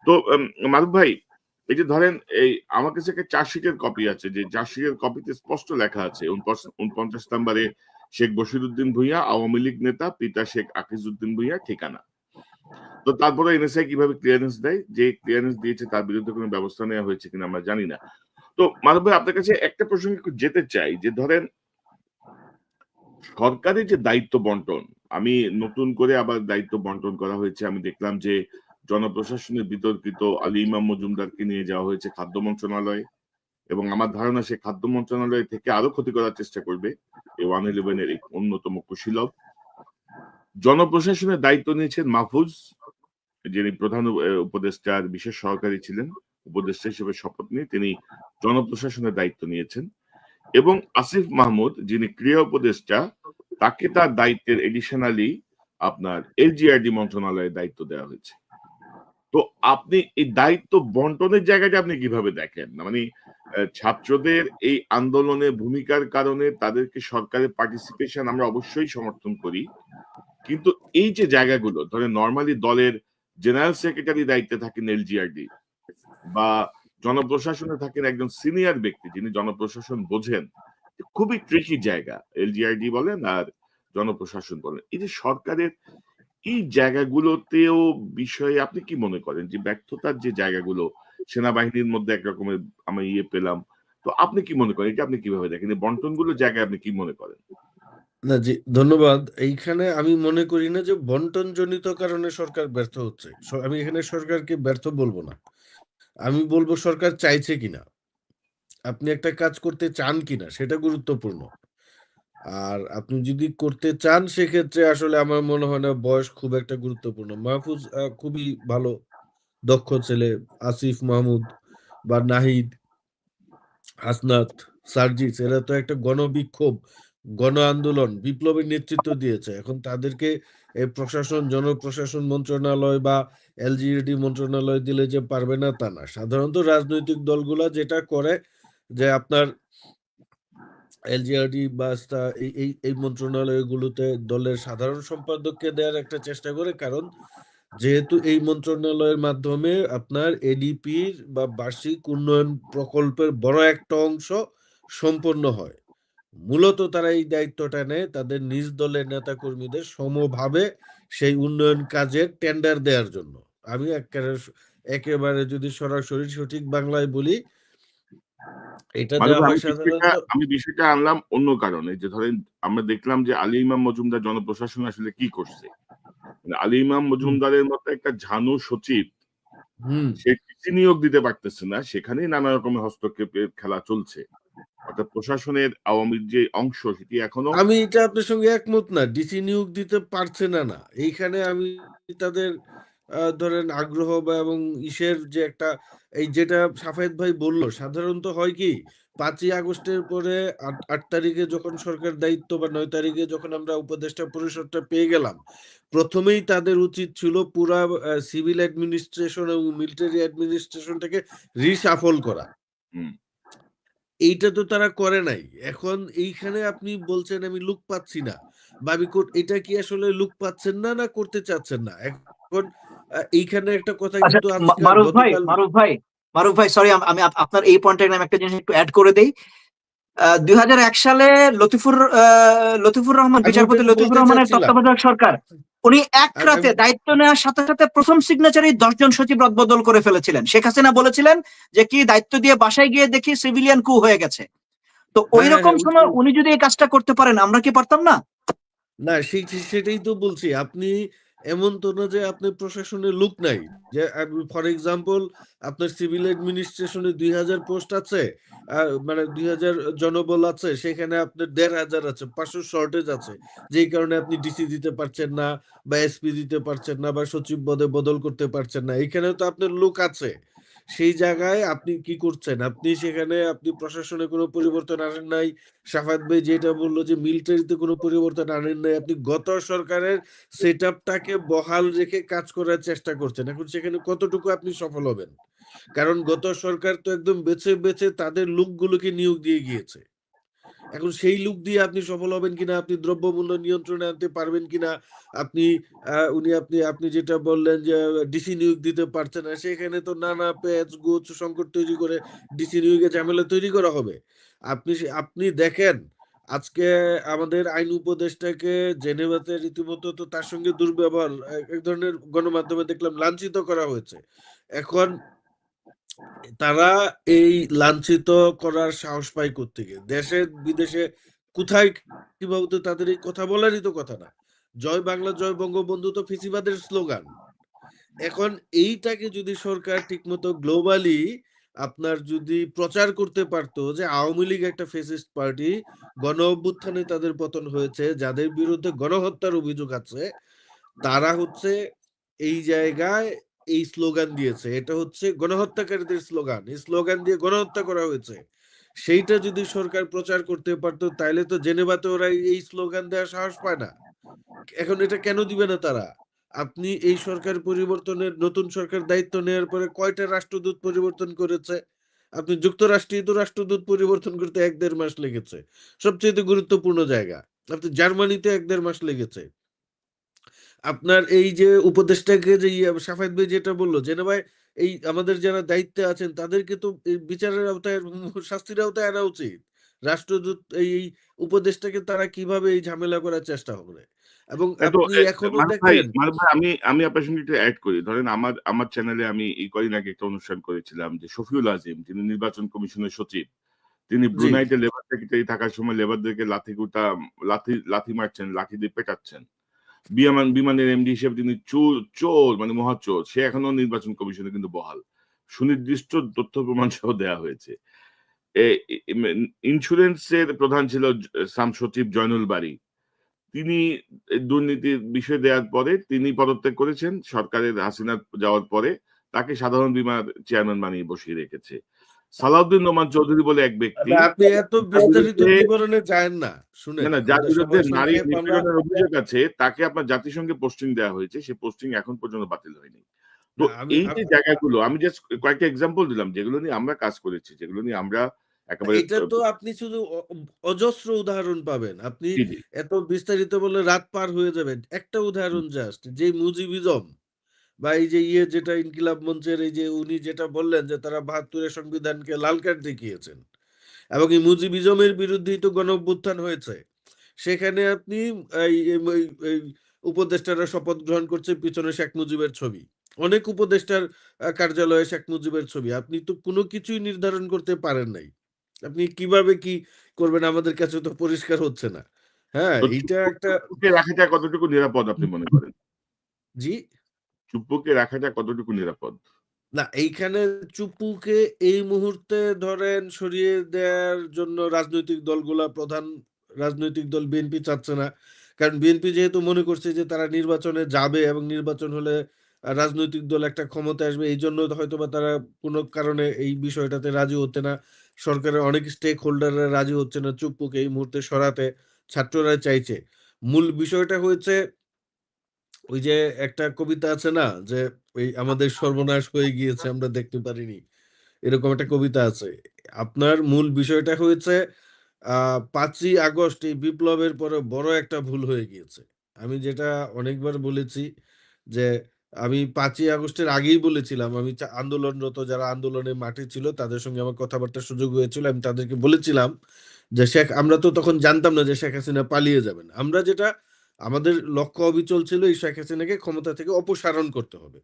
তো মারুফ ভাই, এই যে ধরেন এই আমার কাছে একটা চার্জশিটের কপি আছে, যে চার্জশিটের কপিতে স্পষ্ট লেখা আছে 49 নম্বরে শেখ বশিরউদ্দিন ভূঁইয়া, আওয়ামী লীগ নেতা, পিতা শেখ আকিজউদ্দিন ভূঁইয়া, ঠিকানা। তো তারপরে এনএসআই কিভাবে ক্লিয়ারেন্স দেয়, যে ক্লিয়ারেন্স দিয়েছে তার বিরুদ্ধে কোনো ব্যবস্থা নেওয়া হয়েছে কিনা আমরা জানি না। তো মানব ভাই, আপনার কাছে একটা প্রসঙ্গে একটু যেতে চাই, যে ধরেন সরকারের যে দায়িত্ব বন্টন, আমি নতুন করে আবার দায়িত্ব বন্টন করা হয়েছে, আমি দেখলাম যে জনপ্রশাসনের বিতর্কিত আলী ইমাম মজুমদারকে নিয়ে যাওয়া হয়েছে খাদ্য মন্ত্রণালয়ে, এবং আমার ধারণা সে খাদ্য মন্ত্রণালয় থেকে আরো ক্ষতি করার চেষ্টা করবে এই 111 এর অন্যতম কুশীলব। জনপ্রশাসনের দায়িত্ব নিয়েছেন মাহফুজ, যিনি প্রধান উপদেষ্টার বিশেষ সহকারী ছিলেন, উপদেষ্টা হিসেবে শপথ নিয়ে তিনি জনপ্রশাসনের দায়িত্ব নিয়েছেন, এবং আসিফ মাহমুদ, যিনি ক্রিয়া উপদেষ্টা, তাকে তার দায়িত্বের এডিশনালি আপনার এলজিআরডি মন্ত্রণালয়ের দায়িত্ব দেওয়া হয়েছে। তো আপনি এই দায়িত্ব বন্টনের জায়গাটা আপনি কিভাবে দেখেন? মানে ছাত্রদের এই আন্দোলনে ভূমিকার কারণে তাদেরকে সরকারের পার্টিসিপেশন আমরা অবশ্যই সমর্থন করি, কিন্তু এই যে জায়গাগুলো ধরেন নরমালি দলের জেনারেল সেক্রেটারি দায়িত্বে থাকেন এলজিআরডি, বা জনপ্রশাসনে থাকেন একজন সিনিয়র ব্যক্তি যিনি জনপ্রশাসন বোঝেন, খুবই ট্রিকি জায়গা এলজিআরডি বলেন আর জনপ্রশাসন বলেন। এই যে সরকারের এই জায়গাগুলোতেও বিষয়ে আপনি কি মনে করেন যে ব্যর্থতার যে জায়গাগুলো, সেনাবাহিনীর মধ্যে একরকমের আমি পেলাম, তো আপনি কি মনে করেন, এটা আপনি কিভাবে দেখেন, এই বন্টনগুলোর জায়গায় আপনি কি মনে করেন? না জি, ধন্যবাদ। এইখানে আমি মনে করি না যে বন্টন জনিত কারণে সরকার ব্যর্থ হচ্ছে। আমি এখানে সরকারকে ব্যর্থ বলবো না, আমি বলবো সরকার চাইছে কিনা, আপনি একটা কাজ করতে চান কিনা সেটা গুরুত্বপূর্ণ। আর আপনি যদি করতে চান সেক্ষেত্রে আসলে আমার মনে হয় না বয়স খুব একটা গুরুত্বপূর্ণ। মাহফুজ খুবই ভালো দক্ষ ছেলে, আসিফ মাহমুদ বা নাহিদ, হাসনাত, সার্জিস, এরা তো একটা গণবিক্ষোভ, গণ আন্দোলন, বিপ্লবের নেতৃত্ব দিয়েছে। এখন তাদেরকে এই প্রশাসন, জনপ্রশাসন মন্ত্রণালয় বা এলজিইডি মন্ত্রণালয় দিলে যে পারবে না তা না। সাধারণত রাজনৈতিক দলগুলা যেটা করে যে আপনার এলজিআরডি বা এই মন্ত্রণালয়গুলোতে দলের সাধারণ সম্পাদককে দেওয়ার একটা চেষ্টা করে, কারণ যেহেতু এই মন্ত্রণালয়ের মাধ্যমে আপনার এডিপির বা বার্ষিক উন্নয়ন প্রকল্পের বড় একটা অংশ সম্পন্ন হয়, মূলত তারা এই দায়িত্বটা নেয় তাদের নিজ দলের নেতাকর্মীদের সমভাবে সেই উন্নয়ন কাজের টেন্ডার দেওয়ার জন্য। আমি একেবারে যদি সরাসরি সঠিক বাংলায় বলি, এটা মানে দেওয়া হয় সাধারণত। আমি বিষয়টা আনলাম অন্য কারণে, যে ধরেন আমরা দেখলাম যে আলী ইমাম মজুমদার জনপ্রশাসন আসলে কি করছে, মানে আলী ইমাম মজুমদারের মতো একটা ঝানু সচিব, হুম সে ডিসি নিয়োগ দিতে পারতেছে না, সেখানেই নানা রকমের হস্তক্ষেপের খেলা চলছে, অর্থাৎ প্রশাসনের আওয়ামীর যে অংশ সেটি এখনো। আমি এটা আপনার সঙ্গে একমত না, ডিসি নিয়োগ দিতে পারছে না না, এইখানে আমি তাদের ধরেন আগ্রহ বা এবং ইসের যে একটা, এই যেটা সাফায়েত ভাই বললো, সাধারণত হয় কি 5ই আগস্টের পরে 8 তারিখে যখন সরকার দায়িত্ব বা 9 তারিখে যখন আমরা উপদেষ্টা পরিষদটা পেয়ে গেলাম, প্রথমেই তাদের উচিত ছিল পুরা সিভিল অ্যাডমিনিস্ট্রেশন এবং মিলিটারি অ্যাডমিনিস্ট্রেশনটাকে রিসাফল করা। হুম। এইটা তো তারা করে নাই। এখন এইখানে আপনি বলছেন আমি লুক পাচ্ছি না। বা আমি এটা কি আসলে লুক পাচ্ছেন না, না করতে চাচ্ছেন না? এখন এইখানে একটা কথা আচ্ছা, কিন্তু আজকাল মারুফ ভাই, গতকাল সরি, আমি আপনার এই পয়েন্টে আমি একটা জিনিস একটু অ্যাড করে দেই। 2001 সালে লতিফুর রহমান, আমি বিচারপতি ওটাই লতিফুর বলতে রহমানের চাচ্ছিলাম। তত্ত্বাবধায়ক সরকার, উনি এক রাতে আমি দায়িত্ব নেওয়ার সাথে সাথে প্রথম সিগনেচারই 10 জন সচিব রদবদল করে ফেলেছিলেন। শেখ হাসিনা বলেছিলেন যে কি দায়িত্ব দিয়ে বাসায় গিয়ে দেখি সিভিলিয়ান কু হয়ে গেছে। তো ওই হ্যাঁ, হ্যাঁ, রকম হ্যাঁ, সময় উনি যদি এই কাজটা করতে পারেন, আমরা কি পারতাম না? না সেটাই তো বলছি। আপনি এমন তো না যে আপনার প্রশাসনে লোক নাই। যে ফর এক্সাম্পল আপনার সিভিল অ্যাডমিনিস্ট্রেশনে 2000 পোস্ট আছে, মানে 2000 জনবল আছে, সেখানে আপনার 1500 আছে, 500 শর্টেজ আছে, যেই কারণে আপনি ডিসি দিতে পারছেন না, বা এসপি দিতে পারছেন না, বা সচিব পদে বদল করতে পারছেন না। এখানে তো আপনার লোক আছে। সেই জায়গায় আপনি কি করছেন? আপনি সেখানে আপনি প্রশাসনে কোনো পরিবর্তন আনেন নাই। সাফাত ভাই যেটা বললো যে মিলিটারিতে কোনো পরিবর্তন আনেন নাই, আপনি গত সরকারের সেটআপটাকে বহাল রেখে কাজ করার চেষ্টা করছেন। এখন সেখানে কতটুকু আপনি সফল হবেন? কারণ গত সরকার তো একদম বেছে বেছে তাদের লোকগুলোকে নিয়োগ দিয়ে গিয়েছে। এখন সেই লোক দিয়ে আপনি সফল হবেন কিনা, আপনি দ্রব্যমূল্য নিয়ন্ত্রণে আনতে পারবেন কিনা, আপনি আপনি যেটা বললেন যে ডিসি নিয়োগ দিতে পারছেন না, সেখানে তো নানা পেঁচ গোছ সংকট তৈরি করে ডিসি নিয়োগে ঝামেলা তৈরি করা হবে। আপনি দেখেন আজকে আমাদের আইন উপদেষ্টাকে জেনেভাতে রীতিমতো তো তার সঙ্গে দুর্ব্যবহার, এক ধরনের গণমাধ্যমে দেখলাম লাঞ্ছিত করা হয়েছে। এখন তারা এই লাঞ্ছিত করার সাহস পায় কোত্থেকে? দেশে বিদেশে কোথায় কিভাবে, তো তাদের এই কথা বলারই তো কথা না। জয় বাংলা জয় বঙ্গবন্ধু তো ফেসিবাদের স্লোগান। এখন এইটাকে যদি সরকার ঠিকমতো গ্লোবালি আপনার যদি প্রচার করতে পারতো যে আওয়ামী লীগ একটা ফেসিস্ট পার্টি, গণ অভ্যুত্থানে তাদের পতন হয়েছে, যাদের বিরুদ্ধে গণহত্যার অভিযোগ আছে, তারা হচ্ছে এই জায়গায় এই স্লোগান দিয়েছে, এটা হচ্ছে গণহত্যাকারীদের স্লোগান, এই স্লোগান দিয়ে গণহত্যা করা হয়েছে। সেইটা যদি সরকার প্রচার করতে পারতো, তাইলে তো জেনেভাতে ওরা এই স্লোগান দেওয়ার সাহস পায় না। এখন এটা কেন দিবে না তারা? আপনি এই সরকার পরিবর্তনের, নতুন সরকার দায়িত্ব নেওয়ার পরে কয়টা রাষ্ট্রদূত পরিবর্তন করেছে? আপনি যুক্তরাষ্ট্রে তো রাষ্ট্রদূত পরিবর্তন করতে 1-1.5 মাস লেগেছে, সবচেয়ে গুরুত্বপূর্ণ জায়গা। আপনি জার্মানিতে 1-1.5 মাস লেগেছে। আপনার এই যে উপদেষ্টাকে যে সাফায়েত ভাই যেটা বললো, যে না ভাই এই আমাদের যারা দায়িত্বে আছেন তাদেরকে তো এই বিচারের আওতায়, শাস্তির আওতায় আনা উচিত। রাষ্ট্রদূত এই উপদেষ্টাকে তারা কিভাবে এই ঝামেলা করার চেষ্টা করে? এবং তো আপনি এখনো দেখেন। মারুফ ভাই, আমি আপনার সঙ্গে একটু এড করি। ধরেন আমার চ্যানেলে আমি এই কদিন আগে একটা অনুষ্ঠান করেছিলাম যে শফিউল আজিম, তিনি নির্বাচন কমিশনের সচিব। তিনি জি, ব্রুনাইতে লেবার সেক্রেটারি থাকার সময় লেবারদেরকে লাথি মারছেন, লাঠি দিয়ে পেটাচ্ছেন। বিমানের এমডি হিসেবে তিনি চোর, মানে মহাচোর। সে এখনো নির্বাচন কমিশনে কিন্তু বহাল। সুনির্দিষ্ট তথ্য প্রমাণ সহ দেয়া হয়েছে। ইন্স্যুরেন্সের প্রধান ছিল সচিব জয়নুল বারী। তিনি দুর্নীতির বিষয় দেওয়ার পরে তিনি পদত্যাগ করেছেন। সরকারের হাসিনা যাওয়ার পরে তাকে সাধারণ বীমার চেয়ারম্যান বানিয়ে বসিয়ে রেখেছে। সালাউদ্দিন নোমান চৌধুরী বলে এক ব্যক্তি, আপনি এত যার বিস্তারিত বিরুদ্ধে বিবরণে যান না। শুনেন, যার আমাদের বিরুদ্ধে সময় নারী সংক্ষেপ, আমরা নিপীড়নের অভিযোগ আছে, তাকে আপনার জাতিসংঘে পোস্টিং দেওয়া হয়েছে। সে পোস্টিং এখন পর্যন্ত বাতিল হয়নি। তো না আমি এই যে জায়গাগুলো আমি জাস্ট কয়েকটা এক্সাম্পল দিলাম, যেগুলো নিয়ে আমরা কাজ করেছি, যেগুলো নিয়ে আমরা একেবারে এটা তো আপনি শুধু অজস্র উদাহরণ পাবেন। আপনি জি, জি। এত বিস্তারিত বললে রাত পার হয়ে যাবে। একটা উদাহরণ জাস্ট, যে মুজিবিজম বা এই যে যেটা ইনকিলাব মঞ্চের এই যে উনি যেটা বললেন যে তারা ৭২ এর সংবিধানকে লাল কার্ড দেখিয়েছেন, এবং এই মুজিবিজমের বিরুদ্ধেই তো গণ অভ্যুত্থান হয়েছে। সেখানে আপনি এই উপদেষ্টারা শপথ গ্রহণ করছে, পিছনে শেখ মুজিবের ছবি, অনেক উপদেষ্টার কার্যালয়ে শেখ মুজিবের ছবি। আপনি তো কোনো কিছুই নির্ধারণ করতে পারেন নাই। আপনি কিভাবে কি করবেন আমাদের কাছে তো পরিষ্কার হচ্ছে না। হ্যাঁ, তো এইটা একটা। চুপ্পুকে রাখাটা কতটুকু নিরাপদ আপনি মনে করেন? জি। চুপ্পুকে রাখাটা কতটুকু নিরাপদ? না, এইখানে চুপ্পুকে এই মুহূর্তে ধরেন সরিয়ে দেওয়ার জন্য রাজনৈতিক দলগুলা, প্রধান রাজনৈতিক দল বিএনপি চাচ্ছে না। কারণ বিএনপি যেহেতু মনে করছে যে তারা নির্বাচনে যাবে এবং নির্বাচন হলে রাজনৈতিক দল একটা ক্ষমতা আসবে, এই জন্য হয়তোবা তারা কোনো কারণে এই বিষয়টাতে রাজি হচ্ছে না। সরকারের অনেক স্টেক হোল্ডাররা রাজি হচ্ছে না চুপ্পুকে এই মুহূর্তে সরাতে। ছাত্ররা চাইছে। মূল বিষয়টা হয়েছে ওই যে একটা কবিতা আছে না যে ওই আমাদের সর্বনাশ হয়ে গিয়েছে আমরা দেখতে পারিনি। এরকম একটা কবিতা আছে। আপনার মূল বিষয়টা হয়েছে ৫ই আগস্ট এই বিপ্লবের পরে বড় একটা ভুল হয়ে গিয়েছে। আমি যেটা অনেকবার বলেছি যে আমি ৫ই আগস্টের আগেই বলেছিলাম, আমি আন্দোলনরত যারা আন্দোলনের মাঠে ছিল তাদের সঙ্গে আমার কথাবার্তার সুযোগ হয়েছিল। আমি তাদেরকে বলেছিলাম যে আমরা তো তখন জানতাম না যে শেখ হাসিনা পালিয়ে যাবেন। আমরা যেটা আমাদের লক্ষ্য অবিচল ছিল এই শেখ হাসিনাকে ক্ষমতা থেকে অপসারণ করতে হবে।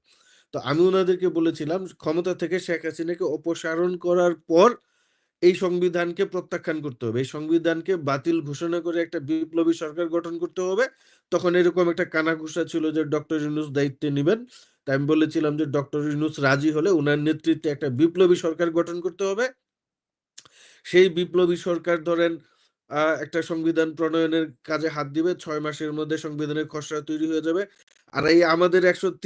তো আমি উনাদেরকে বলেছিলাম ক্ষমতা থেকে শেখ হাসিনাকে অপসারণ করার পর এই সংবিধানকে প্রত্যাখ্যান করতে হবে। এই সংবিধানকে বাতিল ঘোষণা করে একটা বিপ্লবী সরকার গঠন করতে হবে। তখন এরকম একটা কানাঘুষা ছিল যে ডক্টর ইউনূস দায়িত্বে নিবেন। তাই আমি বলেছিলাম যে ডক্টর ইউনূস রাজি হলে উনার নেতৃত্বে একটা বিপ্লবী সরকার গঠন করতে হবে। সেই বিপ্লবী সরকার ধরেন একটা সংবিধান প্রণয়নের কাজে হাত দিবে, ৬ মাসের মধ্যে সংবিধানের খসড়া তৈরি হয়ে যাবে। আর এই আমাদের ১৫৩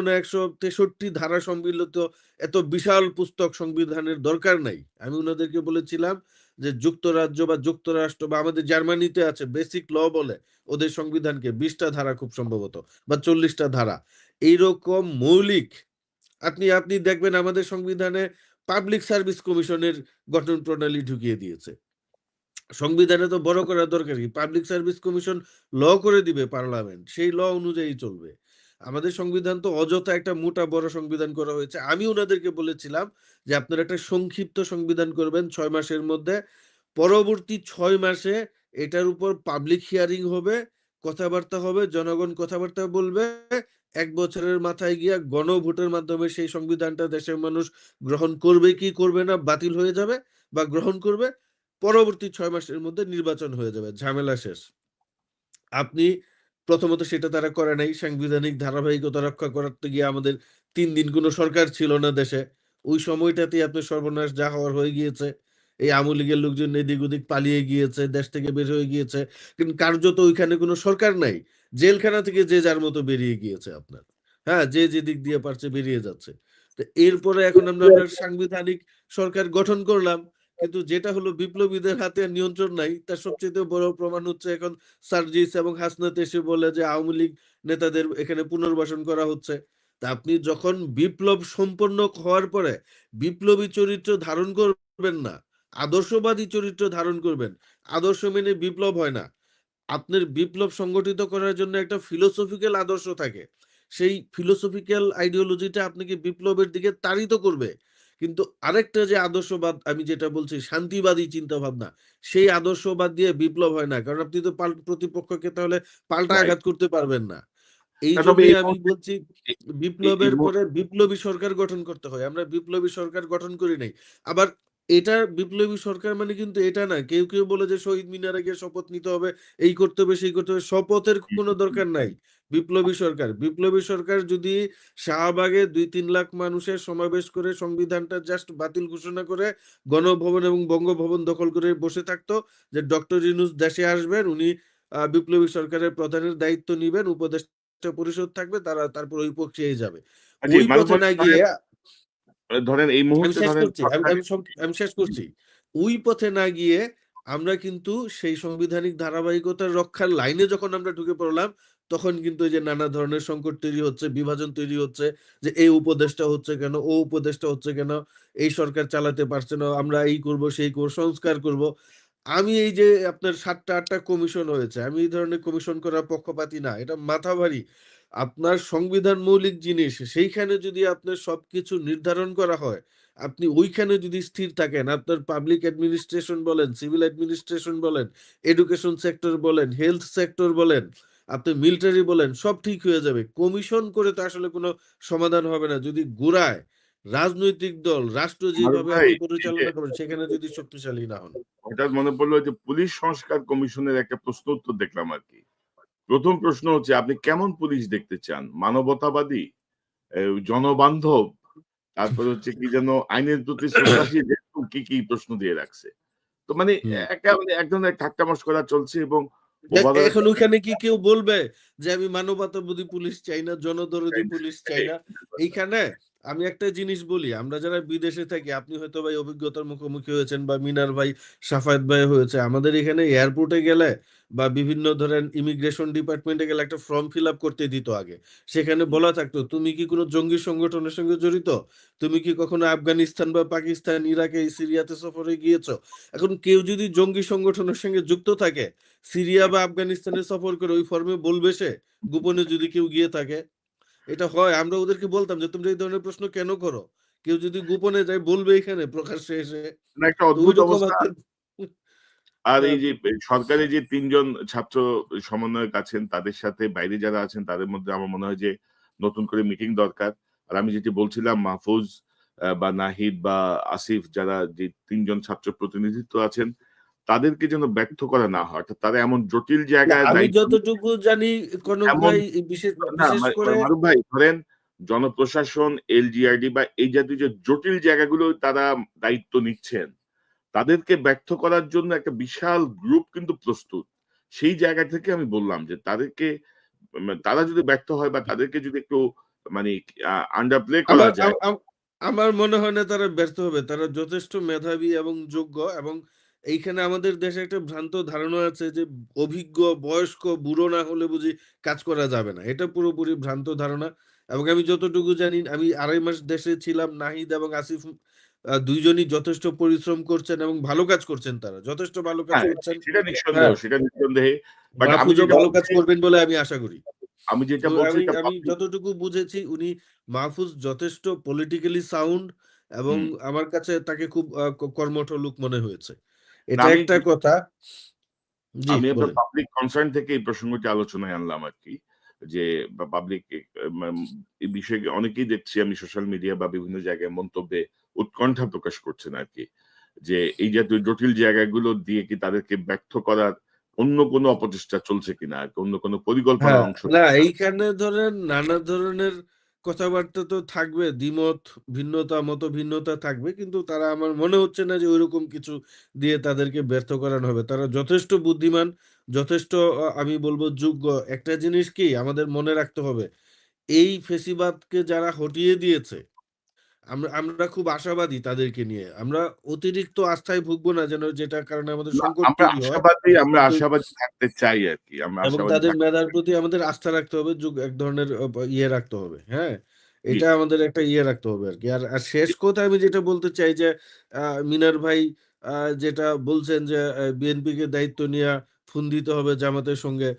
না ১৬৩ ধারা সম্মিলিত এত বিশাল পুস্তক সংবিধানের দরকার নাই। আমি ওনাদেরকে বলেছিলাম যে যুক্তরাজ্য বা যুক্তরাষ্ট্র বা আমাদের জার্মানিতে আছে বেসিক ল বলে ওদের সংবিধানকে, ২০টা ধারা খুব সম্ভবত বা ৪০টা ধারা। এইরকম মৌলিক আপনি দেখবেন আমাদের সংবিধানে পাবলিক সার্ভিস কমিশনের গঠন প্রণালী ঢুকিয়ে দিয়েছে। সংবিধানে তো বড় করার দরকার কি? পাবলিক সার্ভিস কমিশন ল করে দিবে পার্লামেন্ট, সেই ল অনুযায়ী চলবে। আমাদের সংবিধান তো অযথা একটা মোটা বড় সংবিধান করা হয়েছে। আমি ওনাদেরকে বলেছিলাম যে আপনারা একটা সংক্ষিপ্ত সংবিধান করবেন ৬ মাসের মধ্যে। পরবর্তী ৬ মাসে এটার উপর পাবলিক হিয়ারিং হবে, কথাবার্তা হবে, জনগণ কথাবার্তা বলবে। ১ বছরের মাথায় গিয়া গণভোটের মাধ্যমে সেই সংবিধানটা দেশের মানুষ গ্রহণ করবে কি করবে না, বাতিল হয়ে যাবে বা গ্রহণ করবে। পরবর্তী ৬ মাসের মধ্যে নির্বাচন হয়ে যাবে, ঝামেলা শেষ। আপনি প্রথমত সেটা তারা করে নাই। সাংবিধানিক ধারাবাহিকতা রক্ষা করতে গিয়ে আমাদের ৩ দিন কোনো সরকার ছিল না দেশে। ওই সময়টাতেই আপনার সর্বনাশ যা হওয়ার হয়ে গিয়েছে। এই আওয়ামী লীগের লোকজন এদিক ওদিক পালিয়ে গিয়েছে, দেশ থেকে বের হয়ে গিয়েছে। কিন্তু কার্যত ওইখানে কোনো সরকার নাই। জেলখানা থেকে যে যার মতো বেরিয়ে গিয়েছে আপনার। হ্যাঁ, যে যেদিক দিয়ে পারছে বেরিয়ে যাচ্ছে। তো এরপরে এখন আমরা আপনার সাংবিধানিক সরকার গঠন করলাম। কিন্তু যেটা হলো বিপ্লবীদের হাতে নিয়ন্ত্রণ নাই, তার সবচেয়ে বড় প্রমাণ হচ্ছে এখন সার্জিস এবং হাসনাত এসে বলে যে আওয়ামী লীগ নেতাদের এখানে পুনর্বাসন করা হচ্ছে। তা আপনি যখন বিপ্লব সম্পন্ন হওয়ার পরে বিপ্লবী চরিত্র ধারণ করবেন না, আদর্শবাদী চরিত্র ধারণ করবেন। আদর্শ মেনে বিপ্লব হয় না। আপনার বিপ্লব সংগঠিত করার জন্য একটা ফিলোসফিক্যাল আদর্শ থাকে। সেই ফিলোসফিক্যাল আইডিওলজিটা আপনাকে বিপ্লবের দিকে তাড়িত করবে। কিন্তু আরেকটা যে আদর্শবাদ আমি যেটা বলছি শান্তিবাদী চিন্তা ভাবনা, সেই আদর্শবাদ দিয়ে বিপ্লব হয় না। কারণ আপনি তো প্রতিপক্ষকে তাহলে পাল্টা রাইট। আঘাত করতে পারবেন না। এই তবে জন্যই এই আমি মুহূর্তে বলছি এ- এই বিপ্লবের মুহূর্তে পরে বিপ্লবী সরকার গঠন করতে হয়। আমরা বিপ্লবী সরকার গঠন করি নাই। আবার এটা বিপ্লবী সরকার মানে কিন্তু এটা না। কেউ কেউ বলে যে শহীদ মিনারে গিয়ে শপথ নিতে হবে, এই করতে হবে, সেই করতে হবে। শপথের কোনো দরকার নাই। বিপ্লবী সরকার যদি শাহবাগে ২-৩ লাখ মানুষের সমাবেশ করে সংবিধানটা জাস্ট বাতিল ঘোষণা করে গণভবন এবং বঙ্গভবন দখল করে বসে থাকতো যে ডক্টর ইউনূস দেশে আসবেন, উনি বিপ্লবী সরকারের প্রধানের দায়িত্ব নিবেন, উপদেষ্টা পরিষদ থাকবে, তারপর ওই প্রক্রিয়ায় যাবে। জি ওই পথে মানব না গিয়ে ধরেন এই আমি মুহূর্তে শেষ ধরেন করছি। সরকারের আমি শেষ করছি। ওই পথে না গিয়ে আমরা কিন্তু সেই সাংবিধানিক ধারাবাহিকতার রক্ষার লাইনে যখন আমরা ঢুকে পড়লাম, তখন কিন্তু এই যে নানা ধরনের সংকট তৈরি হচ্ছে, বিভাজন তৈরি হচ্ছে যে এই উপদেশটা হচ্ছে কেন, ও উপদেশটা হচ্ছে কেন, এই সরকার চালাতে পারছে না, আমরা এই করব, সেই করব, সংস্কার করব। আমি এই যে আপনার ৭টা ৮টা কমিশন হয়েছে, আমি এই ধরনের কমিশন করার পক্ষপাতী না। এটা মাথা ভারী। আপনার সংবিধান মৌলিক জিনিস, সেইখানে যদি আপনার সবকিছু নির্ধারণ করা হয়, আপনি ওইখানে যদি স্থির থাকেন, আপনার পাবলিক অ্যাডমিনিস্ট্রেশন বলেন, সিভিল অ্যাডমিনিস্ট্রেশন বলেন, এডুকেশন সেক্টর বলেন, হেলথ সেক্টর বলেন, আপনি মিলিটারি বলেন, সব ঠিক হয়ে যাবে। কমিশন করে তো আসলে কোনো সমাধান হবে না যদি গোড়ায় রাজনৈতিক দল, রাষ্ট্র মারুফ যেভাবে ভাই, আপনি এই যে পরিচালনা করবেন সেখানে যদি শক্তিশালী না হন। হঠাৎ মনে পড়লো যে পুলিশ সংস্কার কমিশনের একটা প্রশ্ন উত্তর দেখলাম আর কি। প্রথম প্রশ্ন হচ্ছে আপনি কেমন পুলিশ দেখতে চান? মানবতাবাদী, জনবান্ধব, তারপরে হচ্ছে কি যেন আইনের প্রতি শ্রদ্ধাশীল, এরকম কি প্রশ্ন দিয়ে রাখছে। তো মানে হুম। একটা মানে এক ধরনের ঠাট্টা মশকরা চলছে এবং ওভারঅল এখন ওইখানে কি কেউ বলবে যে আমি মানবতাবাদী পুলিশ চাই না, জনদরদি পুলিশ চাই না? এইখানে আমি একটা জিনিস বলি, আমরা যারা বিদেশে থাকি, আপনি হয়তো ভাই অভিজ্ঞতার মুখোমুখি হয়েছেন বা মিনার ভাই, সাফায়েত ভাই হয়েছে। আমাদের এখানে এয়ারপোর্টে গেলে বা বিভিন্ন ধরেন ইমিগ্রেশন ডিপার্টমেন্টে গেলে একটা ফর্ম ফিল আপ করতে দিত আগে। সেখানে বলা থাকতো তুমি কি কোনো জঙ্গি সংগঠনের সঙ্গে জড়িত, তুমি কি কখনো আফগানিস্তান বা পাকিস্তান, ইরাকে, সিরিয়াতে সফরে গিয়েছো। এখন কেউ যদি জঙ্গি সংগঠনের সঙ্গে যুক্ত থাকে, সিরিয়া বা আফগানিস্তানে সফর করে ওই ফর্মে বলবে সে, গোপনে যদি কেউ গিয়ে থাকে। এটা হয়, আমরা ওদেরকে বলতাম যে তোমরা এই ধরনের প্রশ্ন কেন করো, কেউ যদি গোপনে যায় বলবে এখানে প্রকাশ্যে এসে। না, একটা তো অদ্ভুত ওইরকম অবস্থা। আমাদের আর এই আহ, যে সরকারি যে ৩ জন ছাত্র সমন্বয়ক আছেন, তাদের সাথে বাইরে যারা আছেন, তাদের মধ্যে আমার মনে হয় যে নতুন করে মিটিং দরকার। আর আমি যেটি বলছিলাম, মাহফুজ বা নাহিদ বা আসিফ, যারা যে ৩ জন ছাত্র প্রতিনিধিত্ব আছেন, তাদেরকে যেন ব্যর্থ করা না হয়। অর্থাৎ তারা এমন জটিল না, জায়গায় আমি দায়িত্ব, যতটুকু জানি কনক এমন, ভাই, বিশেষ না বিশেষ করে মারুফ ভাই, ধরেন জনপ্রশাসন, এলজিআরডি বা এই জাতীয় যে জটিল জায়গাগুলো তারা দায়িত্ব নিচ্ছেন, তাদেরকে ব্যর্থ করার জন্য একটা বিশাল গ্রুপ কিন্তু প্রস্তুত। সেই জায়গা থেকে আমি বললাম যে তাদেরকে, তারা যদি ব্যর্থ হয় বা তাদেরকে যদি একটু মানে আন্ডার প্লে করা আমার যায়। আমার মনে হয় না তারা ব্যর্থ হবে। তারা যথেষ্ট মেধাবী এবং যোগ্য, এবং এইখানে আমাদের দেশে একটা ভ্রান্ত ধারণা আছে যে অভিজ্ঞ, বয়স্ক, বুড়ো না হলে বুঝি কাজ করা যাবে না। এটা পুরোপুরি ভ্রান্ত ধারণা। এবং আমি যতটুকু জানি, আমি ২.৫ মাস দেশে ছিলাম, নাহিদ এবং আসিফ দুইজনই যথেষ্ট পরিশ্রম করছেন এবং ভালো কাজ করছেন, তারা যথেষ্ট ভালো কাজ হ্যাঁ, করছেন। সেটা নিঃসন্দেহ, হ্যাঁ, সেটা নিঃসন্দেহে। বাট আমি মাহফুজও যেটা ভালো কাজ বলছি, করবেন বলে আমি আশা করি। আমি যেটা তো বলছি আমি এটা আমি পাবলিক। যতটুকু বুঝেছি, উনি মাহফুজ যথেষ্ট পলিটিক্যালি সাউন্ড, এবং হুম। আমার কাছে তাকে খুব কর্মঠ লোক মনে হয়েছে। না, এটা আমি একটা কথা। জি, আমি আপনার বলেন। পাবলিক কনসার্ন থেকে এই প্রসঙ্গটি আলোচনায় আনলাম আরকি। যে পাবলিক এই বিষয়ে অনেকেই দেখছি আমি সোশ্যাল মিডিয়া বা বিভিন্ন জায়গায় মন্তব্যে উৎকণ্ঠা প্রকাশ করছেন আরকি। যে এই জাতীয় জটিল জায়গাগুলো দিয়ে কি তাদেরকে ব্যর্থ করার অন্য কোনো অপচেষ্টা চলছে কিনা আরকি, অন্য কোনো পরিকল্পনার হ্যাঁ, অংশ না, কিনা। এইখানে ধরেন নানা ধরনের কথাবার্তা তো থাকবে, দ্বিমত, ভিন্নতা, মত ভিন্নতা থাকবে, কিন্তু তারা, আমার মনে হচ্ছে না যে ওইরকম কিছু দিয়ে তাদেরকে ব্যর্থ করানো হবে। তারা যথেষ্ট বুদ্ধিমান, যথেষ্ট আমি বলবো যোগ্য। একটা জিনিস কি আমাদের মনে রাখতে হবে, এই ফেসিবাদকে যারা হটিয়ে দিয়েছে, আমরা আমরা খুব আশাবাদী তাদেরকে নিয়ে। আমরা অতিরিক্ত আস্থায় ভুগবো না যেন, যেটার কারণে আমাদের না, সংকট আমরা তৈরি হয়। আশাবাদী, আমরা কিন্তু আশাবাদী থাকতে চাই আরকি। আমরা এবং আশাবাদী তাদের থাকতে মেধার চাই। প্রতি আমাদের আস্থা রাখতে হবে, এক ধরনের ইয়ে রাখতে হবে। হ্যাঁ? জি, এটা আমাদের একটা ইয়ে রাখতে হবে আরকি। আর শেষ জি। কথা আমি যেটা বলতে চাই যে, মিনার ভাই আ যেটা বলছেন যে, বিএনপিকে দায়িত্ব নেয়া, ফোন দিতে হবে জামাতের সঙ্গে।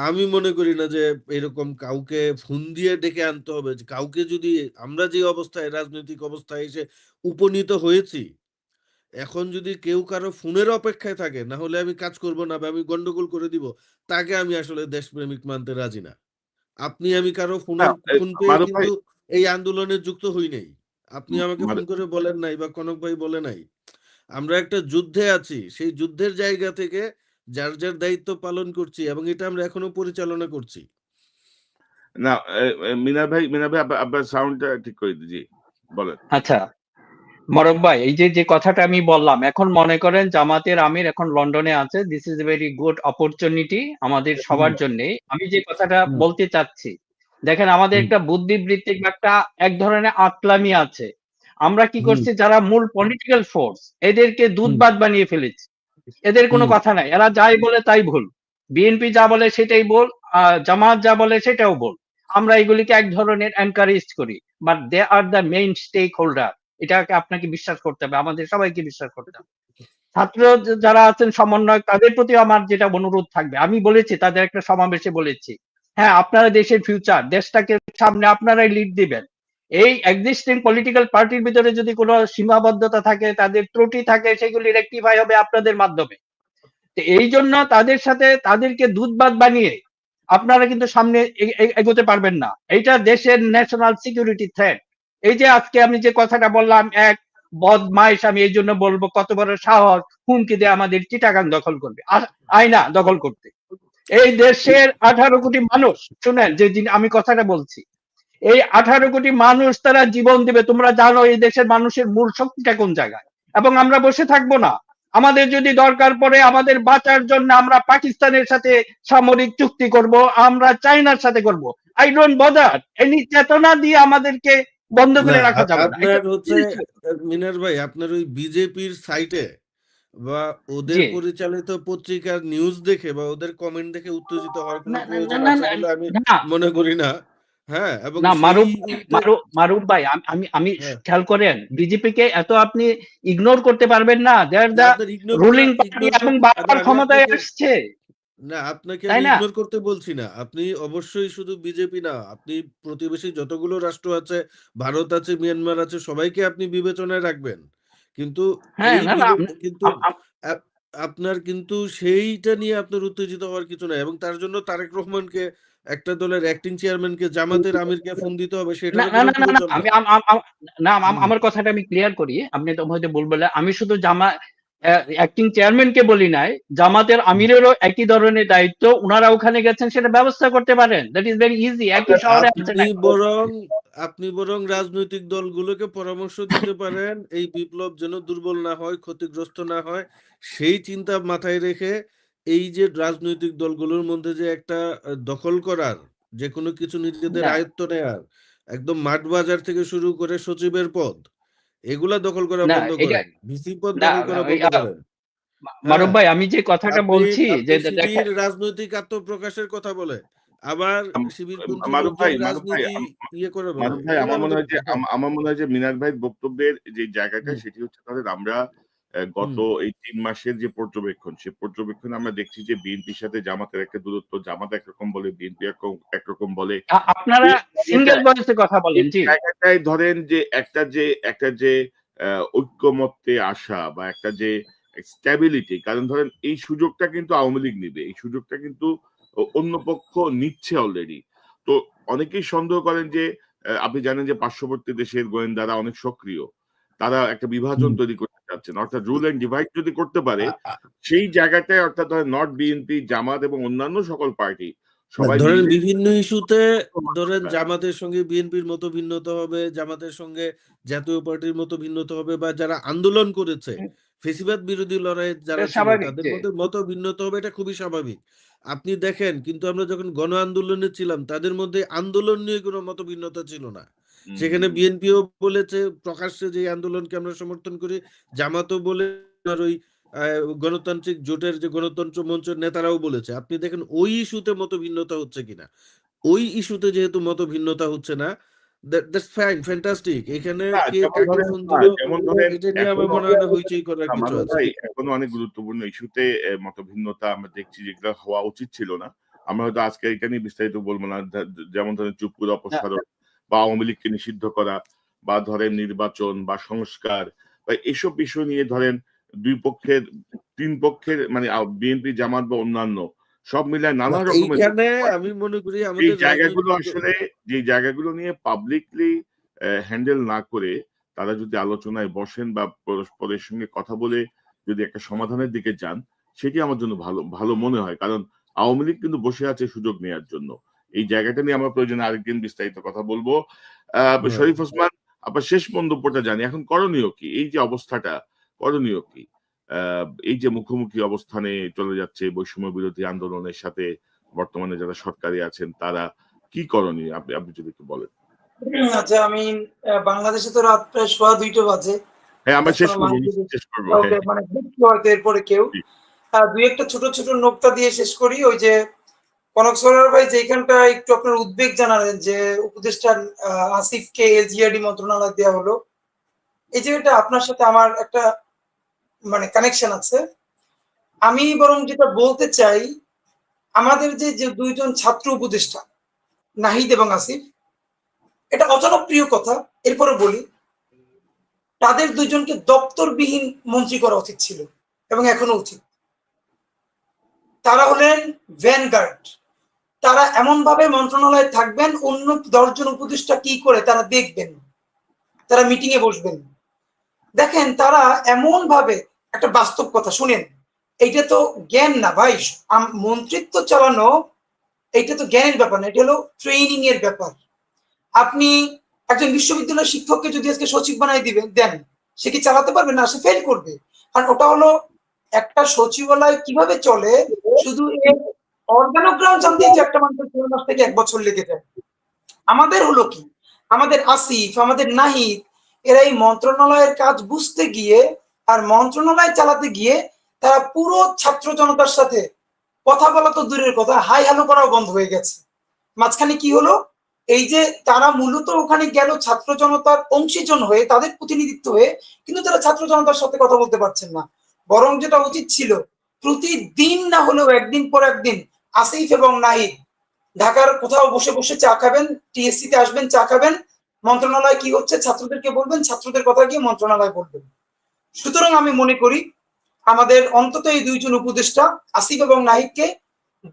আমি মনে করি না যে এরকম কাউকে ফোন দিয়ে ডেকে আনতে হবে। যে কাউকে যদি, আমরা যে অবস্থায়, রাজনৈতিক অবস্থায় এসে উপনীত হয়েছি, এখন যদি কেউ কারো ফোনের অপেক্ষায় থাকে, না হলে আমি কাজ করব না বা আমি গন্ডগোল করে দিব, তাকে আমি আসলে দেশপ্রেমিক মানতে রাজি না। আপনি আমি কারো না, ফোন পেয়ে মারুফ ভাই, কিন্তু এই আন্দোলনে যুক্ত হই নাই। আপনি আমাকে ফোন মারুফ, করে বলেন নাই বা কনক ভাই বলে নাই। আমরা একটা যুদ্ধে আছি। সেই যুদ্ধের জায়গা থেকে যার, যার দায়িত্ব পালন করছি, এবং এটা আমরা এখনো পরিচালনা করছি। না, মিনার ভাই আপনার সাউন্ডটা ঠিক করে দিন। জি, বলেন। আচ্ছা, মরক ভাই, এই যে যে কথাটা আমি বললাম, এখন মনে করেন জামাতের আমির এখন লন্ডনে আছে, this is a very good opportunity আমাদের হুম, সবার জন্য। আমি যে কথাটা হুম, বলতে চাচ্ছি, দেখেন আমাদের হুম, একটা বুদ্ধিবৃত্তিক বা একটা এক ধরনের আকলামি আছে। আমরা কি হুম, করছি, যারা মূল পলিটিক্যাল ফোর্স, এদেরকে হুম, দুধবাদ বানিয়ে ফেলেছি। এদের কোনো হুম। কথা নাই, এরা যাই বলে তাই ভুল। বিএনপি যা বলে সেটাই ভুল, জামাত যা বলে সেটাও ভুল। আমরা এগুলিকে এক ধরনের এনকারেজ করি, but they are the main stakeholder. এটাকে আপনাকে বিশ্বাস করতে হবে, আমাদের সবাইকে বিশ্বাস করতে হবে। ছাত্র যারা আছেন সমন্বয়ক, তাদের প্রতি আমার যেটা অনুরোধ থাকবে, আমি বলেছি তাদের একটা সমাবেশে বলেছি, হ্যাঁ আপনারা দেশের ফিউচার, দেশটাকে সামনে আপনারাই লিড দিবেন। এই এক্সিস্টিং পলিটিক্যাল পার্টির ভিতরে যদি কোনো সীমাবদ্ধতা থাকে, তাদের ত্রুটি থাকে, সেগুলি রেকটিফাই হবে আপনাদের মাধ্যমে। তো এই জন্য তাদের সাথে তাদেরকে দুধবাদ বানিয়ে আপনারা কিন্তু সামনে এগোতে পারবেন না। এইটা দেশের ন্যাশনাল সিকিউরিটি থ্রেট। এই যে আজকে আমি যে কথাটা বললাম, এক বদমাইশ, আমি এই জন্য বলবো, কত বড় সাহস, হুমকি দিয়ে আমাদের চিটাগাং দখল করবে, আয়না দখল করতে। এই দেশের 18 কোটি মানুষ, শুনেন যে আমি কথাটা বলছি, এই 18 কোটি মানুষ তারা জীবন দিবে। তোমরা জানো এই দেশের মানুষের মূল শক্তিটা কোন জায়গায়, এবং আমরা বসে থাকবো না। আমাদের যদি দরকার পড়ে আমাদের বাঁচার জন্য আমরা পাকিস্তানের সাথে সামরিক চুক্তি করব, আমরা চায়নার সাথে করব, আই ডোন্ট বদার। এনি চেতনা দিয়ে আমাদেরকে বন্ধ না, করে রাখা যাবে না। এটা আপনার হচ্ছে মিনার ভাই, আপনার ওই বিজেপির সাইটে বা ওদের জি। পরিচালিত পত্রিকার নিউজ দেখে বা ওদের কমেন্ট দেখে উত্তেজিত হওয়ার কোনো না, না, না, প্রয়োজন না, আছে না, বলে আমি না, মনে করি না। হ্যাঁ, এবং না, সেই মারুফ ভাই, আমি হ্যাঁ, খেয়াল করেন, বিজেপি কে এত আপনি ইগনোর করতে পারবেন না। দে আর না দ্য আপনার রুলিং পার্টি এবং না বারবার আমি ক্ষমতায় আপনাকে আসছে, না আপনাকে তাই আমি না? ইগনোর করতে বলছি না। আপনি অবশ্যই শুধু বিজেপি না, আপনি প্রতিবেশী যতগুলো রাষ্ট্র আছে, ভারত আছে, মিয়ানমার আছে, সবাইকে আপনি বিবেচনায় রাখবেন। কিন্তু হ্যাঁ, এই না, না, কিন্তু আম- আম- আপ আপনার কিন্তু সেইটা নিয়ে আপনার উত্তেজিত হওয়ার কিছু নাই, এবং তার জন্য তারেক রহমানকে, একটা দলের অ্যাক্টিং চেয়ারম্যানকে, জামাতের আমিরকে ফোন দিতে হবে না, সেটারও না, কোনো না, না, না, প্রয়োজন আমি নাই। হুম। আমার কথাটা আমি ক্লিয়ার করি, আপনি তো হয়তো ভুল বললেন। আমি শুধু অ্যাক্টিং চেয়ারম্যানকে বলি নাই, জামাতের আমিরেরও একই ধরনের দায়িত্ব, উনারা ওখানে গেছেন, সেটা ব্যবস্থা করতে পারেন। That is very easy. একই শহরে আছেন আপনি এখন। বরং আপনি বরং রাজনৈতিক দলগুলোকে পরামর্শ দিতে পারেন, এই বিপ্লব যেন দুর্বল না হয়, ক্ষতিগ্রস্ত না হয়, সেই চিন্তা মাথায় রেখে এই যে রাজনৈতিক দলগুলোর মধ্যে যে একটা দখল করার, যে কোনো কিছু নিজেদের না, আয়ত্ত নেয়ার, একদম মাঠ বাজার থেকে শুরু করে সচিবের পদ, এগুলা দখল করা না, বন্ধ এটা করেন, ভিসি পদ না, দখল করা বন্ধ করেন। মারুফ হ্যাঁ, ভাই, আমি যে কথাটা আপনি বলছি আপনি যে শিবির রাজনৈতিক আত্মপ্রকাশের কথা বলে আবার আম- শিবিরপন্থী মারুফ ভাই লোকজন মারুফ ভাই রাজনীতি ইয়ে করে বলে, মারুফ ভাই, এগুলো আমার মনে আমাদের হয় যে আমার মনে হয় যে মিনার ভাইয়ের বক্তব্যের যে জায়গাটা, হুম, সেটি হচ্ছে ধরেন আমরা গত হুম। এই ৩ মাসের যে পর্যবেক্ষণ, সেই পর্যবেক্ষণে আমরা দেখছি যে বিএনপির সাথে জামাতের একটা দূরত্ব, জামাত একরকম বলে, বিএনপি একরকম বলে। আপনারা এই সিঙ্গেল জায়গাটায় ভয়েসে কথা বলেন। এই জি। জায়গাটায় ধরেন যে একটা যে ঐক্যমত্যে আসা বা একটা যে স্ট্যাবিলিটি, কারণ ধরেন এই সুযোগটা কিন্তু আওয়ামী লীগ নিবে, এই সুযোগটা কিন্তু অন্য পক্ষ নিচ্ছে অলরেডি। তো অনেকেই সন্দেহ করেন যে আপনি জানেন যে পার্শ্ববর্তী দেশের গোয়েন্দারা অনেক সক্রিয়, তারা একটা বিভাজন হুম। তৈরি করতে চাচ্ছেন, অর্থাৎ রুল এন্ড ডিভাইড যদি করতে পারে, আ- আ- সেই জায়গাটায় অর্থাৎ ধরেন নট বিএনপি, জামাত এবং অন্যান্য সকল পার্টি না, সবাই ধরেন মিলে বিভিন্ন ইস্যুতে, ধরেন দরকার। জামাতের সঙ্গে বিএনপির মতো ভিন্নতা হবে, জামাতের সঙ্গে জাতীয় পার্টির মতো ভিন্নতা হবে, বা যারা আন্দোলন করেছে, ফেসিবাদ বিরোধী লড়াইয়ে এটা যারা ছিল স্বাভাবিক তাদের যে মধ্যে মত ভিন্নতা হবে, এটা খুবই স্বাভাবিক। আপনি দেখেন, কিন্তু আমরা যখন গণ আন্দোলনে ছিলাম, তাদের মধ্যে আন্দোলন নিয়ে কোনো মত ভিন্নতা ছিল না। সেখানে হুম। বিএনপিও বলেছে প্রকাশ্যে যে এই আন্দোলনকে আমরা সমর্থন করি, জামাতও বলে, আর ওই গণতান্ত্রিক জোটের যে গণতন্ত্র মঞ্চের নেতারাও বলেছে। আপনি দেখেন ওই ইস্যুতে মত ভিন্নতা হচ্ছে কিনা। ওই ইস্যুতে যেহেতু মত ভিন্নতা হচ্ছে না, দ্যাটস ফাইন, ফ্যান্টাস্টিক। এখানে না, কে যেমন কাকে ধরেন ফোন দিল, যেমন ধরেন এটা নিয়ে আমার এখনো মনে হয় না হইচই করার কিছু মানব আছে। ভাই, এখনো অনেক গুরুত্বপূর্ণ ইস্যুতে মতভিন্নতা আমরা দেখছি, যেগুলো হওয়া উচিত ছিল না। আমরা হয়তো আজকে এটা নিয়ে বিস্তারিত বলবো না। যেমন ধরেন চুপুর না, অপসারণ বা আওয়ামী লীগকে নিষিদ্ধ করা বা ধরেন নির্বাচন বা সংস্কার বা এসব বিষয় নিয়ে ধরেন ২ পক্ষের ৩ পক্ষের মানে বিএনপি, জামাত বা অন্যান্য সব মিলায় না, নানা রকমের এইখানে বক্তব্য আছে। আমি মনে করি এই আমাদের জায়গাগুলো রাজনৈতিক আসলে যে জায়গাগুলো নিয়ে পাবলিকলি হ্যান্ডেল না করে তারা যদি আলোচনায় বসেন বা পরস্পরের সঙ্গে কথা বলে যদি একটা সমাধানের দিকে যান, সেটি আমার জন্য ভালো ভালো মনে হয়। কারণ আওয়ামী লীগ কিন্তু বসে আছে সুযোগ নেয়ার জন্য। এই জায়গাটা নিয়ে আমরা প্রয়োজনে আরেকদিন বিস্তারিত কথা বলবো। হ্যাঁ। শরীফ ওসমান, আপনার শেষ মন্তব্যটা জানি। এখন করণীয় কি? এই যে অবস্থাটা, করণীয় কি? আ এই যে মুখোমুখি অবস্থানে চলে যাচ্ছে বৈষম্য বিরোধী আন্দোলনের সাথে বর্তমানে যারা সরকারে আছেন তারা, কি করণীয়? আপনি আপনি যদি একটু বলেন। আচ্ছা, আমি বাংলাদেশে তো রাত প্রায় 2:30 বাজে। হ্যাঁ, আমরা শেষ এখনো করব, মানুষ শেষ করব। কাউকে হ্যাঁ, মানে ঘুরছে হয়তো এরপরে কেউ। জি। দুই একটা ছোট ছোট নোকতা দিয়ে শেষ করি। ওই যে কনক সরোয়ার ভাই যেখানটা একটু আপনার উদ্বেগ জানালেন যে উপদেষ্টা আসিফকে এলজিআরডি মন্ত্রণালয় দেওয়া হলো, এই জায়গাটা আপনার সাথে আমার একটা মানে কানেকশন আছে। আমি বরং যেটা বলতে চাই, আমাদের যে দুইজন ছাত্র উপদেষ্টা নাহিদ এবং আসিফ, এটা অজনপ্রিয় কথা, এরপরে বলি, তাদের দুইজনকে দপ্তরবিহীন মন্ত্রী করা উচিত ছিল এবং এখনো উচিত। তারা হলেন ভ্যানগার্ড। তারা এমন ভাবে মন্ত্রণালয়ে থাকবেন, অন্য 10 জন উপদেষ্টা কি করে তারা দেখবেন, তারা মিটিং এ বসবেন। দেখেন তারা এমন ভাবে, একটা বাস্তব কথা শুনেন, এইটা তো জ্ঞান না ভাই, মন্ত্রিত্ব চালানো এইটা তো জ্ঞানের ব্যাপার না, এটা হলো ট্রেনিং এর ব্যাপার। আপনি একজন বিশ্ববিদ্যালয়ের শিক্ষককে যদি আজকে সচিব বানাই দেন, সে কি চালাতে পারবে না? সে ফেল করবে। কারণ ওটা হলো একটা সচিবালয় কিভাবে চলে, শুধু এই অর্গানোগ্রাম জানতেই তো একটা মানুষের 6 মাস থেকে 1 বছর লেগে যায়। আমাদের হলো কি, আমাদের আসিফ, আমাদের নাহিদ, এরা এই মন্ত্রণালয়ের কাজ বুঝতে গিয়ে আর মন্ত্রণালয় চালাতে গিয়ে তারা পুরো ছাত্র জনতার সাথে কথা বলা তো দূরের কথা, হাই হ্যালো করাও বন্ধ হয়ে গেছে। মাঝখানে কি হলো, এই যে তারা মূলত ওখানে গেল ছাত্র জনতার অংশীজন হয়ে, তাদের প্রতিনিধিত্ব হয়ে, কিন্তু তারা ছাত্র জনতার সাথে কথা বলতে পারছেন না। বরং যেটা উচিত ছিল, প্রতিদিন না হলেও একদিন পর একদিন আসিফ এবং নাহিদ ঢাকার কোথাও বসে বসে চা খাবেন, টিএসসি তে আসবেন, চা খাবেন, মন্ত্রণালয় কি হচ্ছে ছাত্রদেরকে বলবেন, ছাত্রদের কথা গিয়ে মন্ত্রণালয় বলবেন। সুতরাং আমি মনে করি আমাদের অন্তত এই দুইজন উপদেষ্টা আসিফ এবং নাহিদকে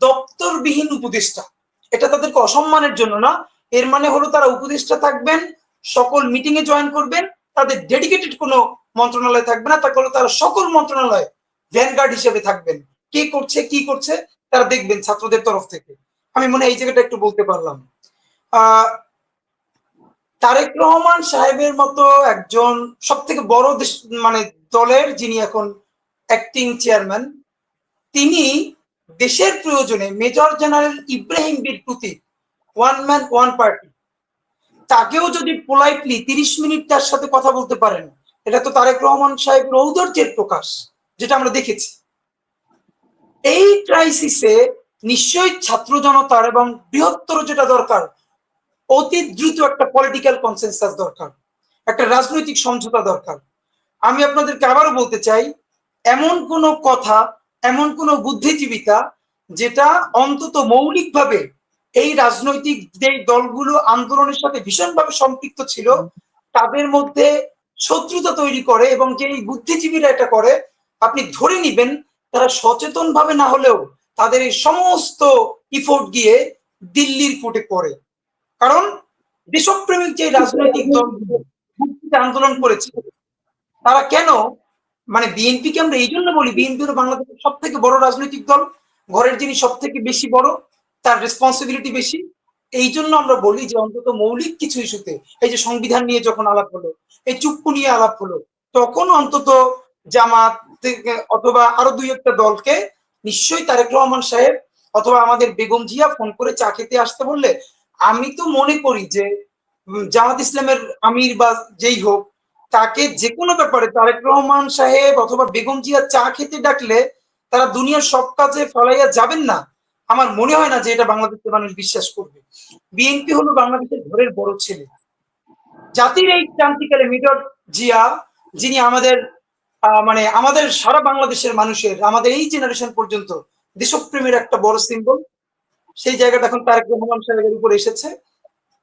দপ্তরবিহীন উপদেষ্টা, এটা তাদেরকে অসম্মানের জন্য না, এর মানে হলো তারা উপদেষ্টা থাকবেন, সকল মিটিং এ জয়েন করবেন, তাদের ডেডিকেটেড কোনো মন্ত্রণালয় থাকবে না, তাহলে তারা সকল মন্ত্রণালয় ভ্যানগার্ড হিসেবে থাকবেন, কে করছে কি করছে তারা দেখবেন ছাত্রদের তরফ থেকে। আমি মনে হয় এই জায়গাটা একটু বলতে পারলাম। তারেক রহমান সাহেবের মতো একজন সব থেকে বড় মানে দলের যিনি এখন অ্যাক্টিং চেয়ারম্যান, তিনি দেশের প্রয়োজনে মেজর জেনারেল ইব্রাহিম বীর প্রতীক, ওয়ান ম্যান ওয়ান পার্টি, তাকেও যদি পোলাইটলি 30 মিনিট তার সাথে কথা বলতে পারেন, এটা তো তারেক রহমান সাহেবের ঔদার্যের প্রকাশ, যেটা আমরা দেখেছি। এই ক্রাইসিসে নিশ্চয়ই ছাত্র জনতার এবং বৃহত্তর যেটা দরকার, অতি দ্রুত একটা পলিটিক্যাল কনসেনসাস দরকার, একটা রাজনৈতিক সমঝোতা দরকার। আমি আপনাদেরকে আবারও বলতে চাই, এমন কোন কথা, এমন কোন বুদ্ধিজীবিতা যেটা অন্তত মৌলিকভাবে এই রাজনৈতিক যে দলগুলো আন্দোলনের সাথে ভীষণভাবে সম্পৃক্ত ছিল তাদের মধ্যে শত্রুতা তৈরি করে, এবং যে বুদ্ধিজীবীরা এটা করে, আপনি ধরে নিবেন তারা সচেতন ভাবে না হলেও তাদের এই সমস্ত ইফোর্ট গিয়ে দিল্লির কোর্টে পড়ে। কারণ দেশপ্রেমিক যে রাজনৈতিক দলগুলো আন্দোলন করেছে, তারা কেন, মানে বিএনপিকে আমরা এই জন্য বলি, বিএনপি হলো বাংলাদেশের সব থেকে বড় রাজনৈতিক দল, ঘরের যিনি সব থেকে বেশি বড়, তার রেসপন্সিবিলিটি বেশি। এই জন্য আমরা বলি যে অন্তত মৌলিক কিছু ইস্যুতে, এই যে সংবিধান নিয়ে যখন আলাপ হলো, এই চুপ্পু নিয়ে আলাপ হলো, তখন অন্তত জামাত থেকে অথবা আরো দুই একটা দলকে নিশ্চয়ই তারেক রহমান সাহেব অথবা আমাদের বেগম জিয়া ফোন করে চা খেতে আসতে বললে, আমি তো মনে করি যে জামাত ইসলামের আমির বা যেই হোক, তাকে যে কোনো ব্যাপারে তারেক রহমান সাহেব অথবা বেগম জিয়া চা খেতে ডাকলে তারা দুনিয়ার সব কাজে ফলাইয়া যাবেন না। আমার মনে হয় না যে এটা বাংলাদেশের মানুষ বিশ্বাস করবে। বিএনপি হলো বাংলাদেশের ঘরের বড় ছেলে, জাতির এই ক্রান্তিকালে মেজর জিয়া, যিনি আমাদের মানে আমাদের সারা বাংলাদেশের মানুষের, আমাদের এই জেনারেশন পর্যন্ত দেশপ্রেমের একটা বড় সিম্বল, সেই জায়গাটা এখন তারেক রহমান সাহেবের উপর এসেছে।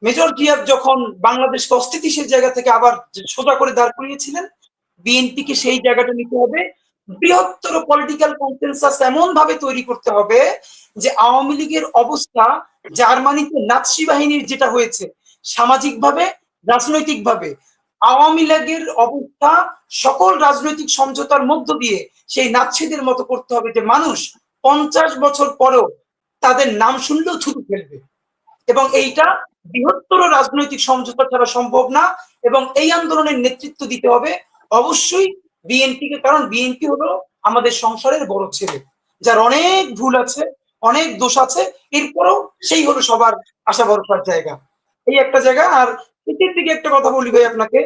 মেজর জিয়া যখন বাংলাদেশকে অস্থিতিশীল জায়গা থেকে আবার সোজা করে দাঁড় করিয়েছিলেন, বিএনপিকে সেই জায়গাটা নিতে হবে, বৃহত্তর পলিটিক্যাল কনসেনসাস এমন ভাবে তৈরি করতে হবে যে আওয়ামী লীগের অবস্থা জার্মানিতে নাৎসি বাহিনীর যেটা হয়েছে, সামাজিকভাবে রাজনৈতিকভাবে আওয়ামী লীগের অবস্থা সকল রাজনৈতিক সমঝোতার মধ্য দিয়ে সেই নাৎসিদের মতো করতে হবে, যে মানুষ 50 বছর পরেও তাদের নাম শুনলেও থুতু ফেলবে। এবং এইটা বৃহত্তর রাজনৈতিক সমঝোতা ছাড়া সম্ভব না, এবং এই আন্দোলনের নেতৃত্ব দিতে হবে অবশ্যই বিএনপিকে, কারণ বিএনপি হলো আমাদের সংসারের বড় ছেলে, যার অনেক ভুল আছে, অনেক দোষ আছে, এরপরও সেই হলো সবার আশা ভরসার জায়গা, এই একটা জায়গা। আর এটির দিকে একটা কথা বলি ভাই আপনাকে,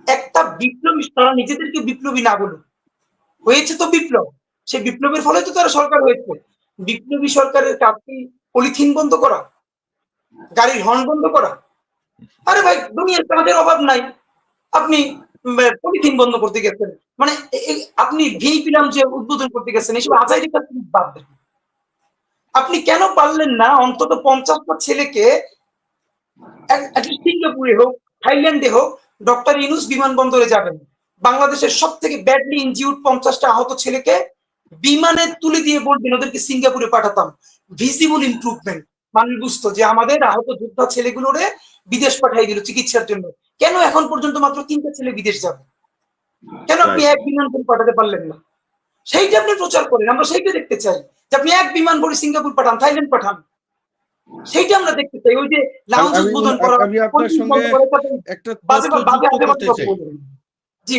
একটা বিপ্লবী, তারা নিজেদেরকে বিপ্লবী না বলুক, হয়েছে তো বিপ্লব, সেই বিপ্লবের ফলে তো তারা সরকার হয়েছে। বিপ্লবী সরকারের কাজ কি পলিথিন বন্ধ করা, গাড়ির হর্ন বন্ধ করা? আরে ভাই, দুনিয়ার কাজের অভাব নাই, আপনি পলিথিন বন্ধ করতে গেছেন, মানে আপনি ভিআইপি নাম যে উদ্বোধন করতে গেছেন, এইসব আজাইরি কাজ বাদ দেন। আপনি কেন পারলেন না অন্তত 50টা ছেলেকে সিঙ্গাপুরে হোক, থাইল্যান্ডে হোক, ডক্টর ইউনূস বিমানবন্দরে যাবেন, বাংলাদেশের সব থেকে ব্যাডলি ইনজিউর্ড 50টা আহত ছেলেকে বিমানে তুলে দিয়ে বলবেন ওদেরকে সিঙ্গাপুরে পাঠাতাম, ভিজিবল ইমপ্রুভমেন্ট, মানুষ বুঝতো যে আমাদের আহত যোদ্ধা ছেলেগুলোরে বিদেশ পাঠাই দিল চিকিৎসার জন্য। কেন এখন পর্যন্ত মাত্র 3টা ছেলে বিদেশ যাবে? কেন আপনি এক বিমান করে পাঠাতে পারলেন না? সেইটা আপনি প্রচার করেন, আমরা সেইটা দেখতে চাই, যে আপনি এক বিমান করে সিঙ্গাপুর পাঠান, থাইল্যান্ড পাঠান, সেইটা আমরা দেখতে চাই। ওই যে লাউঞ্জ উদ্বোধন করা, আমি আপনার সঙ্গে একটা তথ্য যুক্ত করতে চাই। জি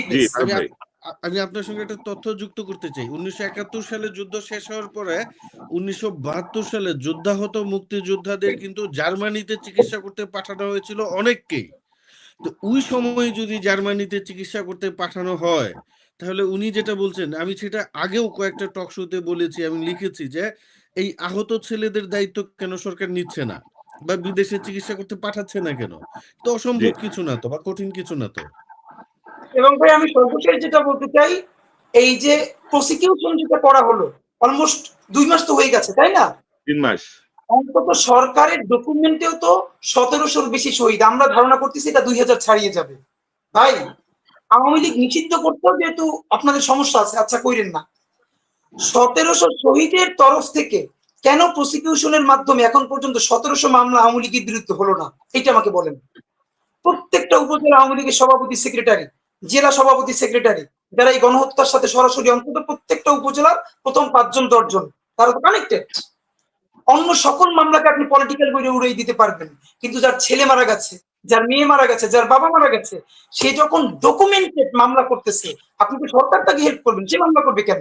আমি আপনার সঙ্গে একটা তথ্য যুক্ত করতে চাই। 1971 সালে যুদ্ধ শেষ হওয়ার পরে 1972 সালে যুদ্ধাহত মুক্তিযোদ্ধাদের কিন্তু জার্মানিতে চিকিৎসা করতে পাঠানো হয়েছিল অনেককেই। তো ওই সময় যদি জার্মানিতে চিকিৎসা করতে পাঠানো হয়, তাহলে উনি যেটা বলছেন, আমি সেটা আগেও কয়েকটা টক শোতে বলেছি, আমি লিখেছি যে এই আহত ছেলেদের দায়িত্ব কেন সরকার নিচ্ছে না, বা বিদেশে চিকিৎসা করতে পাঠাচ্ছে না কেন? তো জি অসম্ভব কিছু না তো, বা কঠিন কিছু না তো। এবং ভাই আমি সর্বশেষ যেটা বলতে চাই, এই যে প্রসিকিউশন যেটা করা হলো অলমোস্ট 2 মাস তো হয়ে গেছে, তাই না? 3 মাস। অন্তত সরকারের ডকুমেন্টেও তো 1700-র বেশি শহীদ। আমরা ধারণা করতেছি এটা 2000 ছাড়িয়ে যাবে। ভাই আওয়ামী লীগ নিষিদ্ধ করতেও যেহেতু আপনাদের সমস্যা আছে, আচ্ছা কইরেন না, 1700 শহীদের তরফ থেকে কেন প্রসিকিউশনের মাধ্যমে এখন পর্যন্ত 1700 মামলা আওয়ামী লীগের বিরুদ্ধে হলো না, এটা আমাকে বলেন। প্রত্যেকটা উপজেলা আওয়ামী লীগের সভাপতি সেক্রেটারি, জেলা সভাপতি সেক্রেটারি, যারা এই গণহত্যার সাথে সরাসরি অন্তত প্রত্যেকটা উপজেলার প্রথম 5 জন 10 জন তারা তো কানেক্টেড। অন্য সকল মামলাকে আপনি পলিটিক্যাল বইয়ে উড়িয়ে দিতে পারবেন, কিন্তু যার ছেলে মারা গেছে, যার মেয়ে মারা গেছে, যার বাবা মারা গেছে, সে যখন ডকুমেন্টেড মামলা করতেছে, আপনি তো সরকারটাকে হেল্প করবেন, সে মামলা করবে কেন?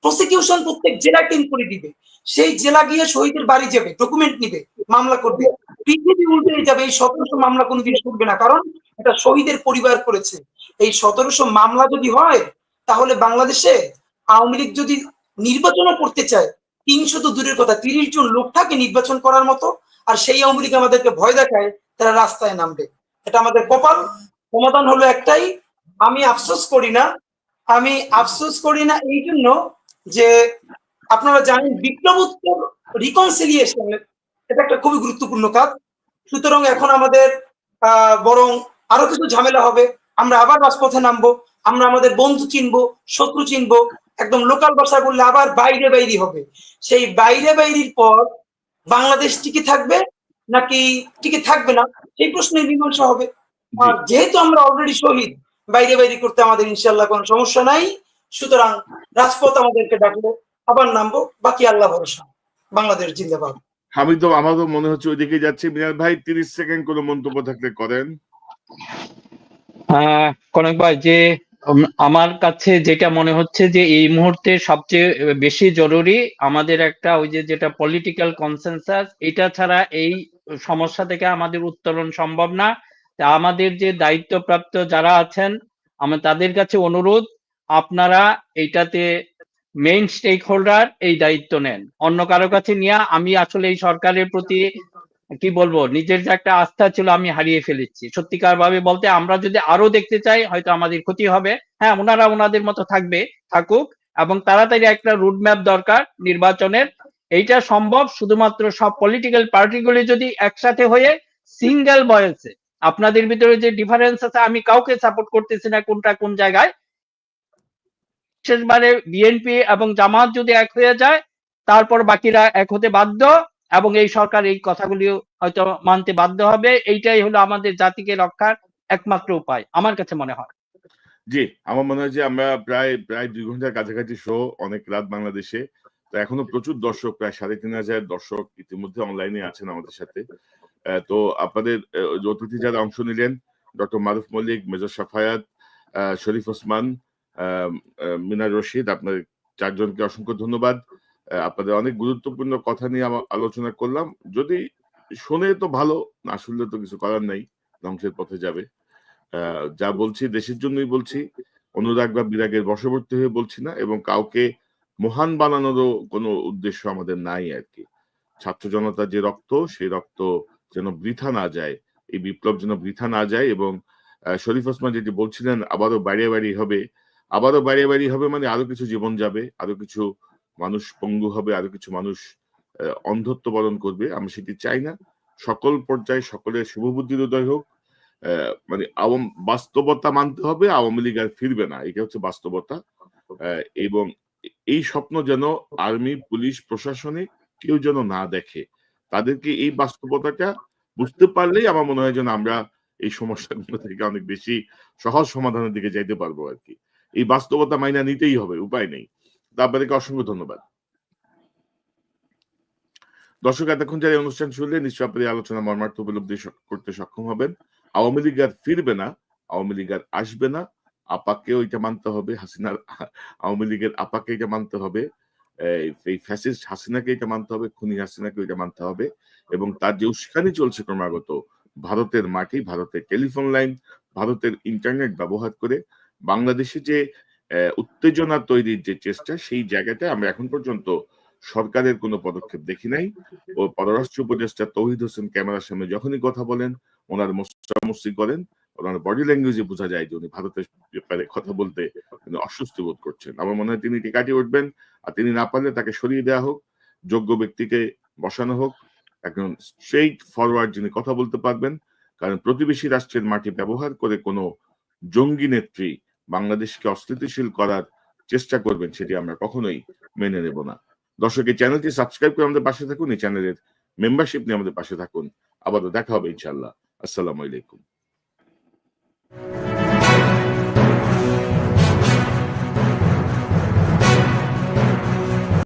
প্রসিকিউশন প্রত্যেক জেলায় টিম করে দিবে, সেই জেলা গিয়ে শহীদের বাড়ি যাবে, ডকুমেন্ট নিবে, মামলা করবে। পৃথিবী উল্টে যাবে, এই 1700 মামলা কোনোদিন করবে না, কারণ এটা শহীদের পরিবার করেছে। এই 1700 মামলা যদি হয়, তাহলে বাংলাদেশে আওয়ামী লীগ যদি নির্বাচনও করতে চায়, 300 তো দূরের কথা, 30 জন লোক থাকে নির্বাচন করার মতো, আর সেই আওয়ামী লীগ আমাদেরকে ভয় দেখায়, তারা রাস্তায় নামবে। এটা আমাদের কপাল। সমাধান হলো একটাই, আমি আফসোস করি না, আমি আফসোস করি না এই জন্য যে আপনারা জানেন বিপ্লবোত্তর রিকনসিলিয়েশন এটা একটা খুবই গুরুত্বপূর্ণ কাজ। সুতরাং এখন আমাদের বরং আরো কিছু ঝামেলা হবে, আমরা আবার রাজপথে নামবো, আমরা আমাদের বন্ধু চিনবো, শত্রু চিনবো, একদম লোকাল ভাষায় বললে আবার বাইরে বাইরে হবে। সেই বাইরে বাইরের পর বাংলাদেশ টিকে থাকবে নাকি টিকে থাকবে না, সেই প্রশ্নের মীমাংসা হবে। জি আর যেহেতু আমরা অলরেডি শহীদ, বাইরে বাইরে করতে আমাদের ইনশাল্লাহ কোনো সমস্যা নাই। সুতরাং রাজপথ আমাদেরকে ডাকলো, আবার নামবো, বাকি আল্লাহ ভরসা। বাংলাদেশ জিন্দাবাদ। আমারও মনে হচ্ছে ওইদিকে যাচ্ছে। মিনার ভাই 30 সেকেন্ড কোনো মন্তব্য থাকলে করেন। কনক ভাই, যে আমার কাছে যেটা মনে হচ্ছে যে এই মুহূর্তে সবচেয়ে বেশি জরুরি আমাদের একটা ওই যে যেটা পলিটিক্যাল কনসেনসাস, এটা ছাড়া এই সমস্যা থেকে আমাদের উত্তরণ সম্ভব না। তা আমাদের যে দায়িত্বপ্রাপ্ত যারা আছেন, আমার তাদের কাছে অনুরোধ, আপনারা এইটাতে মেইন স্টেক হোল্ডার, এই দায়িত্ব নেন। অন্য কারো কাছে নিয়ে আমি আসলে এই সরকারের প্রতি কি বলবো, নিজের যে একটা আস্থা ছিল আমি হারিয়ে ফেলেছি। সত্যিকার ভাবে বলতে, আমরা যদি আরো দেখতে চাই হয়তো আমাদের ক্ষতি হবে। হ্যাঁ, ওনারা ওনাদের মতো থাকুক, এবং তাড়াতাড়ি একটা রুট ম্যাপ দরকার নির্বাচনের। এইটা সম্ভব শুধুমাত্র সব পলিটিক্যাল পার্টিগুলি যদি একসাথে হয়ে সিঙ্গেল ভয়েসে, আপনাদের ভিতরে যে ডিফারেন্স আছে, আমি কাউকে সাপোর্ট করতেছি না কোনটা কোন জায়গায়, শেষবারে বিএনপি এবং জামাত যদি এক হয়ে যায়, তারপর বাকিরা এক হতে বাধ্য, এবং এই সরকার এই কথাগুলি হয়তো মানতে বাধ্য হবে। এইটাই হলো আমাদের জাতিকে রক্ষার একমাত্র উপায়, আমার কাছে মনে হয়। জি, আমার মনে হয় যে আমরা প্রায় 2 ঘন্টার কাছাকাছি শো, অনেক রাত বাংলাদেশে। তো এখনো প্রচুর দর্শক, প্রায় ৩,৫০০ দর্শক ইতিমধ্যে অনলাইনে আছেন আমাদের সাথে। তো আপনাদের অতিথি যারা অংশ নিলেন, ডক্টর মারুফ মল্লিক, মেজর সাফায়াত, শরীফ ওসমান, মিনার রশিদ, আপনাদের 4 জনকে অসংখ্য ধন্যবাদ। আপনাদের অনেক গুরুত্বপূর্ণ কথা নিয়ে আলোচনা করলাম। যদি শুনে তো ভালো, না শুনলে তো কিছু করার নাই, ধ্বংসের পথে যাবে। যা বলছি দেশের জন্যই বলছি, অনুরাগ বা বিরাগের বশবর্তী হয়ে বলছি না, এবং কাউকে মহান বানানোরও কোনো উদ্দেশ্য আমাদের নাই আর কি। ছাত্র জনতার যে রক্ত, সেই রক্ত যেন বৃথা না যায়, এই বিপ্লব যেন বৃথা না যায়। এবং শরীফ ওসমান যেটি বলছিলেন, আবারও বাইরে বাড়ি হবে মানে আরো কিছু জীবন যাবে, আরো কিছু মানুষ পঙ্গু হবে, আরো কিছু মানুষ অন্ধত্ব বরণ করবে। আমি সেটি চাই না। সকল পর্যায়ে সকলের শুভবুদ্ধির উদয় হোক। মানে বাস্তবতা মানতে হবে, আওয়ামী লীগ আর ফিরবে না, এটা হচ্ছে বাস্তবতা। এবং এই স্বপ্ন যেন আর্মি, পুলিশ, প্রশাসনে কেউ যেন না দেখে। তাদেরকে এই বাস্তবতাটা বুঝতে পারলেই আমার মনে হয় যেন আমরা এই সমস্যাগুলো থেকে অনেক বেশি সহজ সমাধানের দিকে যাইতে পারবো আর কি। এই বাস্তবতা মাইনা নিতেই হবে, উপায় নেই। আপনাদেরকে অসংখ্য ধন্যবাদ। দর্শক, এতক্ষণ যারা অনুষ্ঠান শুনলেন, নিশ্চয়ই আপনাদের আলোচনা মর্মার্থ উপলব্ধি করতে সক্ষম হবেন। আওয়ামী লীগ আর ফিরবে না, আওয়ামী লীগ আর আসবে না, আপাকে ওইটা মানতে হবে, হাসিনার আওয়ামী লীগের আপাকে এটা মানতে হবে, এই ফ্যাসিস্ট হাসিনাকে এটা মানতে হবে, খুনি হাসিনাকে এটা মানতে হবে, এবং তার যে উস্কানি চলছে ক্রমাগত ভারতের মাটি, ভারতের টেলিফোন লাইন, ভারতের ইন্টারনেট ব্যবহার করে বাংলাদেশে যে উত্তেজনা তৈরির যে চেষ্টা, সেই জায়গাটায় আমরা এখন পর্যন্ত সরকারের কোনো পদক্ষেপ দেখি নাই। ও পররাষ্ট্র উপদেষ্টা তৌহিদ হোসেন ক্যামেরার সামনে যখনই কথা বলেন, ওনার মুস্তামুস্তি করেন, ওনার বডি ল্যাঙ্গুয়েজে বোঝা যায় যে উনি ভারতের ব্যাপারে কথা বলতে তিনি অস্বস্তি বোধ করছেন। আমার মনে হয় তিনি এটি কাটিয়ে উঠবেন, আর তিনি না পারলে তাকে সরিয়ে দেওয়া হোক, যোগ্য ব্যক্তিকে বসানো হোক, একজন স্ট্রেইট ফরওয়ার্ড যিনি কথা বলতে পারবেন। কারণ প্রতিবেশী রাষ্ট্রের মাটি ব্যবহার করে কোনো জঙ্গি নেত্রী বাংলাদেশকে অস্থিতিশীল করার চেষ্টা করবেন, সেটি আমরা কখনোই মেনে নেব না। দর্শক, এই চ্যানেলটি সাবস্ক্রাইব করে আমাদের পাশে থাকুন, এই চ্যানেলের মেম্বারশিপ নিয়ে আমাদের পাশে থাকুন। আবারও দেখা হবে ইনশাআল্লাহ। আসসালামু আলাইকুম।